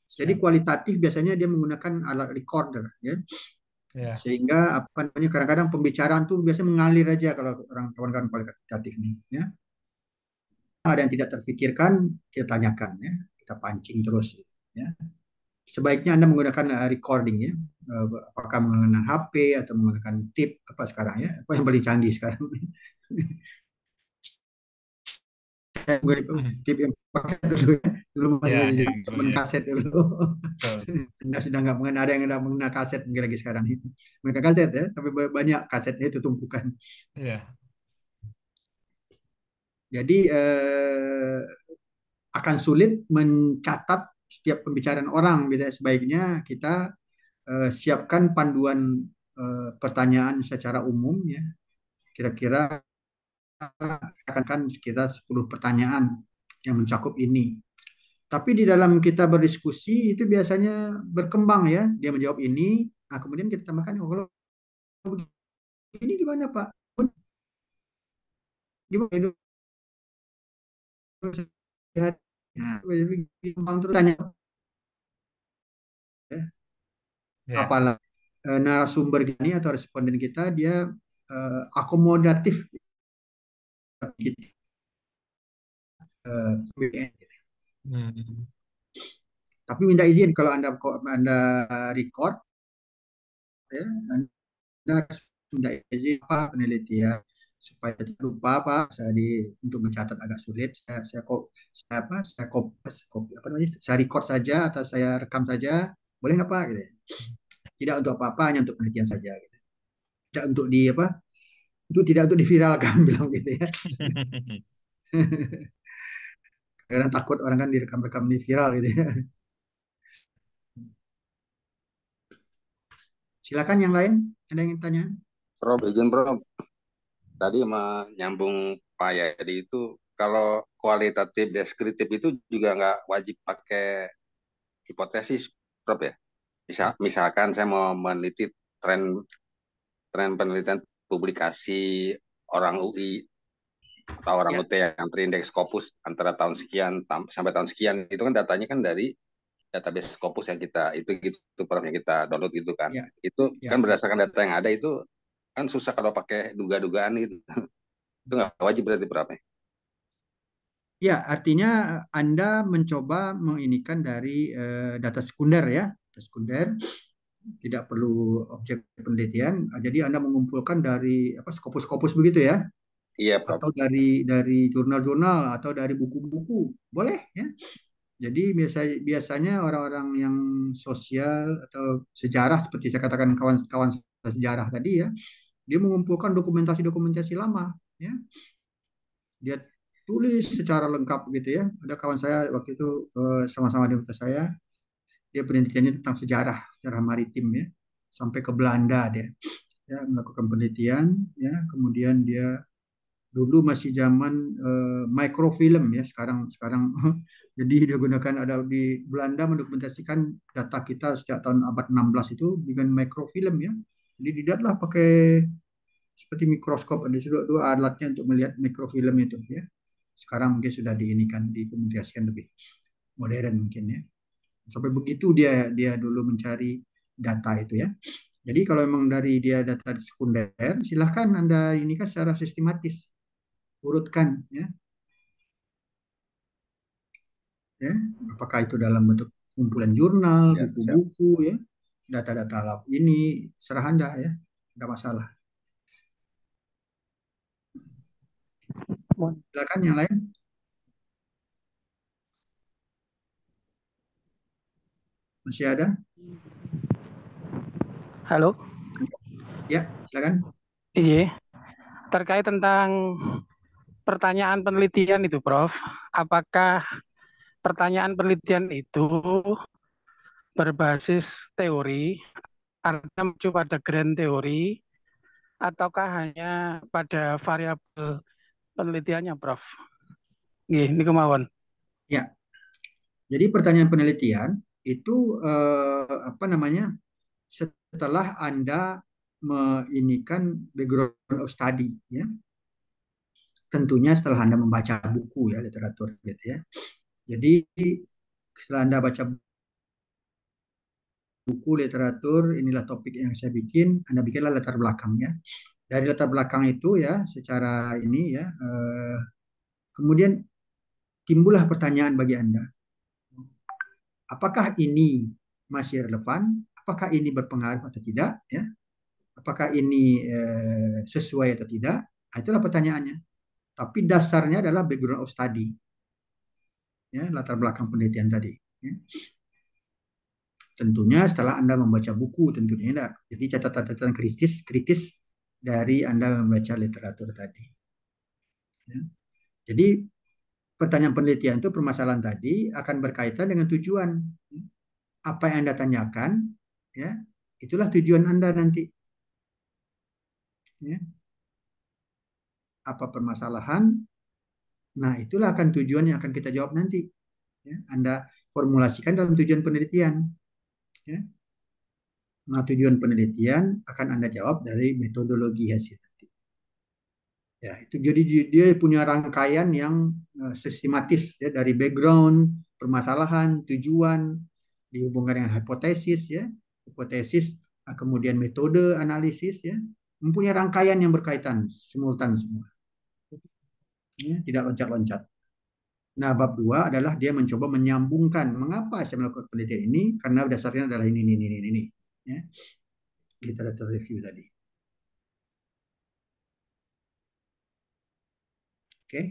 Jadi Siap. kualitatif biasanya dia menggunakan alat recorder ya. Ya. Sehingga apa namanya kadang-kadang pembicaraan tuh biasanya mengalir aja kalau orang kawan-kawan kualitatif nih, ya. Ada yang tidak terfikirkan, kita tanyakan, ya. Kita pancing terus, ya. Sebaiknya Anda menggunakan recording, ya. Apakah menggunakan HP atau menggunakan tip apa sekarang, ya? Apa yang paling canggih sekarang? Hmm. Tip yang pakai dulu, ya. Dulu masih Ya, masih yang dulu zaman ya. kaset dulu. Betul. Anda sudah nggak mengenal, ada yang sudah mengenal kaset mungkin lagi sekarang. Mereka kaset, ya, sampai banyak kasetnya itu tumpukan. Ya. Jadi akan sulit mencatat setiap pembicaraan orang. Gitu ya. Sebaiknya kita siapkan panduan pertanyaan secara umum, ya. Kira-kira akan sekitar 10 pertanyaan yang mencakup ini. Tapi di dalam kita berdiskusi itu biasanya berkembang, ya. Dia menjawab ini, nah kemudian kita tambahkan, oh, kalau ini gimana Pak? Gimana itu? Sehat. Nah, gampang terus tanya, ya. Ya. Apalah narasumber ini atau responden kita dia akomodatif gitu. Gitu. Hmm. Tapi minta izin kalau Anda record, ya, Anda harus minta izin apa penelitian supaya tidak lupa apa saya untuk mencatat agak sulit saya copy apa namanya saya record saja atau saya rekam saja boleh nggak Pak gitu ya. Tidak untuk apa-apa, hanya untuk penelitian saja gitu. Tidak untuk di apa tidak untuk diviralkan bilang gitu ya. Karena takut orang kan direkam-rekam di viral gitu ya. Silakan yang lain, ada yang ingin tanya? Prof, izin Prof. Tadi menyambung Pak Yadi itu, kalau kualitatif deskriptif itu juga nggak wajib pakai hipotesis, Prof ya? Misalkan saya mau meneliti tren tren penelitian publikasi orang UI atau orang Ya, UT yang terindeks Scopus antara tahun sekian sampai tahun sekian, itu kan datanya kan dari database Scopus yang kita itu gitu Prof yang kita download gitu kan. ya, Itu ya. kan berdasarkan data yang ada itu kan susah kalau pakai duga-dugaan gitu. Itu nggak wajib berarti Prof ya? Ya, artinya Anda mencoba menginikan dari data sekunder, ya. Data sekunder tidak perlu objek penelitian. Jadi Anda mengumpulkan dari apa Scopus-Scopus begitu ya, Iya Prof. atau dari jurnal-jurnal atau dari buku-buku. Boleh, ya. Jadi biasanya orang-orang yang sosial atau sejarah seperti saya katakan kawan-kawan sejarah tadi, ya, dia mengumpulkan dokumentasi-dokumentasi lama, ya. Dia tulis secara lengkap gitu ya. Ada kawan saya waktu itu sama-sama di universitas saya, dia penelitiannya tentang sejarah maritim, ya. Sampai ke Belanda dia, ya, melakukan penelitian, ya. Kemudian dia dulu masih zaman microfilm, ya. Sekarang sekarang jadi dia gunakan ada di Belanda mendokumentasikan data kita sejak tahun abad 16 itu dengan microfilm, ya. Jadi dilihatlah pakai seperti mikroskop, ada dua alatnya untuk melihat mikrofilm itu, ya. Sekarang mungkin sudah diinikan dikomunikasikan lebih modern mungkin, ya. Sampai begitu dia dia dulu mencari data itu, ya. Jadi kalau memang dari dia data sekunder, silahkan Anda ini kan secara sistematis urutkan, ya, ya. Apakah itu dalam bentuk kumpulan jurnal, Ya, siap. buku-buku, ya, data-data lab ini serah Anda, ya, nggak masalah. Silakan yang lain. Masih ada? Halo, Ya, silakan. iya, terkait tentang pertanyaan penelitian itu, Prof. Apakah pertanyaan penelitian itu berbasis teori, artinya mengacu pada grand teori, ataukah hanya pada variabel penelitiannya, Prof? Ini kemauan. Ya, jadi pertanyaan penelitian itu apa namanya? Setelah Anda menginikan background of study, ya. Tentunya setelah Anda membaca buku, ya, literatur gitu, ya. Jadi setelah Anda baca buku literatur, inilah topik yang saya bikin, Anda bikinlah latar belakangnya. Dari latar belakang itu ya, secara ini ya, kemudian timbullah pertanyaan bagi Anda. Apakah ini masih relevan? Apakah ini berpengaruh atau tidak? Ya, apakah ini sesuai atau tidak? Nah, itulah pertanyaannya. Tapi dasarnya adalah background of study, ya, latar belakang penelitian tadi. Ya. Tentunya setelah Anda membaca buku, tentunya enggak. Jadi catatan-catatan kritis dari Anda membaca literatur tadi. Ya. Jadi pertanyaan penelitian itu, permasalahan tadi akan berkaitan dengan tujuan. Apa yang Anda tanyakan, ya, itulah tujuan Anda nanti. Ya. Apa permasalahan? Nah, itulah akan tujuan yang akan kita jawab nanti. Ya. Anda formulasikan dalam tujuan penelitian. Ya. Nah, tujuan penelitian akan Anda jawab dari metodologi hasil. Ya, itu jadi dia punya rangkaian yang sistematis ya, dari background, permasalahan, tujuan, dihubungkan dengan hipotesis ya, hipotesis kemudian metode analisis ya, mempunyai rangkaian yang berkaitan simultan semua. Ya, tidak loncat-loncat. Nah, bab 2 adalah dia mencoba menyambungkan mengapa saya melakukan penelitian ini, karena dasarnya adalah ini. Ya. Literatur review tadi. Oke.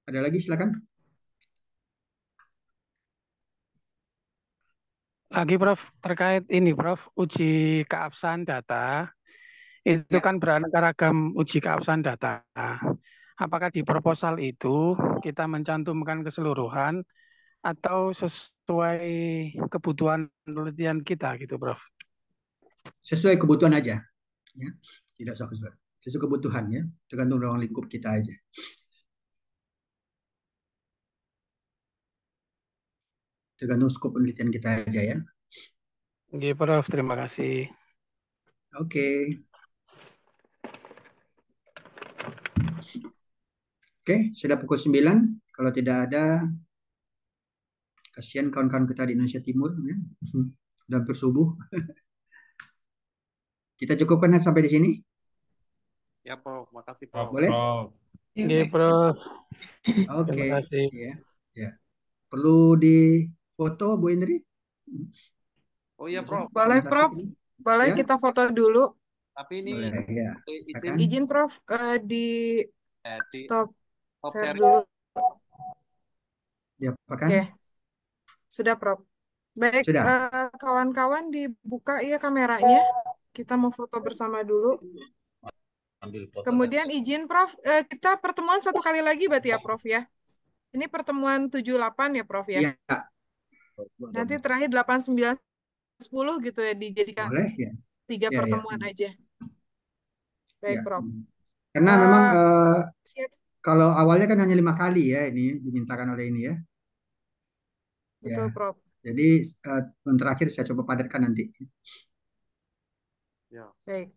Ada lagi, silakan. Lagi Prof, terkait ini Prof, uji keabsahan data, itu Ya. kan beraneka ragam uji keabsahan data. Apakah di proposal itu kita mencantumkan keseluruhan atau sesuai kebutuhan penelitian kita gitu Prof? Sesuai kebutuhan aja. Ya. Tidak sesuai kebutuhan ya, tergantung ruang lingkup kita aja. Tergantung skop penelitian kita aja ya. Oke Prof, terima kasih. Oke. Oke, sudah pukul 9. Kalau tidak ada, kasihan kawan-kawan kita di Indonesia Timur ya. Dan bersubuh. Kita cukupkan sampai di sini. Ya, Prof. Makasih, Prof. Boleh? Prof. Ya, Oke baik. Prof, Oke. terima kasih. Ya. Ya. Perlu di foto Bu Indri? Oh iya, Bisa? Prof. Boleh, Presentasi Prof. ini? Boleh Ya. kita foto dulu. Tapi ini Boleh ya. izin Silakan. Izin, Prof. Di di stop top share sharing. dulu. Diapakan? Oke, sudah, Prof. Baik, Sudah. kawan-kawan dibuka ya kameranya. Kita mau foto bersama dulu. Kemudian izin, Prof. Kita pertemuan satu kali lagi berarti ya, Prof ya. Ini pertemuan 78 ya, Prof ya. Iya. Nanti terakhir 8, 9, 10 gitu ya, dijadikan Boleh ya. 3 Ya, pertemuan ya. aja. Baik, Ya. Prof. Karena memang Siap. kalau awalnya kan hanya 5 kali ya ini dimintakan oleh ini ya. Betul, Ya. Prof. Jadi yang terakhir saya coba padatkan nanti. Ya. Baik.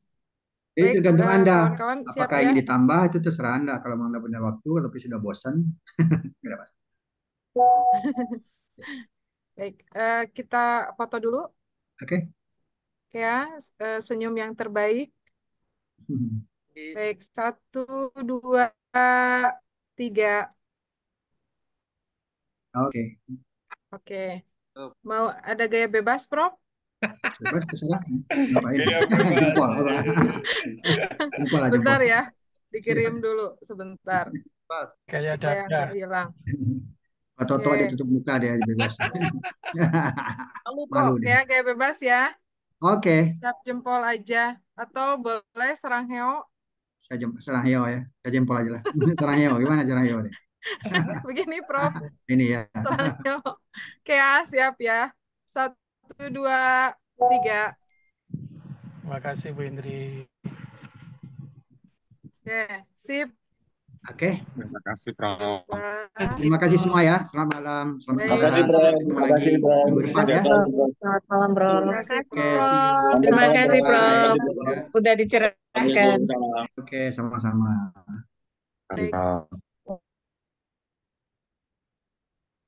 Jadi Baik, tergantung Anda. kawan-kawan siap Apakah ya. ingin ditambah itu terserah Anda. Kalau Anda punya waktu, tapi sudah bosan, tidak apa. Baik, kita foto dulu Oke. ya, senyum yang terbaik. Baik, 1, 2, 3. Oke. Oke. Mau ada gaya bebas, Prof? Bebas terserah. Ngapain? Gaya bebas. Jempol. Jempol lah, Bentar jempol. ya, dikirim dulu sebentar Kayak supaya dada. nggak hilang. Toto Oke. dia tutup muka dia bebas. Malu, Prof, Malu dia. ya, gaya bebas ya. Oke. Siap jempol aja. Atau boleh serang heo. Saya serang heo ya. Saya jempol aja lah. Serang heo. Gimana serang heo deh? Begini, Prof. Ini ya. Serang heo. Oke ya, siap ya. 1, 2, 3. Terima kasih Bu Indri. Oke, sip. Oke, Terima kasih, Prof. Pak. terima kasih semua ya. Selamat malam, selamat Baik. Terima kasih, istirahat. Prof. Sampai ketemu Terima lagi kasih, Prof. minggu depan Iya, ya. Prof. Selamat malam, Prof. Terima Terima kasih, Oke, Prof. see you. Selamat Terima malam, kasih, Prof. Bye. Prof. Ya. Udah dicerahkan. Waalaikumsalam. Oke, sama-sama. Terima kasih, Baik. Prof.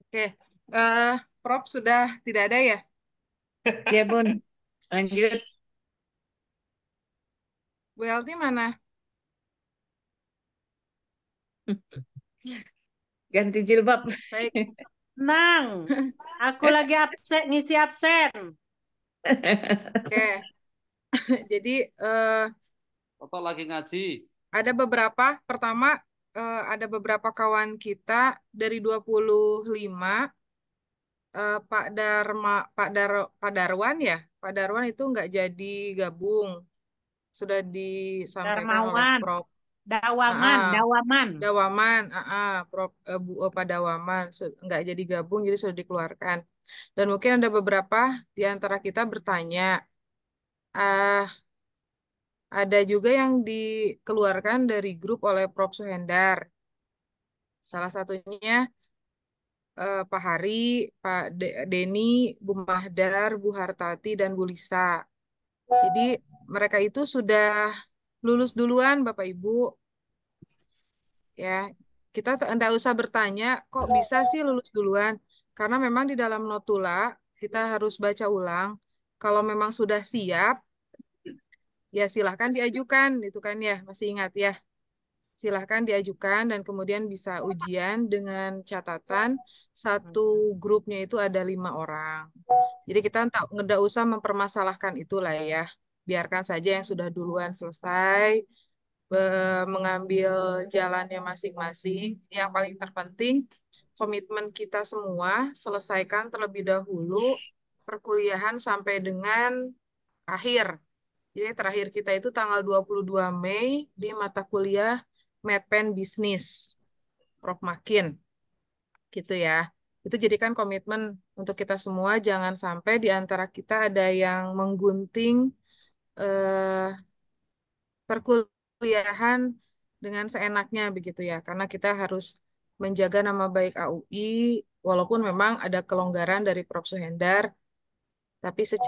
Oke. Eh, Prof sudah tidak ada ya? Ya, Bun. Lanjut. Bu Elti mana? Ganti jilbab. Baik. Nang, aku lagi absen, ngisi absen. Oke. Jadi Bapak lagi ngaji. ada beberapa. Pertama, ada beberapa kawan kita dari 25, Pak Pak Darwan ya. Pak Darwan itu nggak jadi gabung. Sudah disampaikan oleh Darmawan, Prof. Dawaman, Dawaman. Dawaman, Prof. Pak Dawaman nggak jadi gabung, jadi sudah dikeluarkan. Dan mungkin ada beberapa di antara kita bertanya, ah, ada juga yang dikeluarkan dari grup oleh Prof. Suhendar. Salah satunya Pak Hari, Pak Denny, Bu Mahdar, Bu Hartati, dan Bu Lisa. Jadi mereka itu sudah lulus duluan, Bapak Ibu. Ya, kita tidak usah bertanya, kok bisa sih lulus duluan? Karena memang di dalam notula kita harus baca ulang. Kalau memang sudah siap, ya silahkan diajukan, itu kan ya, masih ingat ya. Silahkan diajukan dan kemudian bisa ujian dengan catatan satu grupnya itu ada 5 orang. Jadi kita nggak usah mempermasalahkan itulah ya. Biarkan saja yang sudah duluan selesai mengambil jalannya masing-masing. Yang paling terpenting, komitmen kita semua selesaikan terlebih dahulu perkuliahan sampai dengan akhir. Jadi terakhir kita itu tanggal 22 Mei di mata kuliah Medpen Bisnis, Prof. Makin. Gitu ya. Itu jadikan komitmen untuk kita semua, jangan sampai di antara kita ada yang menggunting eh, perkuliahan dengan seenaknya begitu ya, karena kita harus menjaga nama baik AUI, walaupun memang ada kelonggaran dari Prof. Suhendar, tapi secara